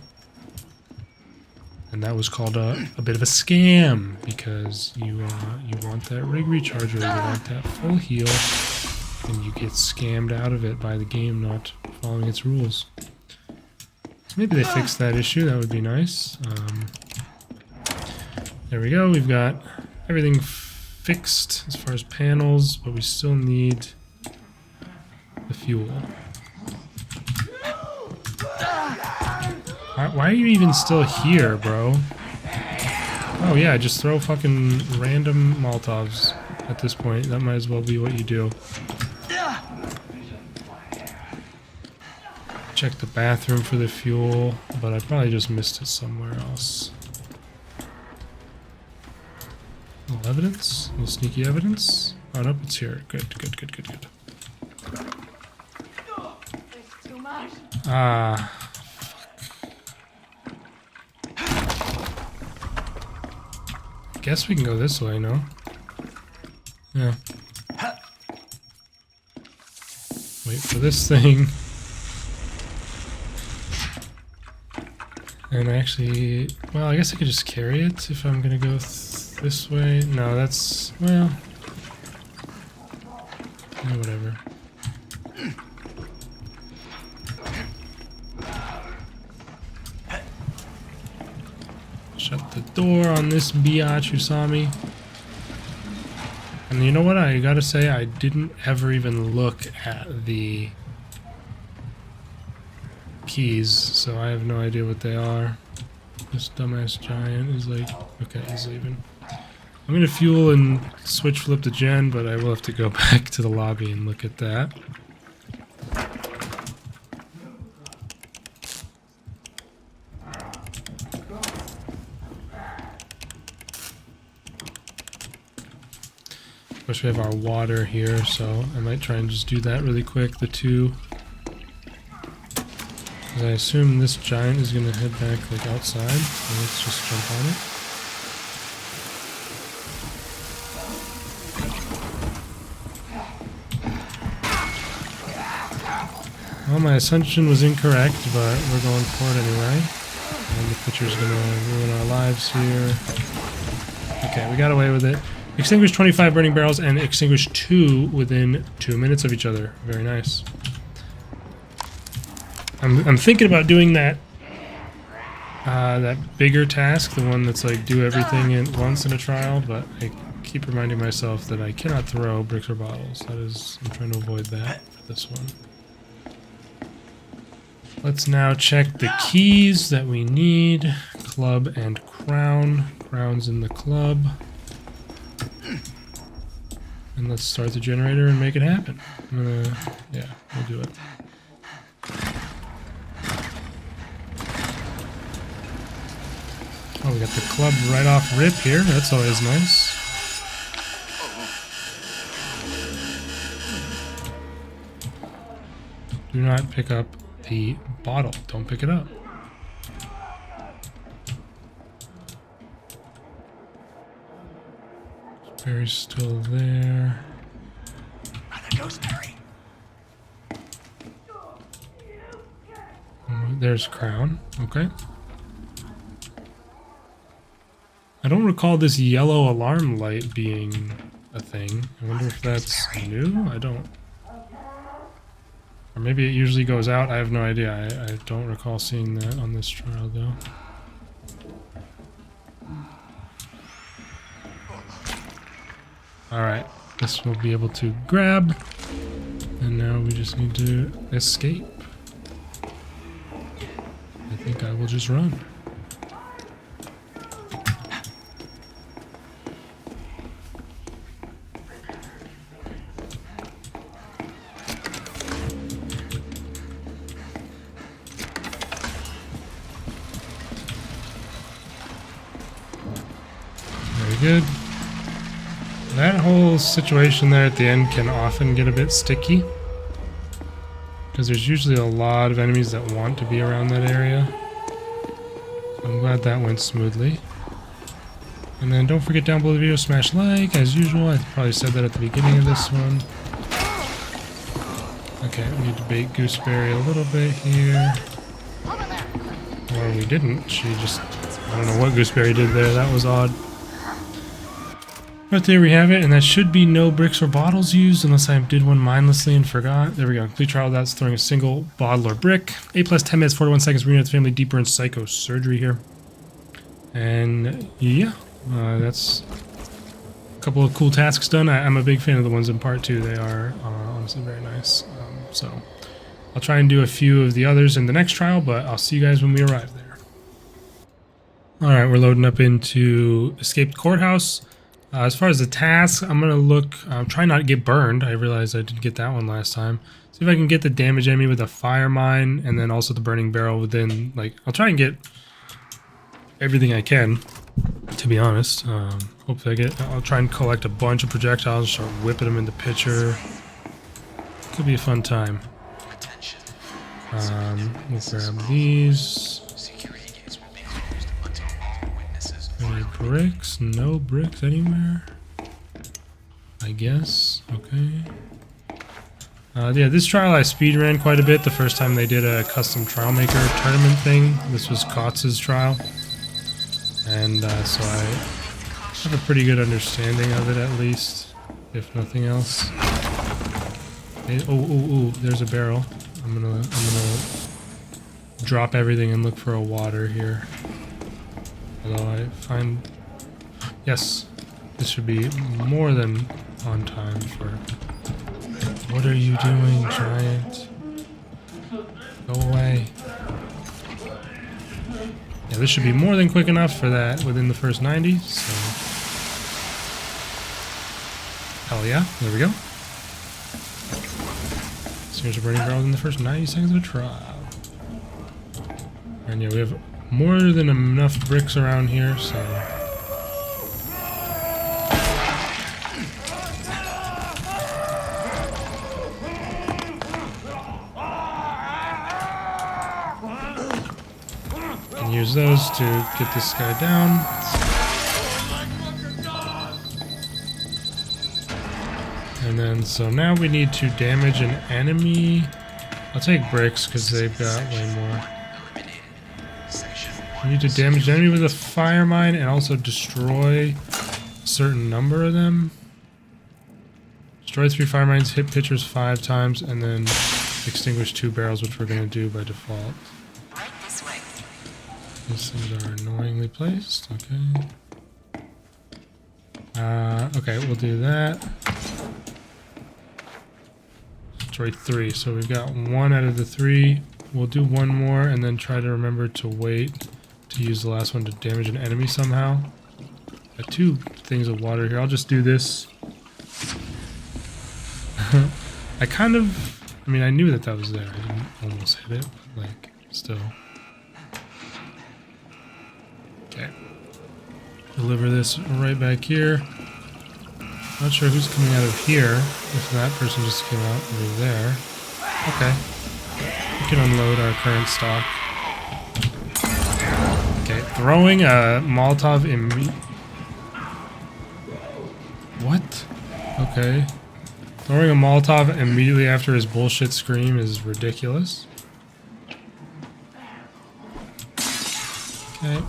[SPEAKER 1] And that was called a bit of a scam because you want that rig recharger, you want that full heal, and you get scammed out of it by the game not following its rules. So maybe they fixed that issue, that would be nice. There we go, we've got everything fixed as far as panels, but we still need the fuel. Why are you even still here, bro? Oh yeah, just throw fucking random Molotovs at this point. That might as well be what you do. Check the bathroom for the fuel, but I probably just missed it somewhere else. A little evidence? A little sneaky evidence? Oh, nope, it's here. Good, good, good, good, good. Ah. Guess we can go this way, no? Yeah. Wait for this thing. And actually, well, I guess I could just carry it if I'm gonna go this way. No, that's, well, yeah, whatever. Shut the door on this biatch who saw me. And you know what? I gotta say, I didn't ever even look at the keys, so I have no idea what they are. This dumbass giant is like, okay, he's leaving. I'm gonna fuel and switch flip to Gen, but I will have to go back to the lobby and look at that. course, we have our water here, so I might try and just do that really quick. The two. Because I assume this giant is going to head back like outside. So let's just jump on it. Well, my assumption was incorrect, but we're going for it anyway. And the pitcher's going to ruin our lives here. Okay, we got away with it. Extinguish 25 burning barrels and extinguish 2 within 2 minutes of each other. Very nice. I'm thinking about doing that that bigger task, the one that's like do everything at once in a trial, but I keep reminding myself that I cannot throw bricks or bottles. That is, I'm trying to avoid that for this one. Let's now check the keys that we need. Club and crown. Crown's in the club. And let's start the generator and make it happen. I'm gonna, yeah, we'll do it. Oh, we got the club right off rip here. That's always nice. Do not pick up the bottle. Don't pick it up. Berry's still there. Oh, there's crown. Okay. I don't recall this yellow alarm light being a thing. I wonder if that's new? I don't. Or maybe it usually goes out. I have no idea. I don't recall seeing that on this trial, though. Alright. This we'll be able to grab. And now we just need to escape. I think I will just run. Good. That whole situation there at the end can often get a bit sticky, because there's usually a lot of enemies that want to be around that area. So I'm glad that went smoothly. And then don't forget down below the video, smash like as usual. I probably said that at the beginning of this one. Okay, we need to bait Gooseberry a little bit here. Or we didn't. She just, I don't know what Gooseberry did there. That was odd. But there we have it, and that should be no bricks or bottles used unless I did one mindlessly and forgot. There we go. Complete trial without throwing a single bottle or brick. 8 plus 10 minutes, 41 seconds. Reunite the family deeper in psychosurgery here. And yeah, that's a couple of cool tasks done. I'm a big fan of the ones in part 2. They are honestly very nice. So I'll try and do a few of the others in the next trial, but I'll see you guys when we arrive there. Alright, we're loading up into Escaped Courthouse. As far as the task, I'm going to look, try not to get burned. I realized I didn't get that one last time. See if I can get the damage enemy with a fire mine, and then also the burning barrel within, like, I'll try and get everything I can, to be honest. Hopefully I'll try and collect a bunch of projectiles and start whipping them in the pitcher. Could be a fun time. We'll grab these. Any bricks? No bricks anywhere? I guess. Okay. Yeah, this trial I speedran quite a bit the first time they did a custom trial maker tournament thing. This was Kotz's trial. And so I have a pretty good understanding of it at least, if nothing else. Oh, there's a barrel. I'm gonna drop everything and look for a water here. Although I find, yes, this should be more than on time for. What are you doing, giant? Go away. Yeah, this should be more than quick enough for that within the first 90, so. Hell yeah, there we go. So here's a burning barrel in the first 90 seconds of a trial. And yeah, we have more than enough bricks around here, so. use those to get this guy down. And then, so now we need to damage an enemy. I'll take bricks because they've got way more. We need to damage an enemy with a fire mine and also destroy a certain number of them. Destroy 3 fire mines, hit pitchers 5 times, and then extinguish 2 barrels, which we're going to do by default.
[SPEAKER 5] Right this way.
[SPEAKER 1] These things are annoyingly placed. Okay. Okay, we'll do that. Destroy 3. So we've got 1 out of the 3. We'll do 1 more and then try to remember to wait to use the last one to damage an enemy somehow. Got 2 things of water here. I'll just do this. I mean, I knew that was there. I didn't almost hit it, but, like, still. Okay. Deliver this right back here. Not sure who's coming out of here. If that person just came out over there. Okay. We can unload our current stock. Okay, throwing a Molotov in me. What? Okay. Throwing a Molotov immediately after his bullshit scream is ridiculous. Okay.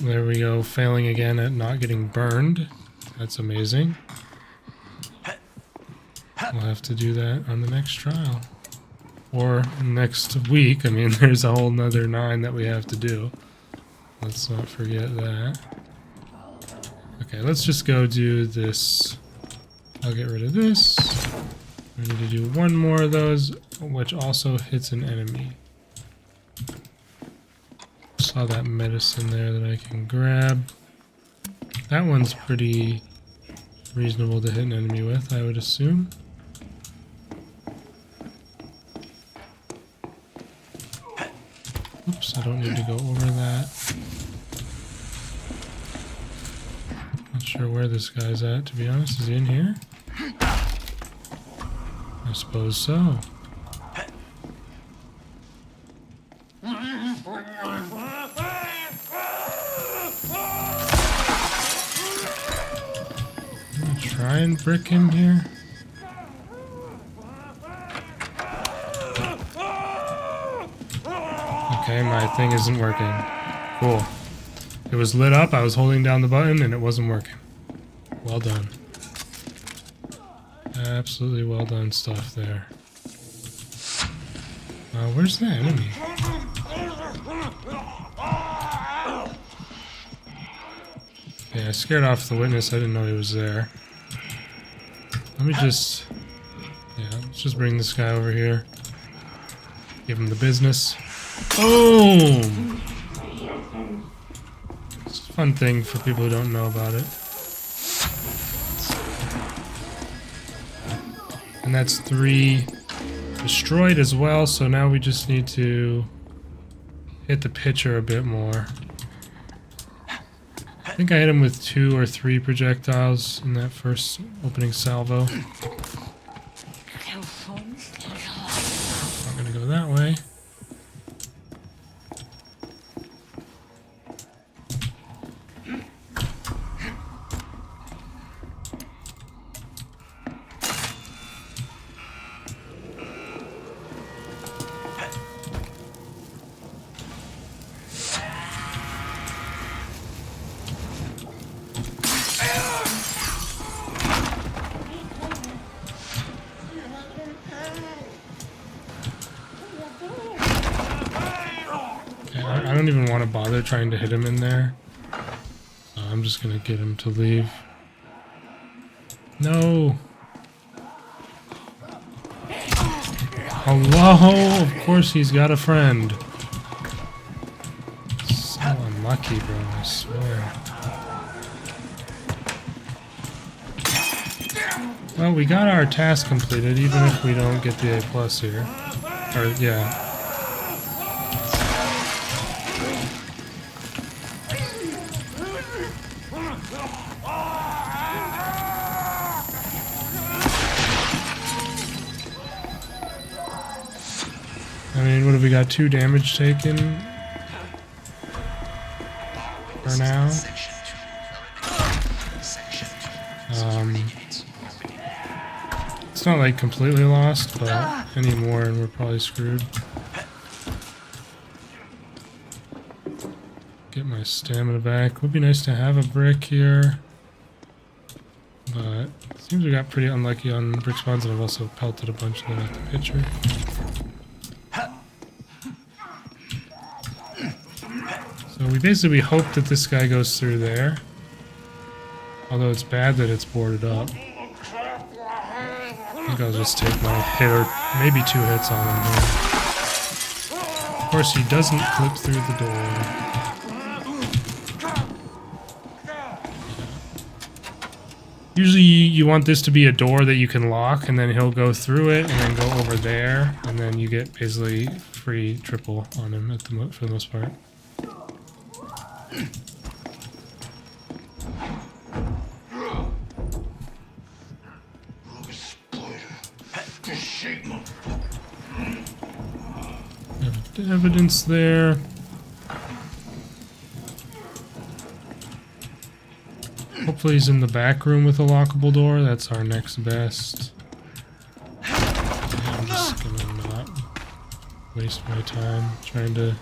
[SPEAKER 1] There we go, failing again at not getting burned. That's amazing. We'll have to do that on the next trial. Or next week. I mean, there's a whole nother 9 that we have to do. Let's not forget that. Okay, let's just go do this. I'll get rid of this. We need to do 1 more of those, which also hits an enemy. Saw that medicine there that I can grab. That one's pretty reasonable to hit an enemy with, I would assume. Oops, I don't need to go over that. Not sure where this guy's at, to be honest. Is he in here? I suppose so. Try and brick him here. Okay, my thing isn't working. Cool. It was lit up, I was holding down the button, and it wasn't working. Well done. Absolutely well done stuff there. Where's the enemy? Yeah, I scared off the witness, I didn't know he was there. Let me just... yeah, let's just bring this guy over here. Give him the business. Boom! It's a fun thing for people who don't know about it. And that's 3 destroyed as well, so now we just need to hit the pitcher a bit more. I think I hit him with 2 or 3 projectiles in that first opening salvo. I'm gonna go that way. I don't even want to bother trying to hit him in there. I'm just gonna get him to leave. No! Hello! Of course he's got a friend. So unlucky, bro, I swear. Well, we got our task completed, even if we don't get the A+ here. Or, yeah. have we got? 2 damage taken for now. It's not like completely lost, but anymore and we're probably screwed. Get my stamina back. Would be nice to have a brick here. But it seems we got pretty unlucky on brick spawns, and I've also pelted a bunch of them at the pitcher. So we basically hope that this guy goes through there. Although it's bad that it's boarded up. I think I'll just take my hit, or maybe 2 hits on him here. Of course, he doesn't clip through the door. Usually you want this to be a door that you can lock, and then he'll go through it and then go over there, and then you get basically free triple on him at the for the most part. Evidence there. Hopefully he's in the back room with a lockable door. That's our next best. I'm just gonna not waste my time trying to...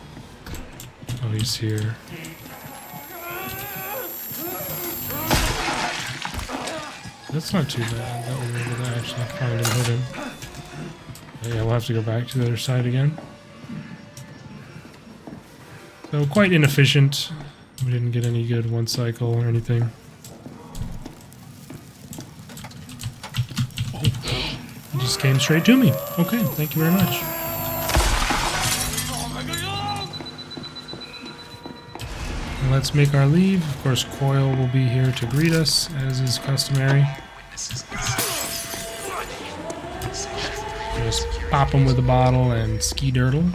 [SPEAKER 1] Oh, he's here. That's not too bad. That was able to actually find and hit him. Yeah, we'll have to go back to the other side again. So quite inefficient. We didn't get any good one cycle or anything. Oh, it just came straight to me. Okay, thank you very much. And let's make our leave. Of course, Coil will be here to greet us, as is customary. Just pop him with a bottle and ski-dirtle.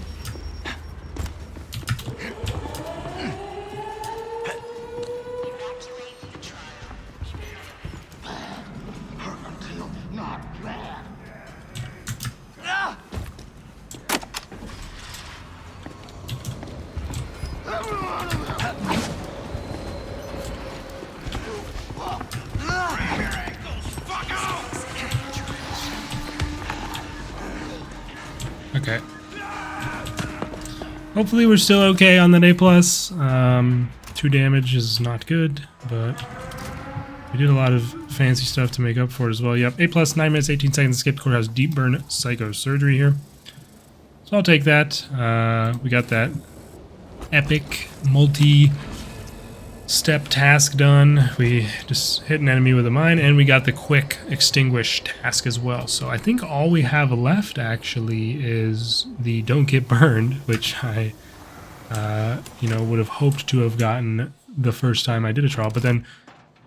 [SPEAKER 1] Okay. Hopefully we're still okay on that A+. 2 damage is not good, but we did a lot of fancy stuff to make up for it as well. Yep, A+, 9 minutes, 18 seconds. Skipped courthouse, deep burn, psychosurgery here. So I'll take that. We got that epic multi-step task done. We just hit an enemy with a mine, and we got the quick extinguish task as well. So I think all we have left actually is the don't get burned, which I would have hoped to have gotten the first time I did a trial. But then,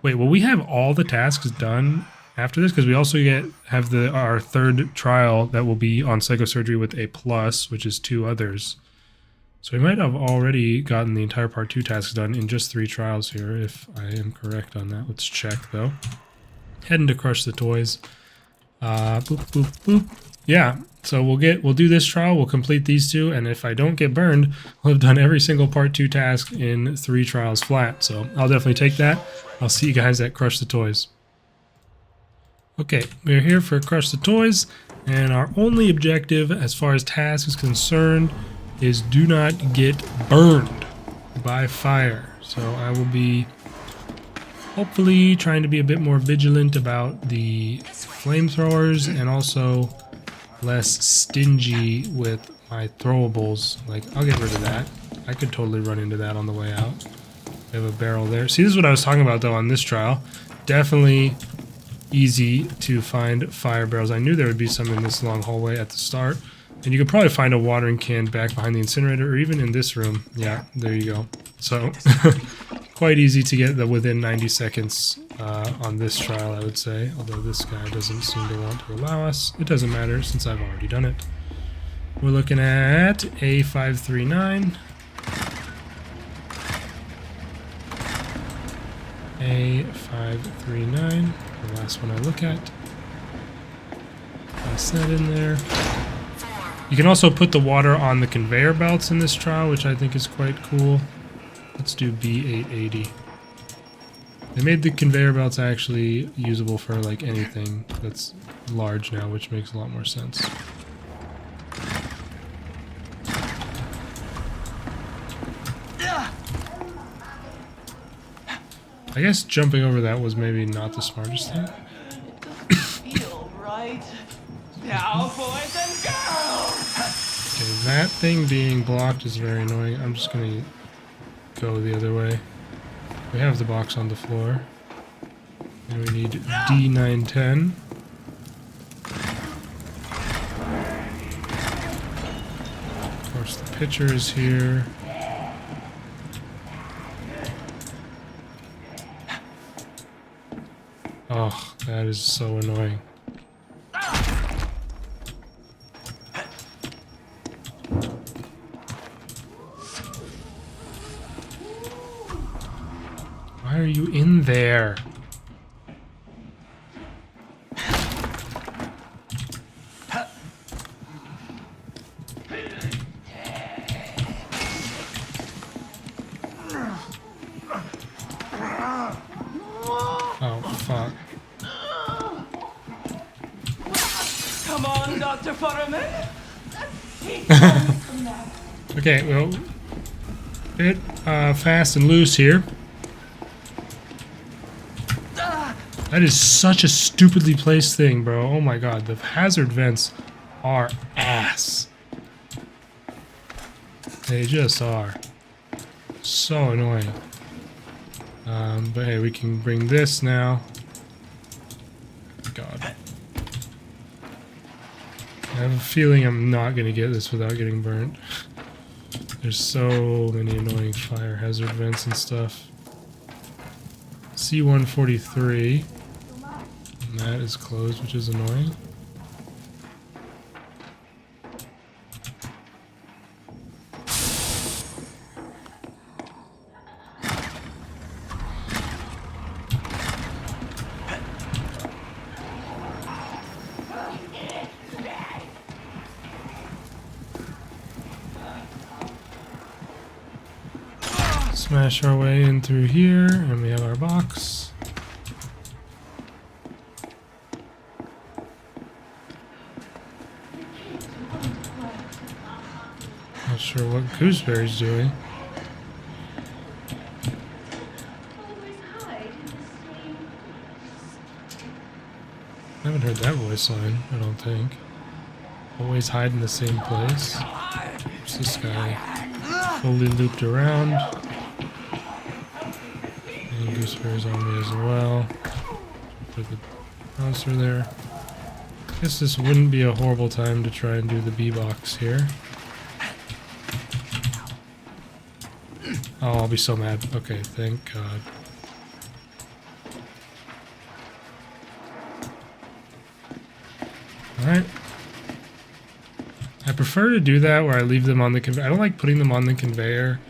[SPEAKER 1] wait, will we have all the tasks done after this? Because we also have our 3rd trial that will be on psychosurgery with A+, which is 2 others. So we might have already gotten the entire part 2 tasks done in just 3 trials here, if I am correct on that. Let's check, though. Heading to crush the toys. Boop, boop, boop. Yeah, so we'll do this trial, we'll complete these 2, and if I don't get burned, we'll have done every single part 2 task in 3 trials flat. So I'll definitely take that. I'll see you guys at Crush the Toys. Okay, we're here for Crush the Toys, and our only objective as far as task is concerned is do not get burned by fire. So I will be hopefully trying to be a bit more vigilant about the flamethrowers and also less stingy with my throwables. Like, I'll get rid of that. I could totally run into that on the way out. We have a barrel there. See, this is what I was talking about though on this trial. Definitely easy to find fire barrels. I knew there would be some in this long hallway at the start. And you could probably find a watering can back behind the incinerator, or even in this room. Yeah, there you go. So, quite easy to get the within 90 seconds on this trial, I would say. Although this guy doesn't seem to want to allow us. It doesn't matter, since I've already done it. We're looking at A539. A539, the last one I look at. Pass that in there. You can also put the water on the conveyor belts in this trial, which I think is quite cool. Let's do B880. They made the conveyor belts actually usable for like anything that's large now, which makes a lot more sense. I guess jumping over that was maybe not the smartest thing.
[SPEAKER 2] Feel right. Now, boys and girls.
[SPEAKER 1] Okay, that thing being blocked is very annoying. I'm just gonna go the other way. We have the box on the floor. And we need D910. Of course, the pitcher is here. Oh, that is so annoying. Why are you in there? Oh, fuck.
[SPEAKER 2] Come on, Dr. Futterman.
[SPEAKER 1] Okay, well, bit fast and loose here. That is such a stupidly placed thing, bro. Oh my god, the hazard vents are ass. They just are. So annoying. But hey, we can bring this now. God. I have a feeling I'm not gonna get this without getting burnt. There's so many annoying fire hazard vents and stuff. C-143. And that is closed, which is annoying. Smash our way in through here, and we have our box. Not sure what Gooseberry's doing. I haven't heard that voice line, I don't think. Always hide in the same place. What's this guy? Fully looped around. And Gooseberry's on me as well. Put the monster there. Guess this wouldn't be a horrible time to try and do the B-box here. Oh, I'll be so mad. Okay, thank God. Alright. I prefer to do that where I leave them on the conveyor. I don't like putting them on the conveyor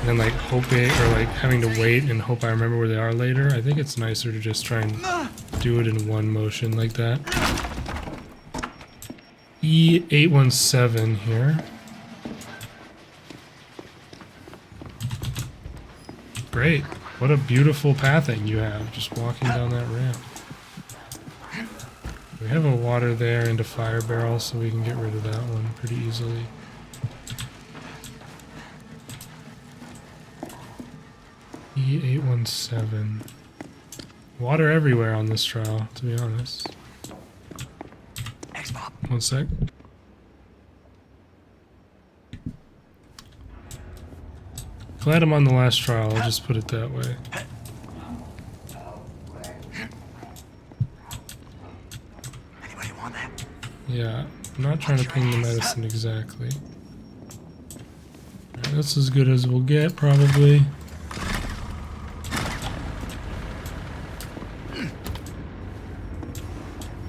[SPEAKER 1] and then like hoping or like having to wait and hope I remember where they are later. I think it's nicer to just try and do it in one motion like that. E817 here. Great. What a beautiful pathing you have just walking down that ramp. We have a water there and a fire barrel, so we can get rid of that one pretty easily. E817. Water everywhere on this trial, to be honest. One sec. Glad I'm on the last trial, I'll just put it that way.
[SPEAKER 4] Anybody want that?
[SPEAKER 1] Yeah, I'm not trying to ping the medicine exactly. Alright, that's as good as we'll get, probably.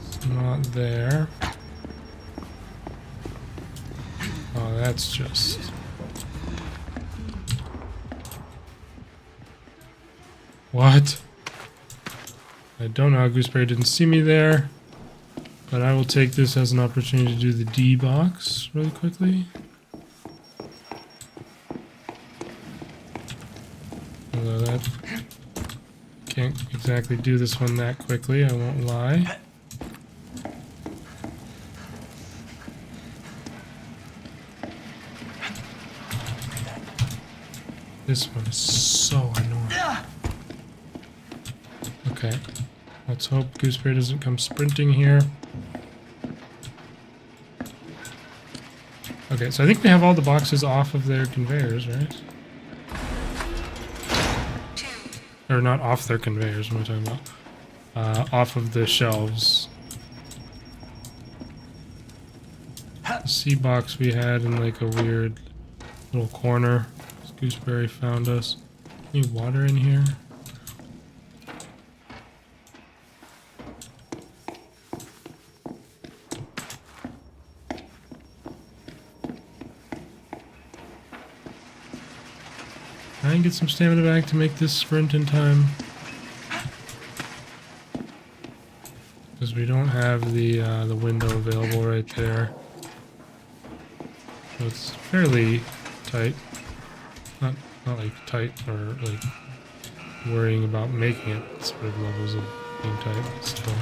[SPEAKER 1] It's not there. Oh, that's just... What? I don't know how Gooseberry didn't see me there. But I will take this as an opportunity to do the D box really quickly. Although that can't exactly do this one that quickly, I won't lie. This one is so annoying. Okay, let's hope Gooseberry doesn't come sprinting here. Okay, so I think we have all the boxes off of their conveyors, right? Or not off their conveyors, what am I talking about? Off of the shelves. The C box we had in like a weird little corner. Gooseberry found us. Any water in here? Try and get some stamina back to make this sprint in time. Because we don't have the window available right there. So it's fairly tight. Not like tight or like worrying about making it sort of levels of being tight, but still.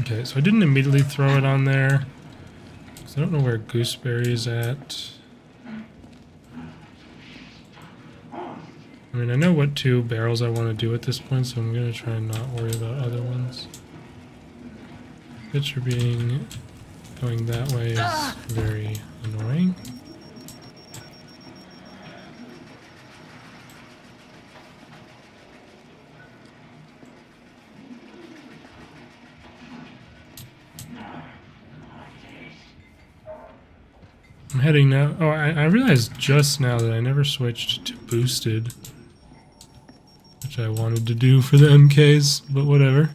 [SPEAKER 1] Okay, so I didn't immediately throw it on there, because I don't know where Gooseberry is at. I mean, I know what 2 barrels I want to do at this point, so I'm going to try and not worry about other ones. Picture being going that way is very annoying. I'm heading now. Oh, I realized just now that I never switched to boosted, which I wanted to do for the MKs, but whatever.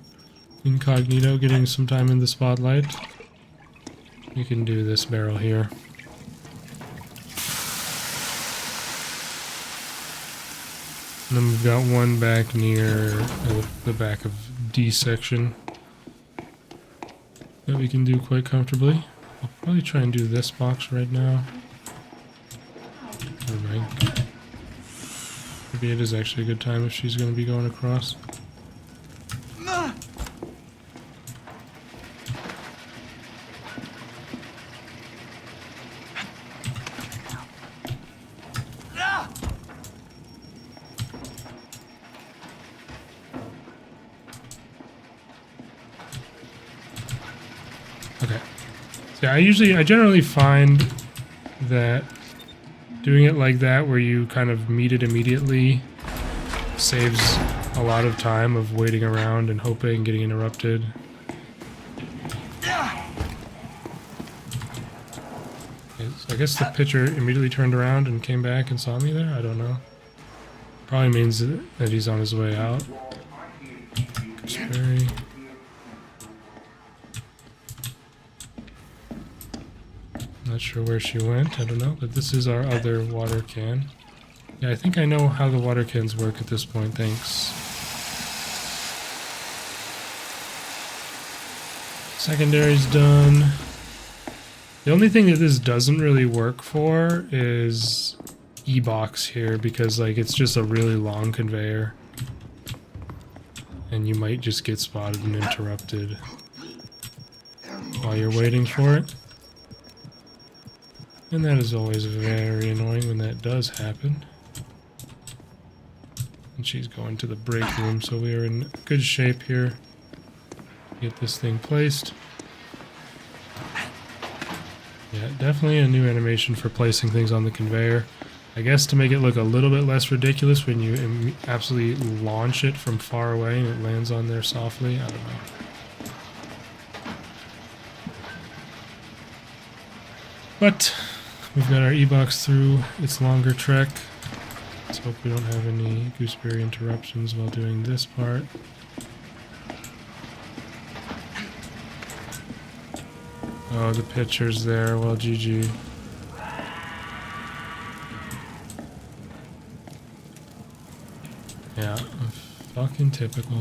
[SPEAKER 1] Incognito, getting some time in the spotlight. You can do this barrel here. And then we've got one back near the back of D section that we can do quite comfortably. I'll probably try and do this box right now. Never mind. Maybe it is actually a good time if she's going to be going across. Okay. So I generally find that doing it like that, where you kind of meet it immediately, saves a lot of time of waiting around and hoping, getting interrupted. Okay, so I guess the pitcher immediately turned around and came back and saw me there? I don't know. Probably means that he's on his way out. Gooseberry. Not sure where she went, I don't know, but this is our other water can. Yeah, I think I know how the water cans work at this point, thanks. Secondary's done. The only thing that this doesn't really work for is E-box here, because like it's just a really long conveyor. And you might just get spotted and interrupted while you're waiting for it. And that is always very annoying when that does happen. And she's going to the break room, so we are in good shape here. Get this thing placed. Yeah, definitely a new animation for placing things on the conveyor. I guess to make it look a little bit less ridiculous when you absolutely launch it from far away and it lands on there softly. I don't know. But we've got our E-box through its longer trek. Let's hope we don't have any Gooseberry interruptions while doing this part. Oh, the pitcher's there. Well, GG. Fucking typical.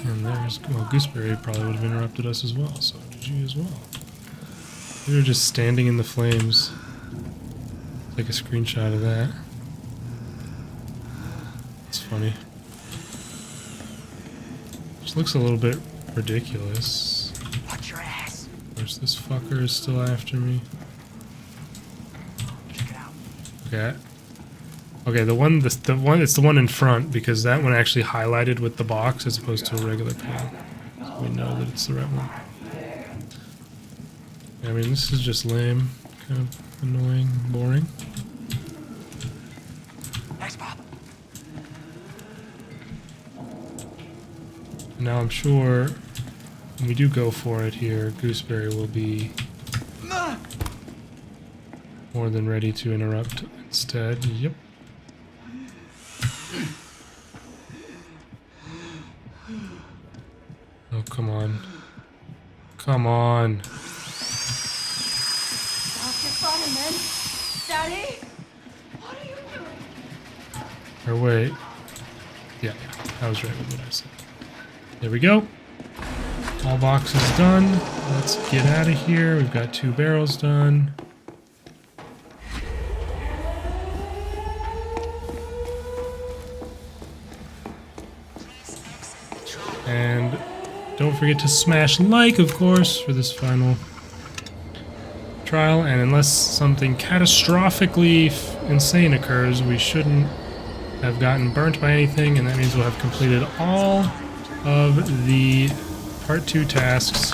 [SPEAKER 1] And there's, well, Gooseberry probably would have interrupted us as well, so did you as well. We were just standing in the flames. Take a screenshot of that. It's funny. Just looks a little bit ridiculous.
[SPEAKER 4] Watch your ass.
[SPEAKER 1] Of course, this fucker is still after me.
[SPEAKER 4] Check it out.
[SPEAKER 1] Okay. Okay, it's the one in front because that one actually highlighted with the box as opposed to a regular pane. So we know that it's the right one. I mean, this is just lame, kind of annoying, boring.
[SPEAKER 4] Thanks, Bob.
[SPEAKER 1] Now I'm sure when we do go for it here, Gooseberry will be more than ready to interrupt instead. Yep. Oh, come on. Come on.
[SPEAKER 2] Off your bottom, man. Daddy? What are you doing?
[SPEAKER 1] Or wait. Yeah, I was right with what I said. There we go. All boxes done. Let's get out of here. We've got 2 barrels done. And don't forget to smash like, of course, for this final trial. And unless something catastrophically insane occurs, we shouldn't have gotten burnt by anything, and that means we'll have completed all of the part 2 tasks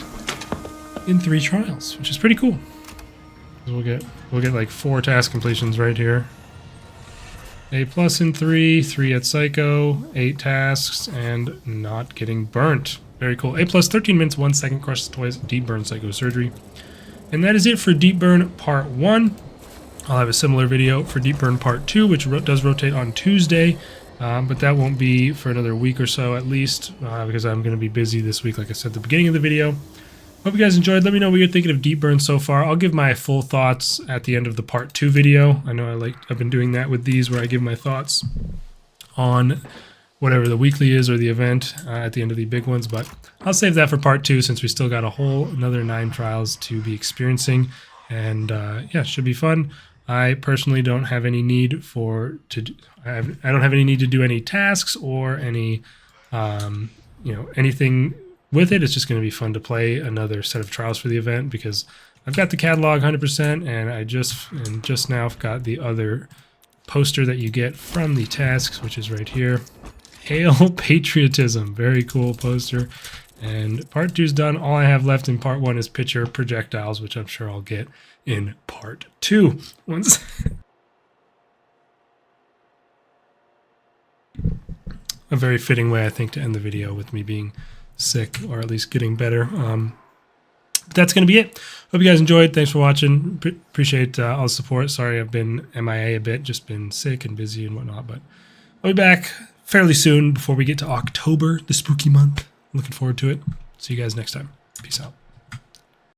[SPEAKER 1] in 3 trials, which is pretty cool. We'll get like 4 task completions right here. A+ in 3, 3 at Psycho, 8 tasks, and not getting burnt. Very cool. A+, 13 minutes, 1 second, crushes twice, deep burn Psycho surgery. And that is it for Deep Burn Part 1. I'll have a similar video for Deep Burn Part 2, which does rotate on Tuesday, but that won't be for another week or so at least, because I'm going to be busy this week, like I said at the beginning of the video. Hope you guys enjoyed. Let me know what you're thinking of Deep Burn so far. I'll give my full thoughts at the end of the Part 2 video. I know I've been doing that with these, where I give my thoughts on whatever the weekly is or the event at the end of the big ones, but I'll save that for Part 2 since we still got another 9 trials to be experiencing, and yeah, it should be fun. I personally don't have any need I don't have any need to do any tasks or any anything with it. It's just going to be fun to play another set of trials for the event because I've got the catalog 100%, and I just now got the other poster that you get from the tasks, which is right here. Hail Patriotism. Very cool poster. And Part 2 is done. All I have left in Part 1 is picture projectiles, which I'm sure I'll get in Part 2. Once a very fitting way, I think, to end the video with me being sick, or at least getting better. But that's going to be it. Hope you guys enjoyed. Thanks for watching. Appreciate all the support. Sorry I've been MIA a bit, just been sick and busy and whatnot, but I'll be back fairly soon before we get to October, the spooky month. Looking forward to it. See you guys next time. Peace out.